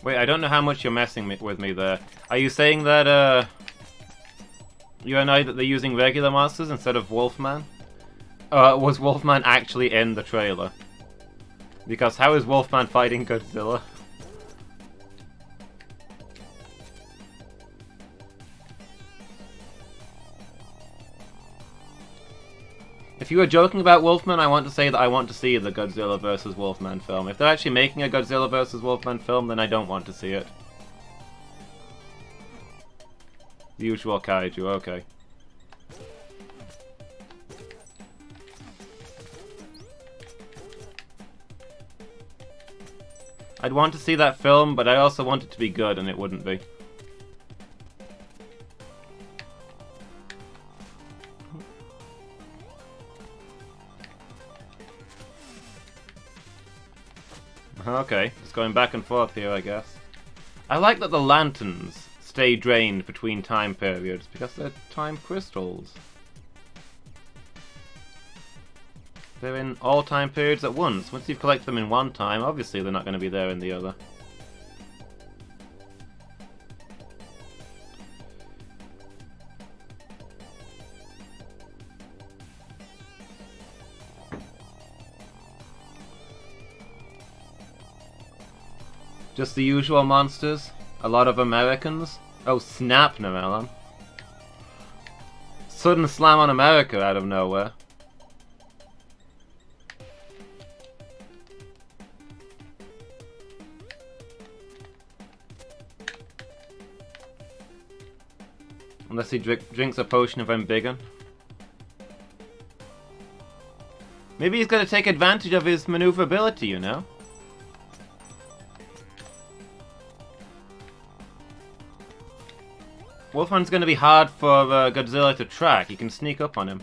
Wait, I don't know how much you're messing with me there. Are you saying that, you and I that they're using regular monsters instead of Wolfman? Was Wolfman actually in the trailer? Because how is Wolfman fighting Godzilla? If you were joking about Wolfman, I want to say that I want to see the Godzilla vs. Wolfman film. If they're actually making a Godzilla vs. Wolfman film, then I don't want to see it. The usual kaiju, okay. I'd want to see that film, but I also want it to be good, and it wouldn't be. Okay, just going back and forth here, I guess. I like that the lanterns stay drained between time periods, because they're time crystals. They're in all time periods at once. Once you've collected them in one time, obviously they're not going to be there in the other. Just the usual monsters. A lot of Americans. Oh, snap, Namelon. Sudden slam on America out of nowhere. Unless he drinks a potion of Embiggen. Maybe he's going to take advantage of his maneuverability, you know? Wolfman's going to be hard for Godzilla to track. You can sneak up on him.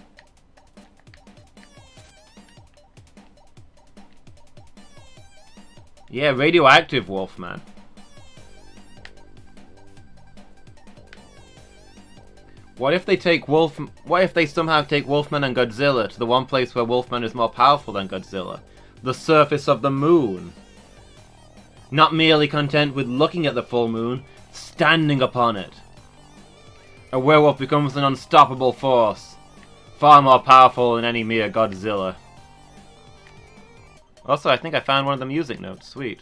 Yeah, radioactive Wolfman. What if they somehow take Wolfman and Godzilla to the one place where Wolfman is more powerful than Godzilla? The surface of the moon. Not merely content with looking at the full moon, standing upon it. A werewolf becomes an unstoppable force, far more powerful than any mere Godzilla. Also, I think I found one of the music notes. Sweet.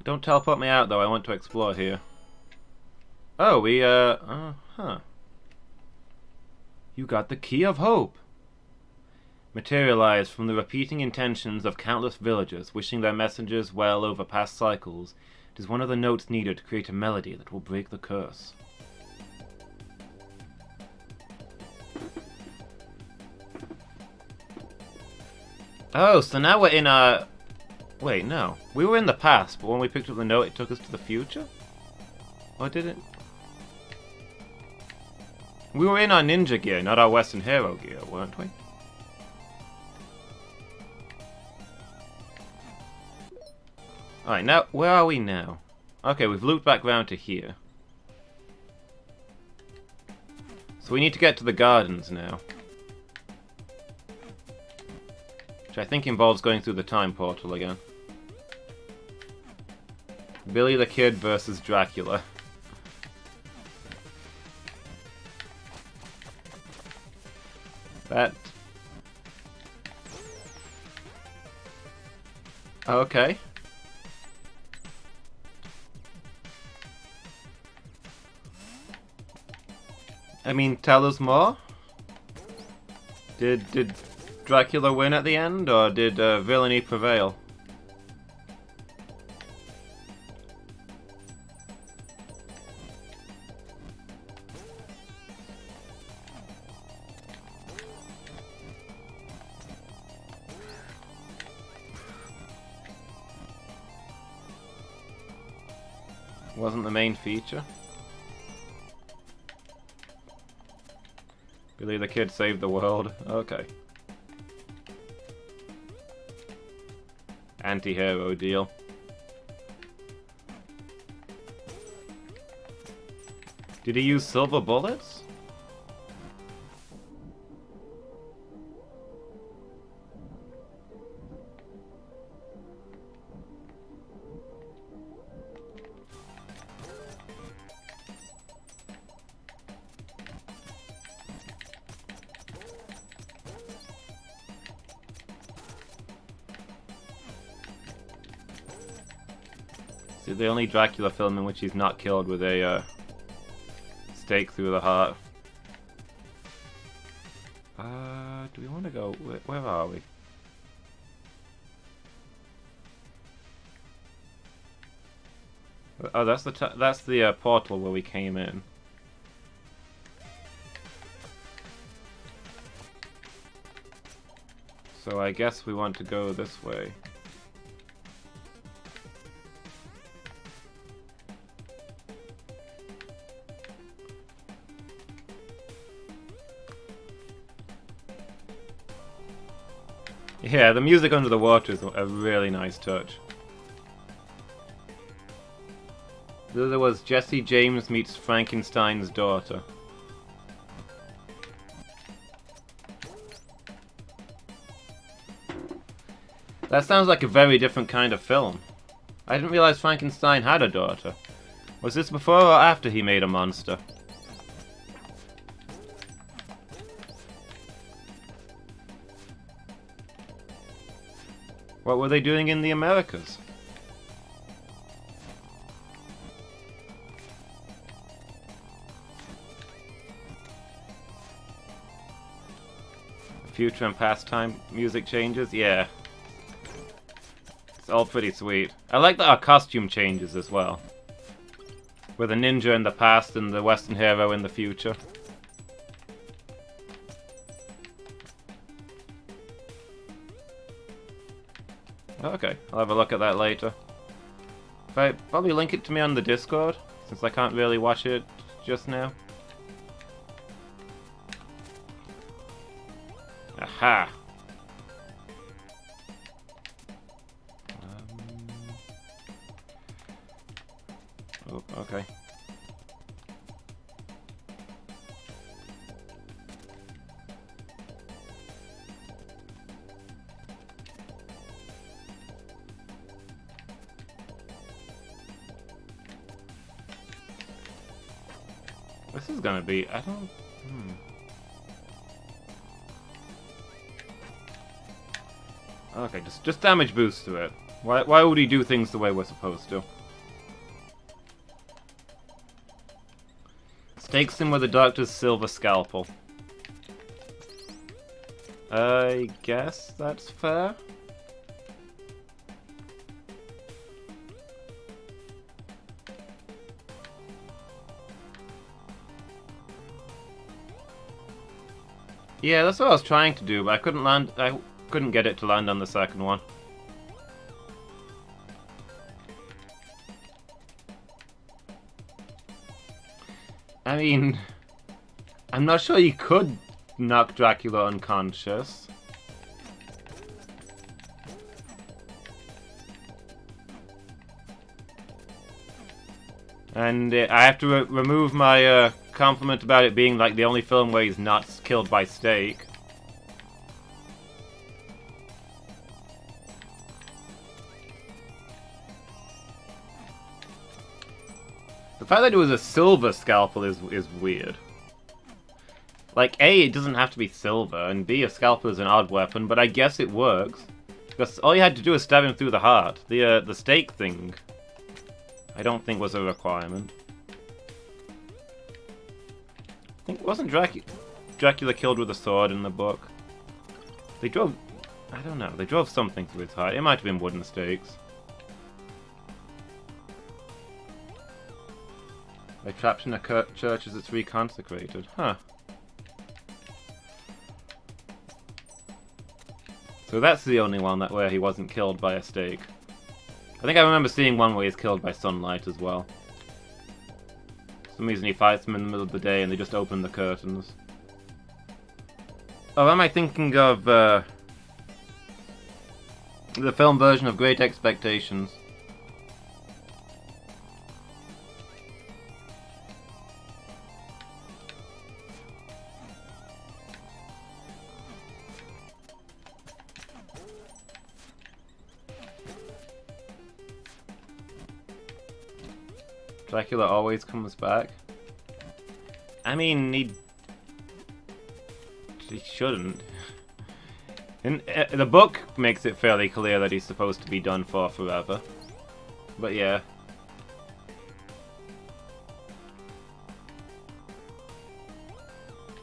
Don't teleport me out, though. I want to explore here. Oh, huh. You got the Key of Hope. Materialized from the repeating intentions of countless villagers wishing their messengers well over past cycles, it is one of the notes needed to create a melody that will break the curse. Oh, so now we're in a... Wait, no. We were in the past, but when we picked up the note, it took us to the future? Or did it? We were in our ninja gear, not our Western hero gear, weren't we? Alright, now, where are we now? Okay, we've looped back round to here. So we need to get to the gardens now. Which I think involves going through the time portal again. Billy the Kid versus Dracula. That... Okay. I mean, tell us more? Did Dracula win at the end, or did villainy prevail? Wasn't the main feature. Billy the Kid saved the world. Okay. Anti-hero deal. Did he use silver bullets? This is the only Dracula film in which he's not killed with a stake through the heart. Do we want to go? Where are we? Oh, that's the portal where we came in. So I guess we want to go this way. Yeah, the music under the water is a really nice touch. There was Jesse James meets Frankenstein's daughter. That sounds like a very different kind of film. I didn't realize Frankenstein had a daughter. Was this before or after he made a monster? What were they doing in the Americas? Future and past time music changes? Yeah. It's all pretty sweet. I like that our costume changes as well. With a ninja in the past and the Western hero in the future. Okay, I'll have a look at that later. Probably link it to me on the Discord, since I can't really watch it just now. Aha! Oh, okay. This is gonna be... I don't... Okay, just damage boost to it. Why would he do things the way we're supposed to? Stakes him with the doctor's silver scalpel. I guess that's fair. Yeah, that's what I was trying to do, but I couldn't land. I couldn't get it to land on the second one. I mean, I'm not sure you could knock Dracula unconscious. And I have to remove my compliment about it being like the only film where he's not killed by stake. The fact that it was a silver scalpel is weird. Like, A, it doesn't have to be silver, and B, a scalpel is an odd weapon, but I guess it works. Because all you had to do was stab him through the heart. The stake thing, I don't think was a requirement. I think, wasn't Dracula killed with a sword in the book? They drove... I don't know, they drove something through his heart. It might have been wooden stakes. They're trapped in a church as it's reconsecrated. Huh. So that's the only one where he wasn't killed by a stake. I think I remember seeing one where he's killed by sunlight as well. For some reason he fights them in the middle of the day and they just open the curtains. Oh, am I thinking of the film version of Great Expectations? Dracula always comes back. I mean, he shouldn't. In the book makes it fairly clear that he's supposed to be done for forever. But yeah.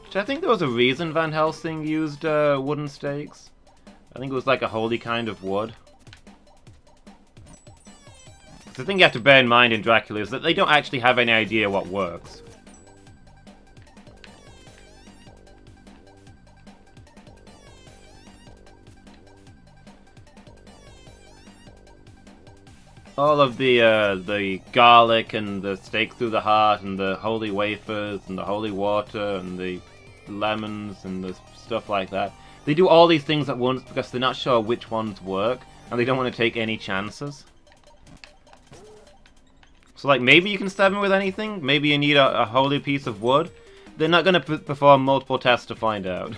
Which I think there was a reason Van Helsing used wooden stakes. I think it was like a holy kind of wood. The thing you have to bear in mind in Dracula is that they don't actually have any idea what works. All of the garlic and the stake through the heart and the holy wafers and the holy water and the lemons and the stuff like that. They do all these things at once because they're not sure which ones work and they don't want to take any chances. So, like, maybe you can stab him with anything. Maybe you need a holy piece of wood. They're not going to perform multiple tests to find out.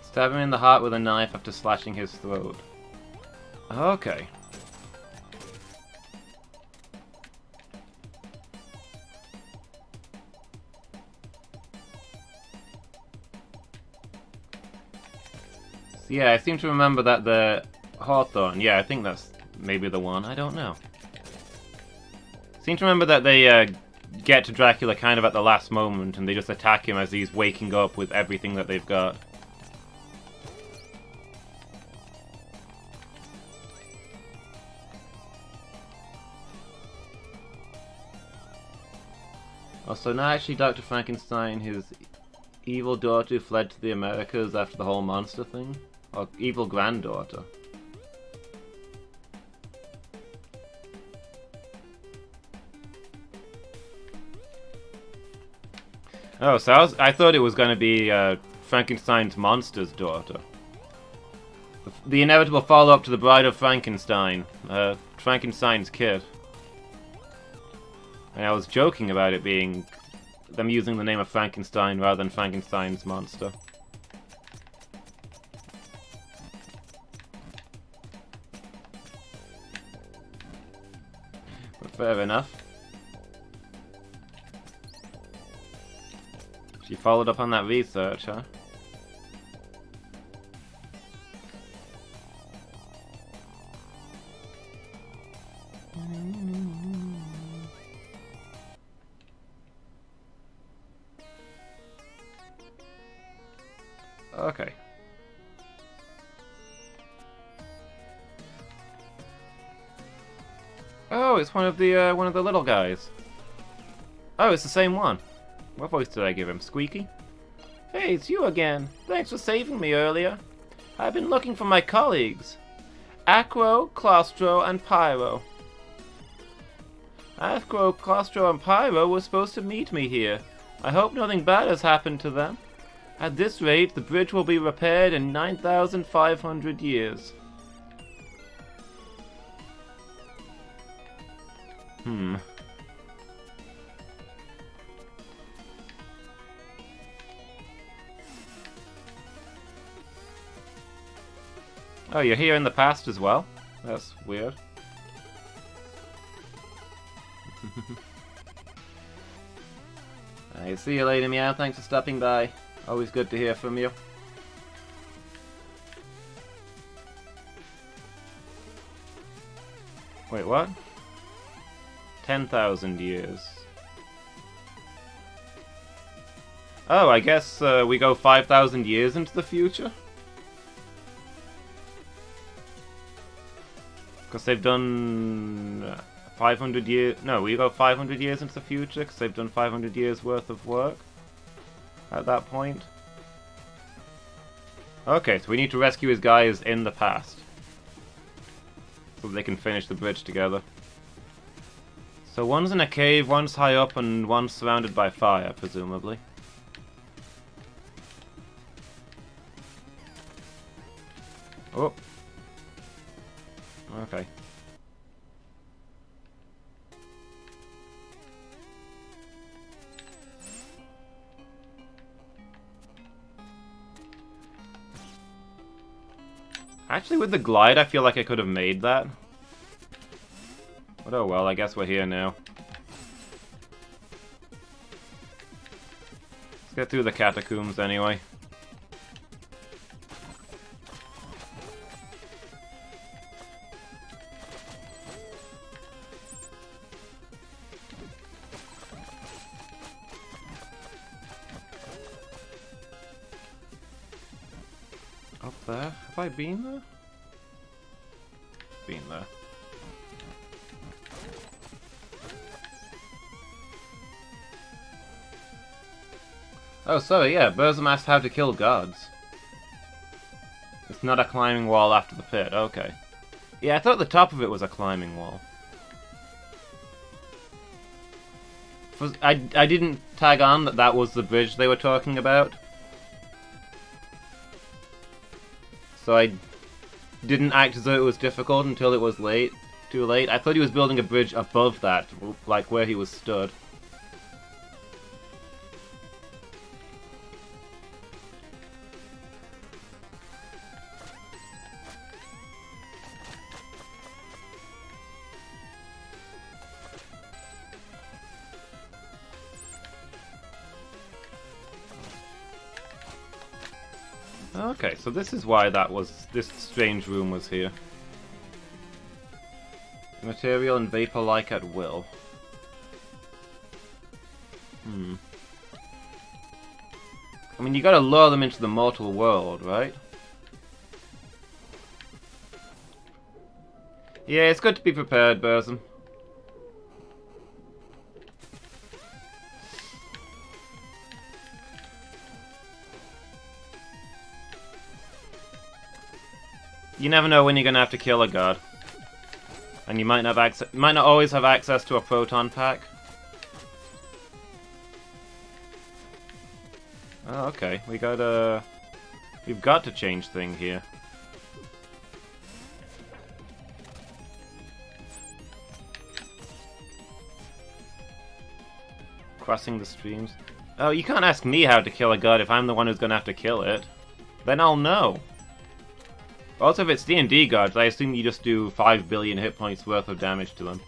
Stab him in the heart with a knife after slashing his throat. Okay. Yeah, I seem to remember that the Hawthorne, yeah, I think that's maybe the one, I don't know. I seem to remember that they get to Dracula kind of at the last moment and they just attack him as he's waking up with everything that they've got. Oh, so now actually Dr. Frankenstein, his evil daughter who fled to the Americas after the whole monster thing? Or evil granddaughter. Oh, so I thought it was going to be Frankenstein's monster's daughter. The inevitable follow-up to the Bride of Frankenstein. Frankenstein's kid. And I was joking about it being them using the name of Frankenstein rather than Frankenstein's monster. But fair enough. She followed up on that research, huh? Okay. Oh, it's one of the little guys. Oh, it's the same one. What voice did I give him? Squeaky? Hey, it's you again. Thanks for saving me earlier. I've been looking for my colleagues. Acro, Claustro, and Pyro. Acro, Claustro, and Pyro were supposed to meet me here. I hope nothing bad has happened to them. At this rate, the bridge will be repaired in 9,500 years. Oh, you're here in the past as well? That's weird. I see you later, Meow. Thanks for stopping by. Always good to hear from you. Wait, what? 10,000 years. Oh, I guess we go 5,000 years into the future? Because they've done 500 years... No, we go 500 years into the future because they've done 500 years worth of work. at that point. Okay, so we need to rescue his guys in the past. So they can finish the bridge together. So one's in a cave, one's high up, and one's surrounded by fire, presumably. Oh. Okay. Actually, with the glide, I feel like I could have made that. But oh well, I guess we're here now. Let's get through the catacombs anyway. Up there? Have I been there? Been there. Oh, sorry, yeah, Burzum asked how to kill guards. It's not a climbing wall after the pit, okay. Yeah, I thought the top of it was a climbing wall. I didn't tag on that that was the bridge they were talking about. So I didn't act as though it was difficult until it was too late. I thought he was building a bridge above that, like where he was stood. Okay, so this is why this strange room was here. Material and vapor-like at will. I mean, you gotta lure them into the mortal world, right? Yeah, it's good to be prepared, Burzum. You never know when you're gonna have to kill a guard. And you might not always have access to a proton pack. Oh, okay. We've got to change thing here. Crossing the streams. Oh, you can't ask me how to kill a guard if I'm the one who's gonna have to kill it. Then I'll know. Also, if it's D&D guards, I assume you just do 5 billion hit points worth of damage to them.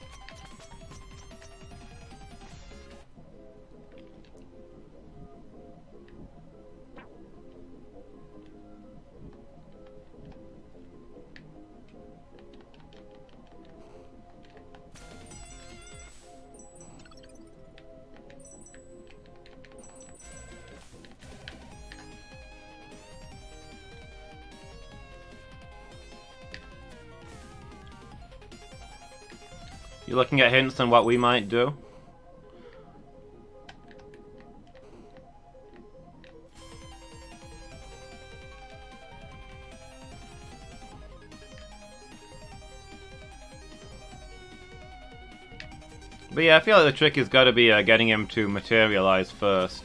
You looking at hints on what we might do? But yeah, I feel like the trick has got to be getting him to materialize first.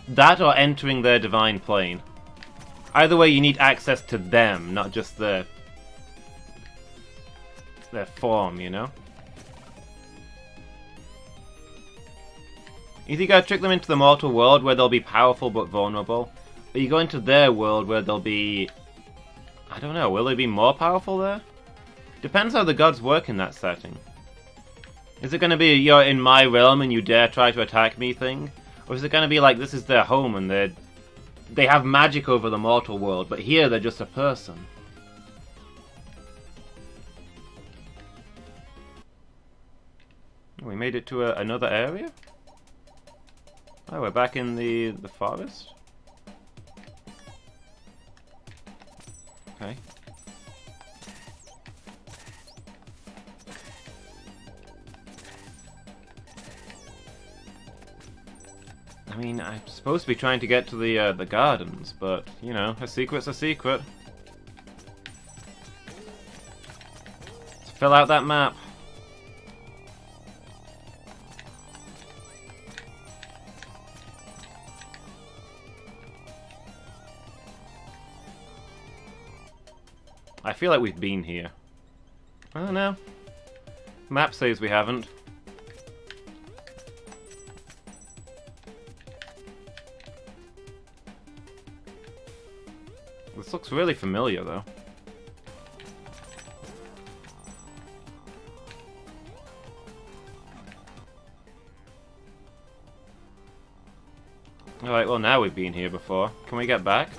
That or entering their divine plane. Either way, you need access to them, not just their form, you know? Either you gotta trick them into the mortal world where they'll be powerful but vulnerable, or you go into their world where they'll be... I don't know, will they be more powerful there? Depends how the gods work in that setting. Is it gonna be, you're in my realm and you dare try to attack me thing? Or is it gonna be like, this is their home and they have magic over the mortal world, but here they're just a person? We made it to another area? Oh, we're back in the forest? Okay. mean, I'm supposed to be trying to get to the gardens, but, you know, a secret's a secret. Let's fill out that map. I feel like we've been here. Oh no. Map says we haven't. This looks really familiar though. Alright, well now we've been here before. Can we get back?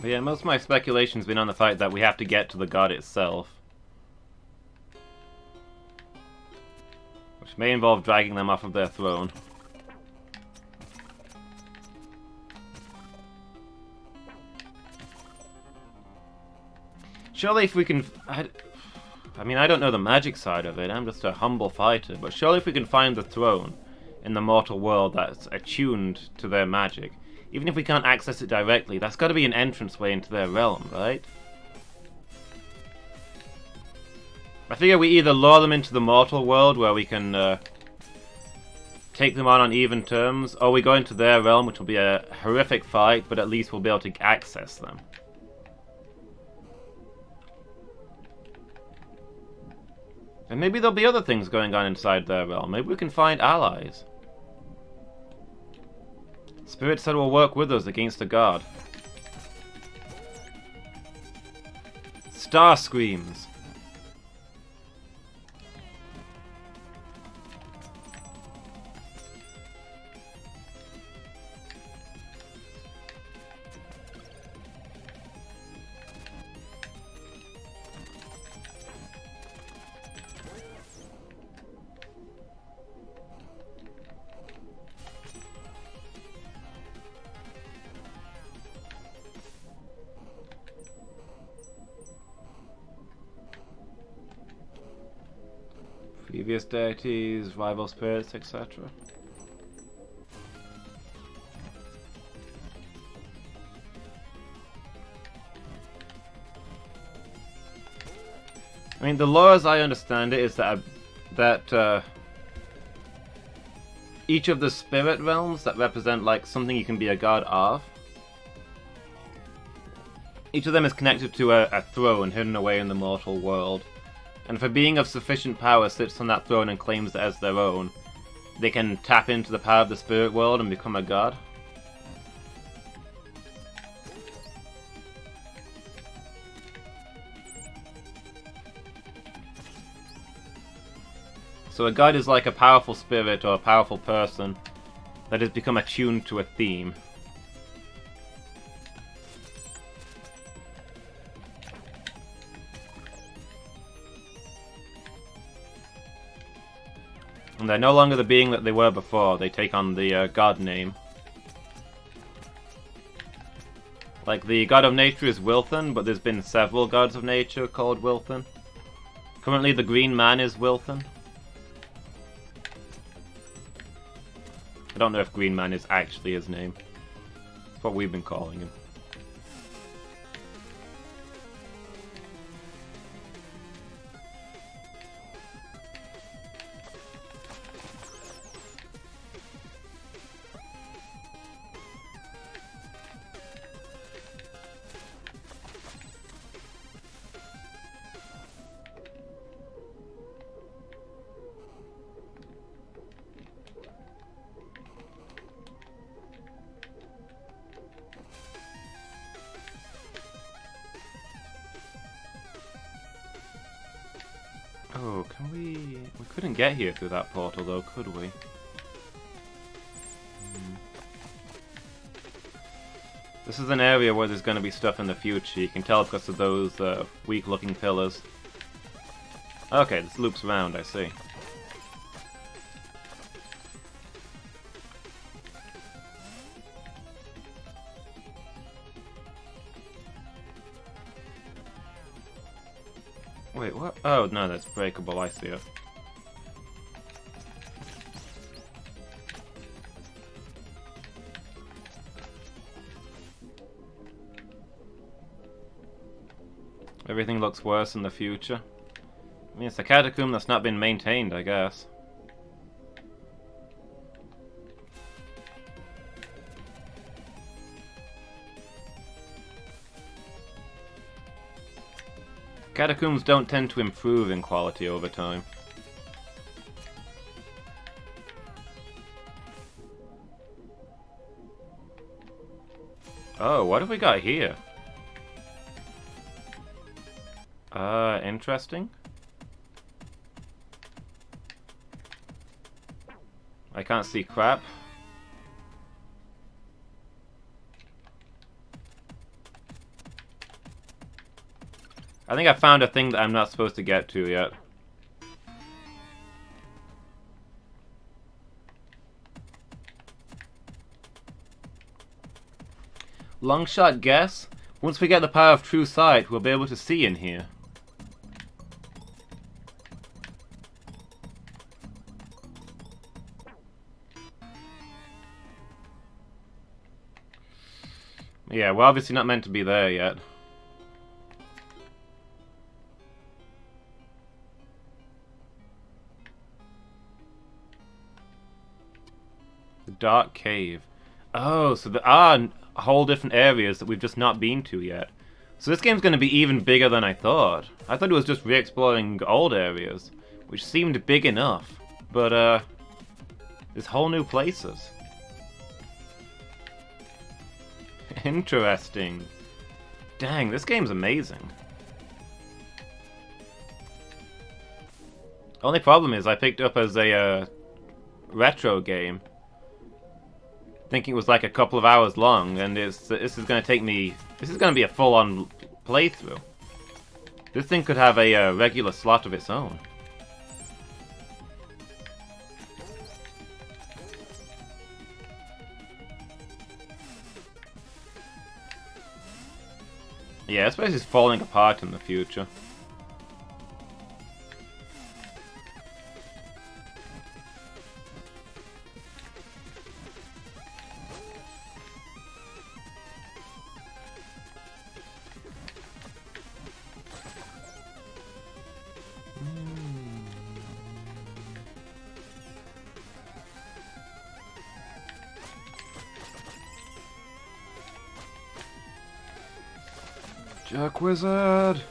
But yeah, most of my speculation's been on the fact that we have to get to the god itself. Which may involve dragging them off of their throne. Surely if we can... I mean, I don't know the magic side of it, I'm just a humble fighter, but surely if we can find the throne in the mortal world that's attuned to their magic, even if we can't access it directly, that's got to be an entranceway into their realm, right? I figure we either lure them into the mortal world, where we can take them on even terms, or we go into their realm, which will be a horrific fight, but at least we'll be able to access them. And maybe there'll be other things going on inside their realm. Maybe we can find allies. Spirit said will work with us against the god. Star Screams. Previous deities, rival spirits, etc. I mean, the lore as I understand it is that each of the spirit realms that represent like something you can be a god of, each of them is connected to a throne hidden away in the mortal world. And if a being of sufficient power sits on that throne and claims it as their own, they can tap into the power of the spirit world and become a god. So a god is like a powerful spirit or a powerful person that has become attuned to a theme. And they're no longer the being that they were before, they take on the god name. Like, the god of nature is Wilton, but there's been several gods of nature called Wilton. Currently the green man is Wilton. I don't know if green man is actually his name. It's what we've been calling him. Couldn't get here through that portal though, could we? This is an area where there's going to be stuff in the future. You can tell because of those weak-looking pillars. Okay, this loops around, I see. Wait, what? Oh, no, that's breakable, I see it. Everything looks worse in the future. I mean, it's a catacomb that's not been maintained, I guess. Catacombs don't tend to improve in quality over time. Oh, what have we got here? Interesting. I can't see crap. I think I found a thing that I'm not supposed to get to yet. Long shot guess? Once we get the power of true sight, we'll be able to see in here. Yeah, we're obviously not meant to be there yet. The dark cave. Oh, so there are whole different areas that we've just not been to yet. So this game's going to be even bigger than I thought. I thought it was just re-exploring old areas, which seemed big enough. But, there's whole new places. Interesting. Dang, this game's amazing. Only problem is I picked it up as a retro game, thinking it was like a couple of hours long, and this is going to take me... This is going to be a full-on playthrough. This thing could have a regular slot of its own. Yeah, this place is falling apart in the future. Jerk Wizard!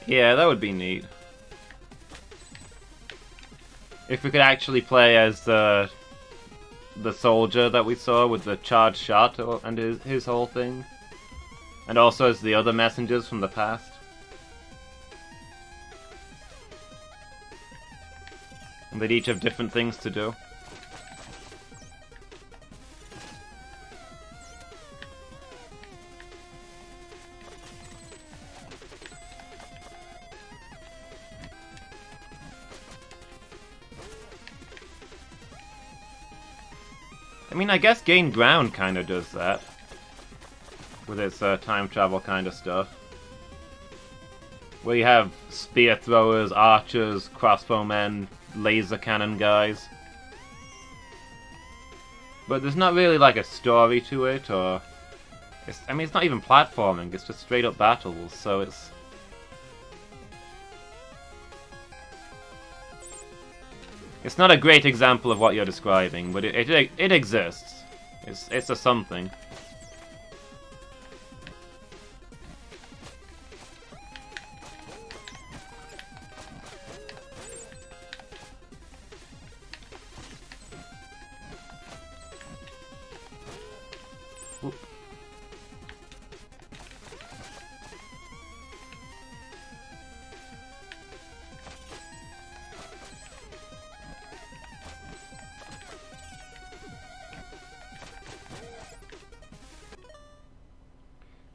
Yeah, that would be neat. If we could actually play as the soldier that we saw with the charged shot and his whole thing. And also as the other messengers from the past. And they'd each have different things to do. I mean, I guess Gain Ground kind of does that. With its time travel kind of stuff. Where you have spear throwers, archers, crossbowmen, laser cannon guys. But there's not really like a story to it, or... I mean, it's not even platforming, it's just straight up battles, so it's... It's not a great example of what you're describing, but it exists. It's a something. Oop.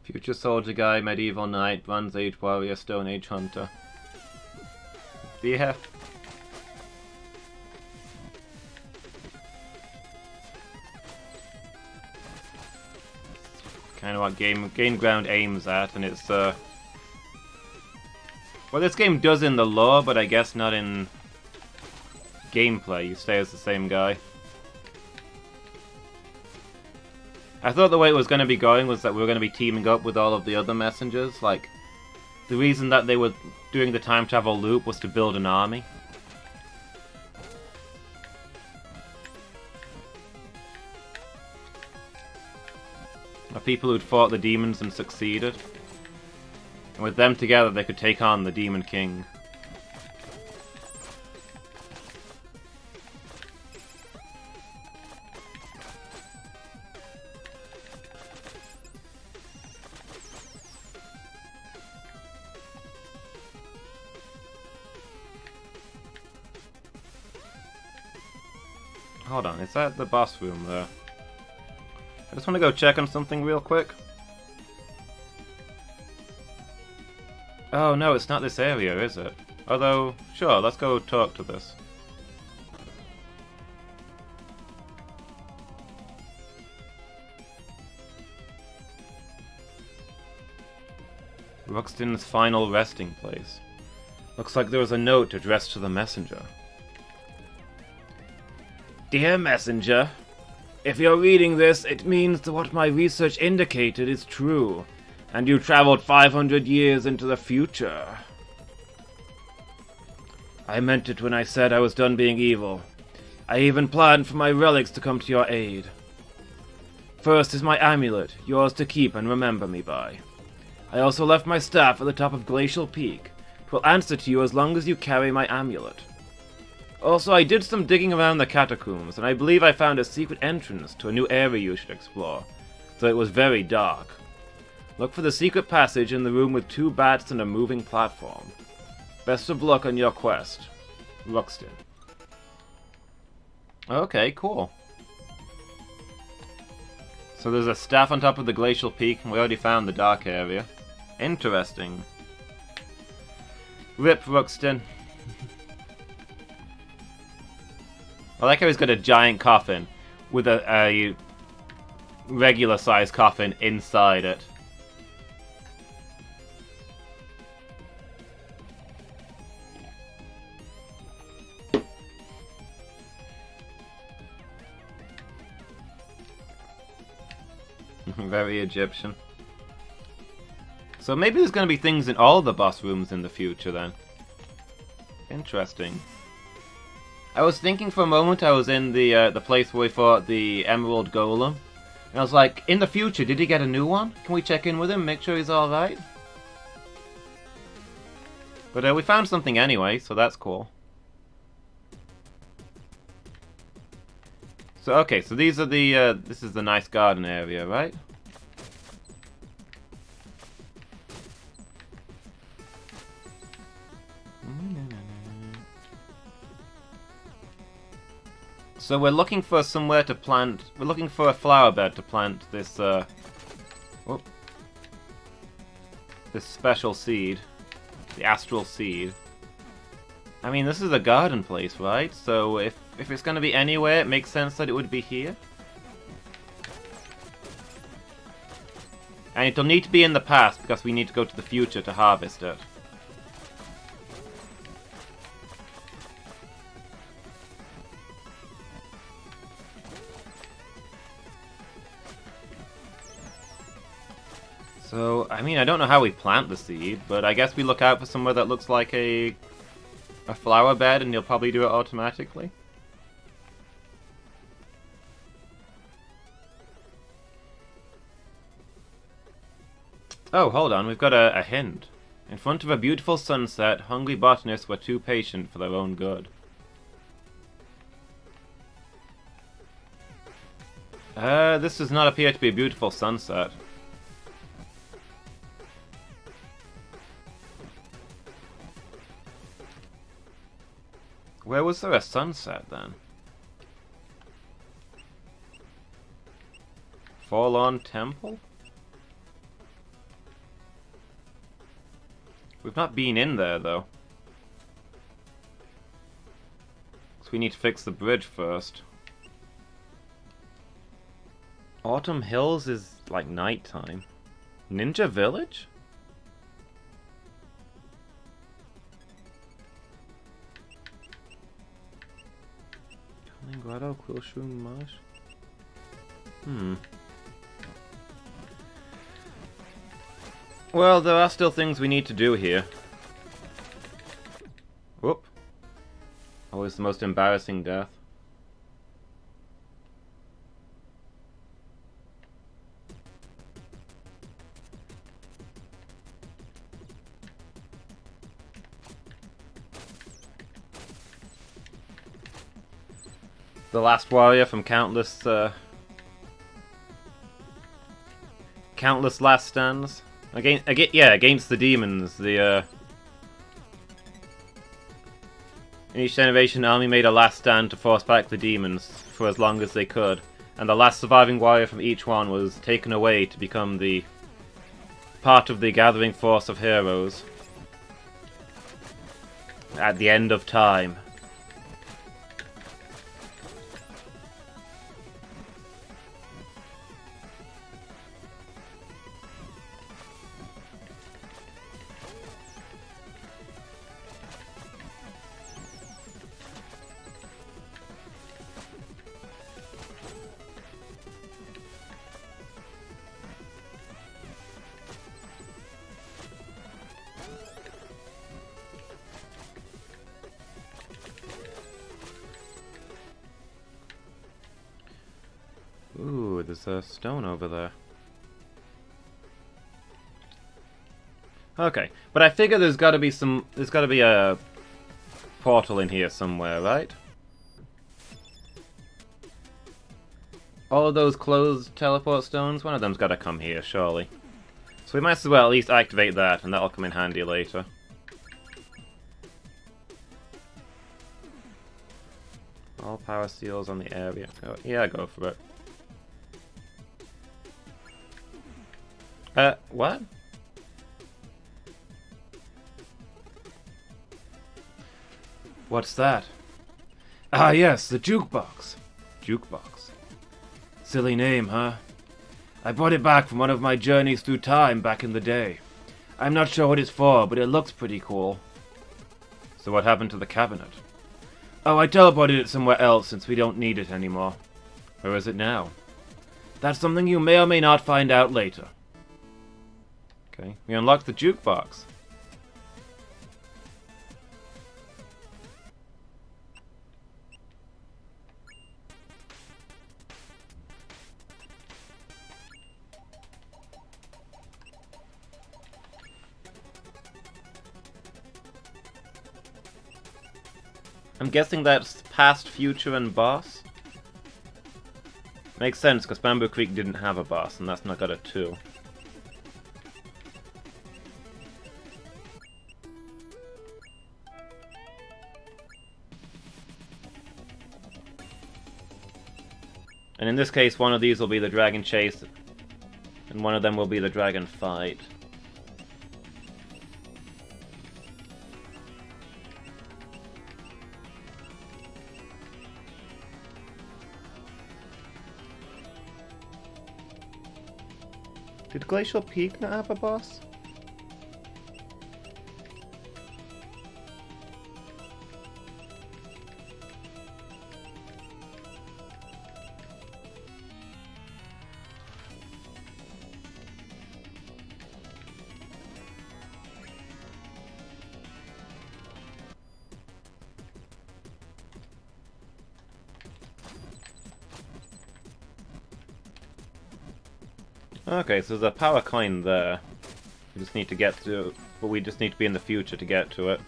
Future soldier guy, medieval knight, bronze age warrior, stone age hunter. Yeah. Kind of what Game Ground aims at, and it's well, this game does in the lore, but I guess not in gameplay. You stay as the same guy. I thought the way it was going to be going was that we were going to be teaming up with all of the other messengers. Like, the reason that they were doing the time travel loop was to build an army. Of people who'd fought the demons and succeeded. And with them together they could take on the Demon King. Hold on, is that the boss room there? I just want to go check on something real quick. Oh no, it's not this area, is it? Although, sure, let's go talk to this. Ruxtin's final resting place. Looks like there was a note addressed to the messenger. Dear messenger, if you're reading this, it means that what my research indicated is true, and you traveled 500 years into the future. I meant it when I said I was done being evil. I even planned for my relics to come to your aid. First is my amulet, yours to keep and remember me by. I also left my staff at the top of Glacial Peak. It will answer to you as long as you carry my amulet. Also, I did some digging around the catacombs, and I believe I found a secret entrance to a new area you should explore, though it was very dark. Look for the secret passage in the room with 2 bats and a moving platform. Best of luck on your quest. Ruxtin. Okay, cool. So there's a staff on top of the Glacial Peak, and we already found the dark area. Interesting. Rip Ruxtin. I like how he's got a giant coffin with a regular-sized coffin inside it. Very Egyptian. So maybe there's going to be things in all the boss rooms in the future then. Interesting. I was thinking for a moment I was in the place where we fought the Emerald Golem. And I was like, in the future, did he get a new one? Can we check in with him, make sure he's alright? But we found something anyway, so that's cool. So, okay, so these are the, this is the nice garden area, right? So we're looking for somewhere to plant, we're looking for a flower bed to plant this, this special seed. The astral seed. I mean, this is a garden place, right? So if it's going to be anywhere, it makes sense that it would be here. And it'll need to be in the past, because we need to go to the future to harvest it. So, I mean, I don't know how we plant the seed, but I guess we look out for somewhere that looks like a flower bed, and you'll probably do it automatically. Oh, hold on, we've got a hint. In front of a beautiful sunset, hungry botanists were too patient for their own good. This does not appear to be a beautiful sunset. Where was there a sunset then? Forlorn Temple? We've not been in there though. So we need to fix the bridge first. Autumn Hills is like nighttime. Ninja Village? Grotto, Quillshroom Marsh? Well, there are still things we need to do here. Whoop. Always the most embarrassing death. The last warrior from countless last stands. Against the demons. In each generation, army made a last stand to force back the demons for as long as they could, and the last surviving warrior from each one was taken away to become the part of the gathering force of heroes at the end of time. Ooh, there's a stone over there. Okay, but I figure there's gotta be a portal in here somewhere, right? All of those closed teleport stones, one of them's gotta come here, surely. So we might as well at least activate that, and that'll come in handy later. All power seals on the area. Oh, yeah, go for it. What? What's that? Ah, yes, the jukebox. Jukebox. Silly name, huh? I brought it back from one of my journeys through time back in the day. I'm not sure what it's for, but it looks pretty cool. So what happened to the cabinet? Oh, I teleported it somewhere else since we don't need it anymore. Where is it now? That's something you may or may not find out later. Okay, we unlocked the jukebox. I'm guessing that's past, future, and boss? Makes sense, because Bamboo Creek didn't have a boss, and that's not got a 2. And in this case, one of these will be the dragon chase, and one of them will be the dragon fight. Did Glacial Peak not have a boss? Okay, so there's a power coin there. We just need to get to, but we just need to be in the future to get to it.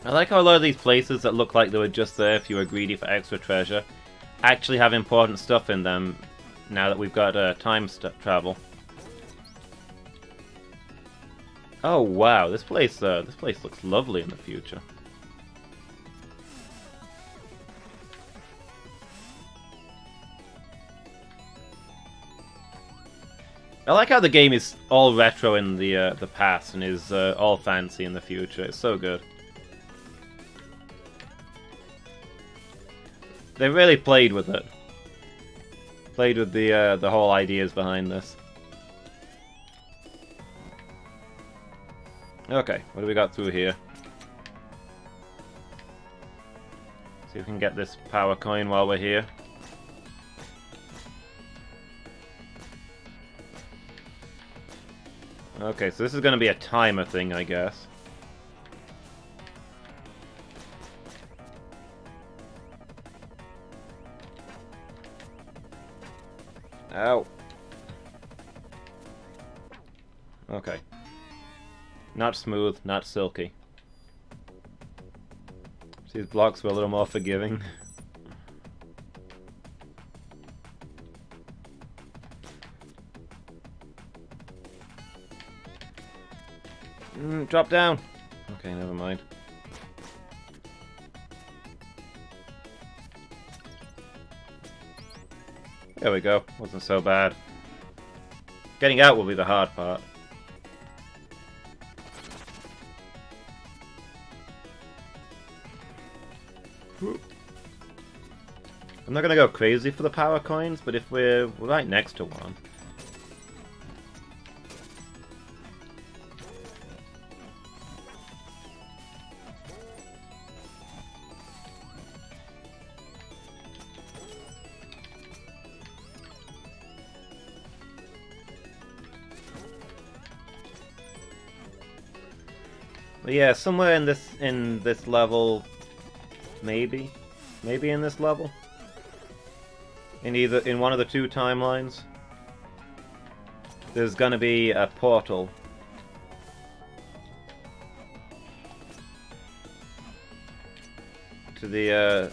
I like how a lot of these places that look like they were just there if you were greedy for extra treasure actually have important stuff in them now that we've got time travel. Oh wow, this place looks lovely in the future. I like how the game is all retro in the past and is all fancy in the future. It's so good. They really played with it. Played with the whole ideas behind this. Okay, what do we got through here? See if we can get this power coin while we're here. Okay, so this is going to be a timer thing, I guess. Ow. Okay. Not smooth, not silky. These blocks were a little more forgiving. Drop down! Okay, never mind. There we go. Wasn't so bad. Getting out will be the hard part. I'm not gonna go crazy for the power coins, but if we're right next to one. But yeah, somewhere in this level, maybe in this level, in one of the two timelines, there's gonna be a portal. To the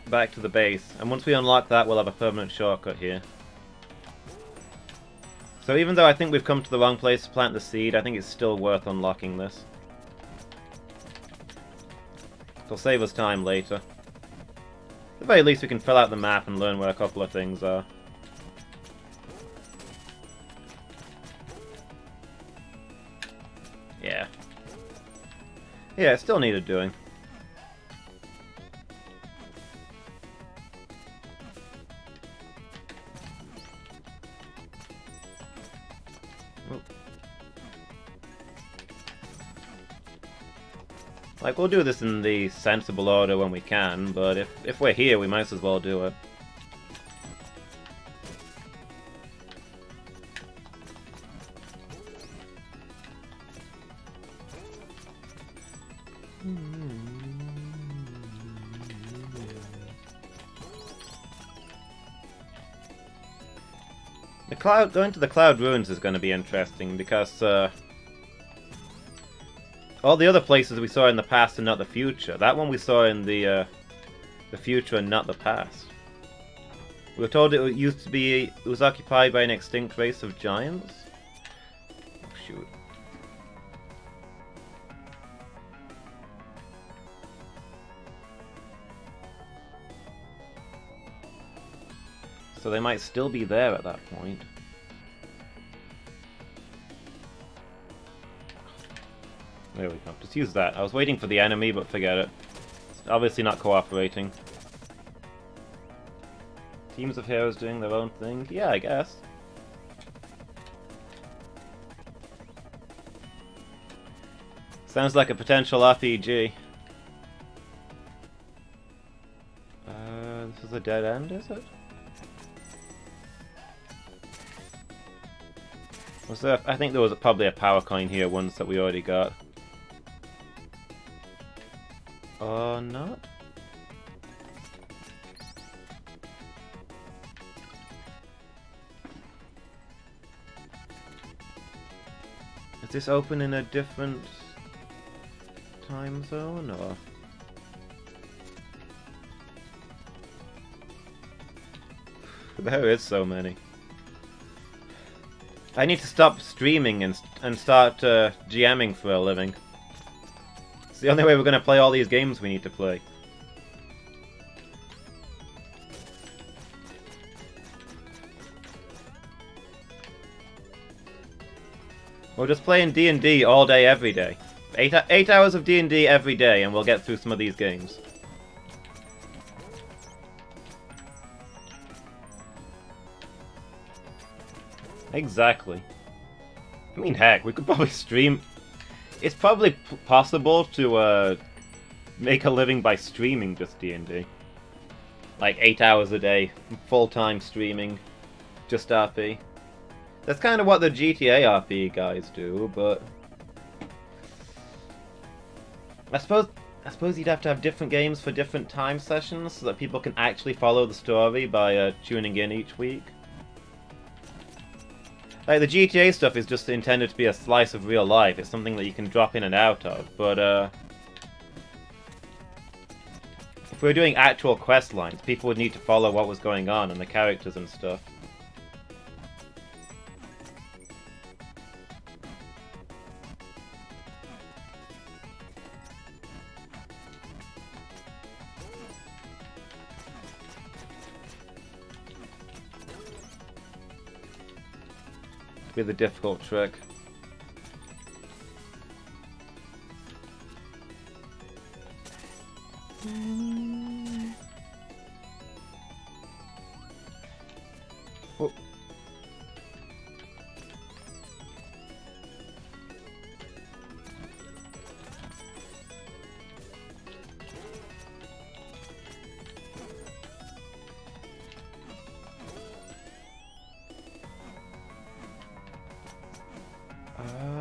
back to the base, and once we unlock that, we'll have a permanent shortcut here. So even though I think we've come to the wrong place to plant the seed, I think it's still worth unlocking this. It'll save us time later. At the very least, we can fill out the map and learn where a couple of things are. Yeah. Yeah, it still needed doing. Like, we'll do this in the sensible order when we can, but if we're here, we might as well do it. Going to the Cloud Ruins is going to be interesting, because all the other places we saw in the past and not the future. That one we saw in the future and not the past. We were told it used to be, it was occupied by an extinct race of giants. Oh, shoot. So they might still be there at that point. There we go. Just use that. I was waiting for the enemy, but forget it. It's obviously not cooperating. Teams of heroes doing their own thing? Yeah, I guess. Sounds like a potential RPG. This is a dead end, is it? Was there? I think there was probably a power coin here once that we already got. Or not? Is this open in a different time zone, or... There is so many. I need to stop streaming and start GMing for a living. It's the only way we're going to play all these games we need to play. We're just playing D&D all day, every day. 8 hours of D&D every day, and we'll get through some of these games. Exactly. I mean, heck, we could probably stream... It's probably possible to make a living by streaming just D&D. Like 8 hours a day, full-time streaming, just RP. That's kind of what the GTA RP guys do, but... I suppose you'd have to have different games for different time sessions so that people can actually follow the story by tuning in each week. Like, the GTA stuff is just intended to be a slice of real life. It's something that you can drop in and out of, but, if we were doing actual quest lines, people would need to follow what was going on and the characters and stuff. Be the difficult trick. Oh.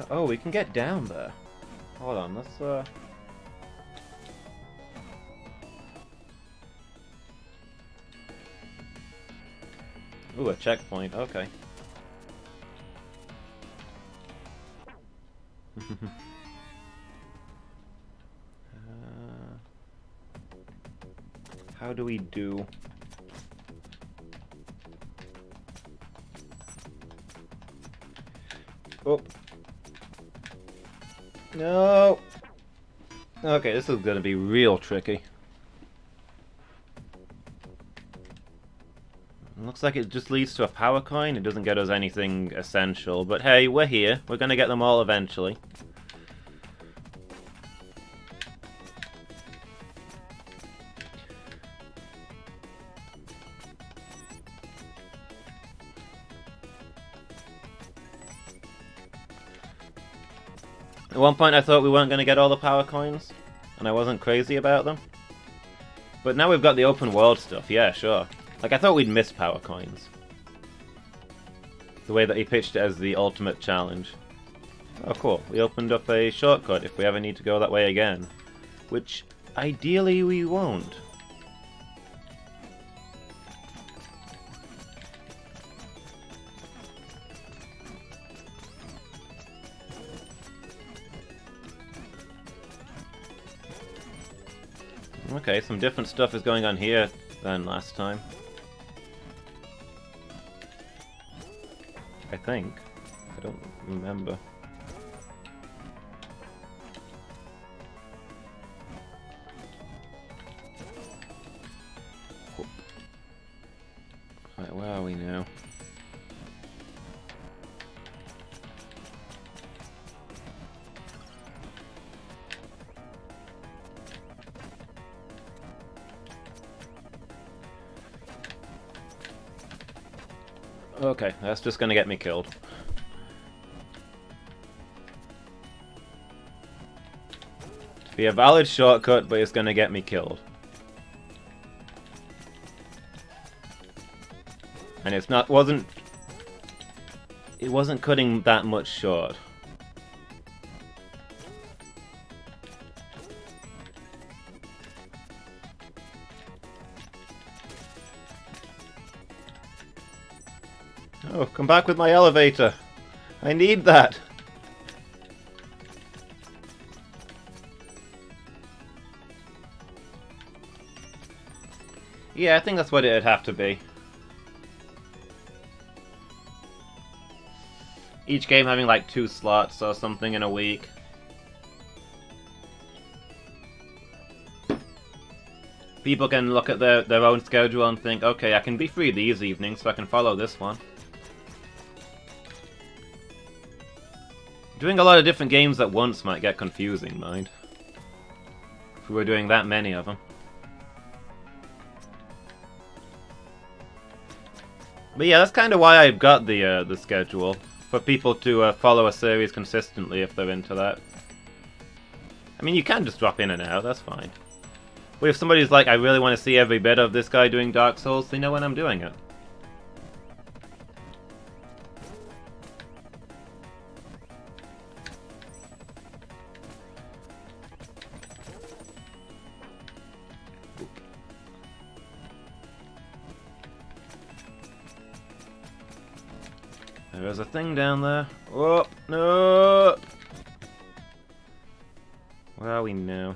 Oh, we can get down there. Hold on, let's, Ooh, a checkpoint, okay. How do we do? Oh. No! Okay, this is gonna be real tricky. Looks like it just leads to a power coin. It doesn't get us anything essential, but hey, we're here. We're gonna get them all eventually. At one point I thought we weren't going to get all the power coins, and I wasn't crazy about them. But now we've got the open world stuff, yeah, sure. Like, I thought we'd miss power coins. The way that he pitched it as the ultimate challenge. Oh, cool. We opened up a shortcut if we ever need to go that way again. Which, ideally, we won't. Okay, some different stuff is going on here than last time. I think. I don't remember. Right, where are we now? Okay, that's just gonna get me killed. Be a valid shortcut, but it's gonna get me killed. And it wasn't cutting that much short. Oh, come back with my elevator. I need that. Yeah, I think that's what it'd have to be. Each game having like 2 slots or something in a week. People can look at their own schedule and think, okay, I can be free these evenings, so I can follow this one. Doing a lot of different games at once might get confusing, mind. If we were doing that many of them. But yeah, that's kind of why I've got the schedule. For people to follow a series consistently if they're into that. I mean, you can just drop in and out, that's fine. But if somebody's like, I really want to see every bit of this guy doing Dark Souls, they know when I'm doing it. There's a thing down there. Oh, no! Where are we now?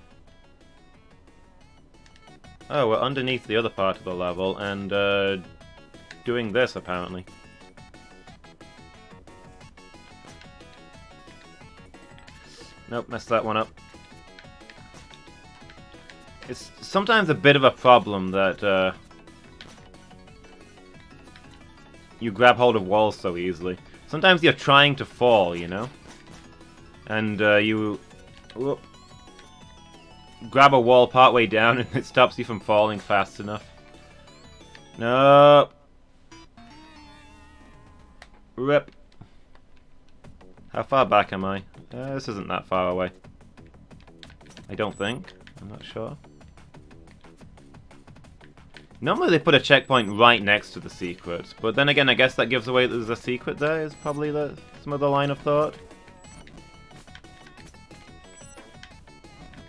Oh, we're underneath the other part of the level, and, doing this, apparently. Nope, messed that one up. It's sometimes a bit of a problem that, you grab hold of walls so easily. Sometimes you're trying to fall, you know? And, you... Whoop, grab a wall partway down and it stops you from falling fast enough. No. Rip. How far back am I? This isn't that far away. I don't think. I'm not sure. Normally they put a checkpoint right next to the secret, but then again I guess that gives away that there's a secret there, is probably some other line of thought.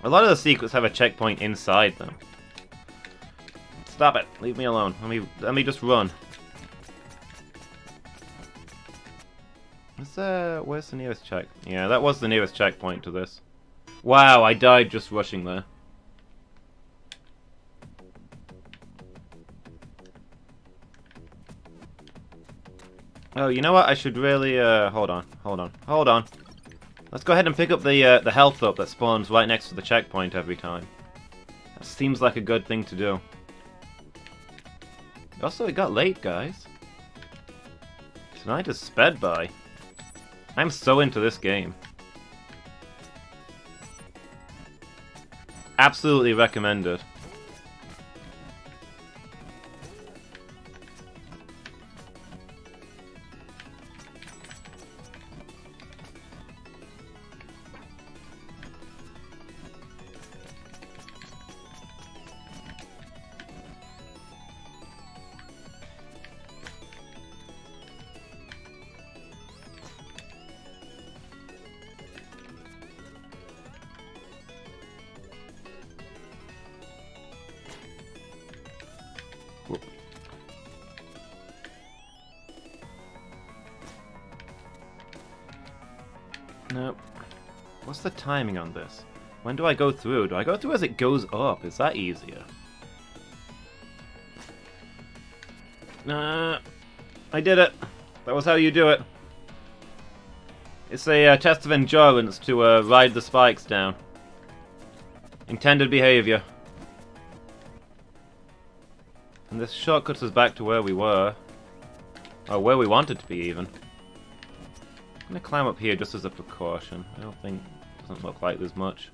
A lot of the secrets have a checkpoint inside them. Stop it! Leave me alone. Let me just run. Where's the nearest check? Yeah, that was the nearest checkpoint to this. Wow, I died just rushing there. Oh, you know what? I should really, hold on. Let's go ahead and pick up the health up that spawns right next to the checkpoint every time. That seems like a good thing to do. Also, it got late, guys. Tonight has sped by. I'm so into this game. Absolutely recommend it. Nope. What's the timing on this? When do I go through? Do I go through as it goes up? Is that easier? Nah. I did it. That was how you do it. It's a test of endurance to ride the spikes down. Intended behavior. And this shortcuts us back to where we were. Or where we wanted to be, even. I'm gonna climb up here just as a precaution. I don't think... doesn't look like there's much.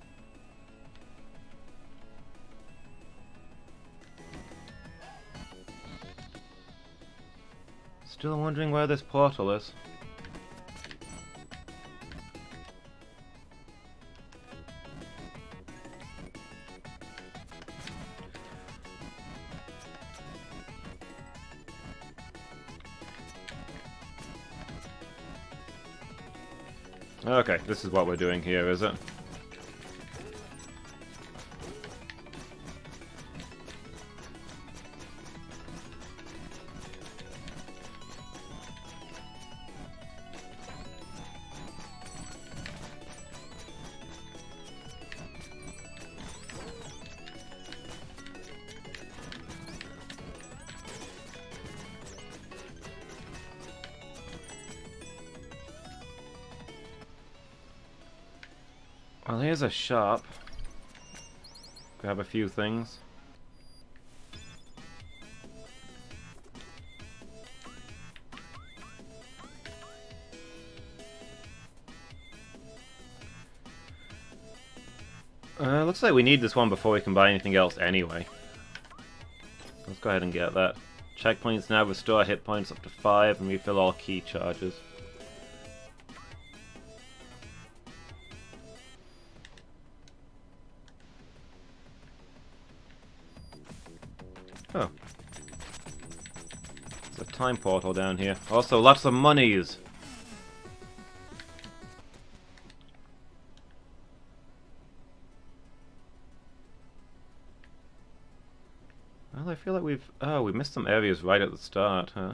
Still wondering where this portal is. Okay, this is what we're doing here, is it? Well, here's a shop. Grab a few things. Looks like we need this one before we can buy anything else anyway. Let's go ahead and get that. Checkpoints now restore hit points up to 5 and refill all key charges. Oh. There's a time portal down here. Also, lots of monies! Well, I feel like we've... Oh, we missed some areas right at the start, huh?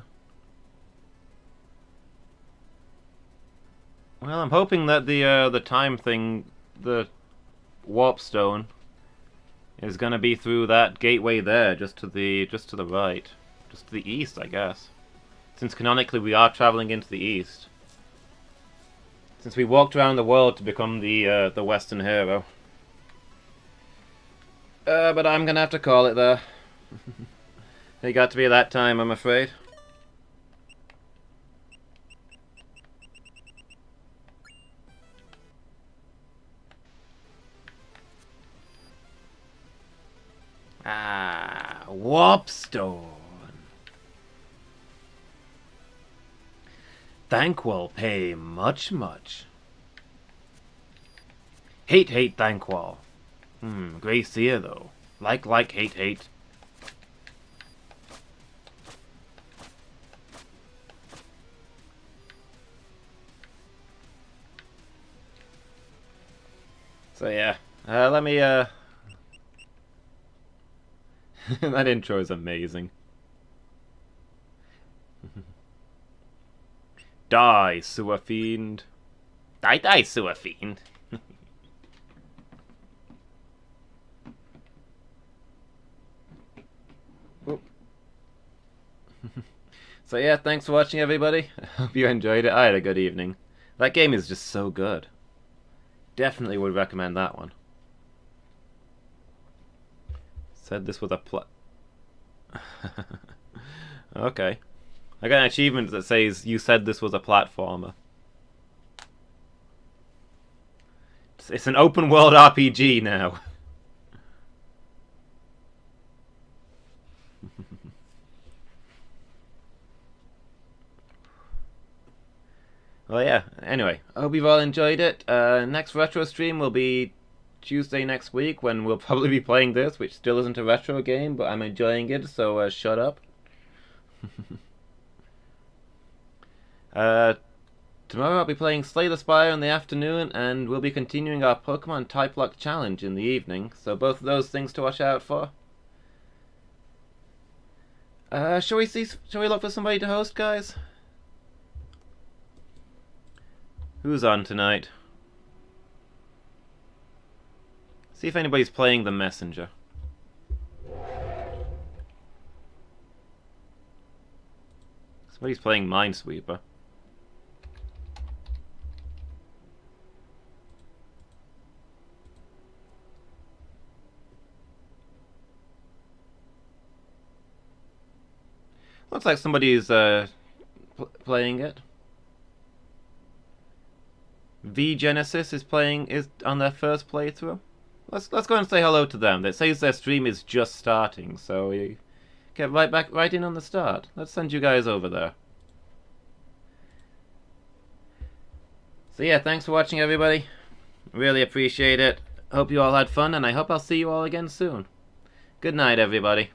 Well, I'm hoping that the time thing, the warp stone, is gonna be through that gateway there, just to the right. Just to the east, I guess. Since canonically we are traveling into the east. Since we walked around the world to become the Western hero. But I'm gonna have to call it there. It got to be that time, I'm afraid. Ah, warp stone. Thankwall pay much. Hate Thankwall. Grey Seer though. Like hate. So yeah, let me that intro is amazing. Die, sewer fiend. Die, sewer fiend. So yeah, thanks for watching everybody. Hope you enjoyed it. I had a good evening. That game is just so good. Definitely would recommend that one. Said this was a Okay. I got an achievement that says you said this was a platformer. It's an open world RPG now. Well, yeah, anyway, I hope you've all enjoyed it. Next retro stream will be Tuesday next week, when we'll probably be playing this, which still isn't a retro game, but I'm enjoying it, so shut up. Tomorrow I'll be playing Slay the Spire in the afternoon, and we'll be continuing our Pokemon Type Lock Challenge in the evening, so both of those things to watch out for. Shall we look for somebody to host, guys? Who's on tonight? See if anybody's playing the Messenger. Somebody's playing Minesweeper. Looks like somebody's playing it. V Genesis is on their first playthrough. Let's go and say hello to them. It says their stream is just starting, so you get right in on the start. Let's send you guys over there. So yeah, thanks for watching, everybody. Really appreciate it. Hope you all had fun, and I hope I'll see you all again soon. Good night, everybody.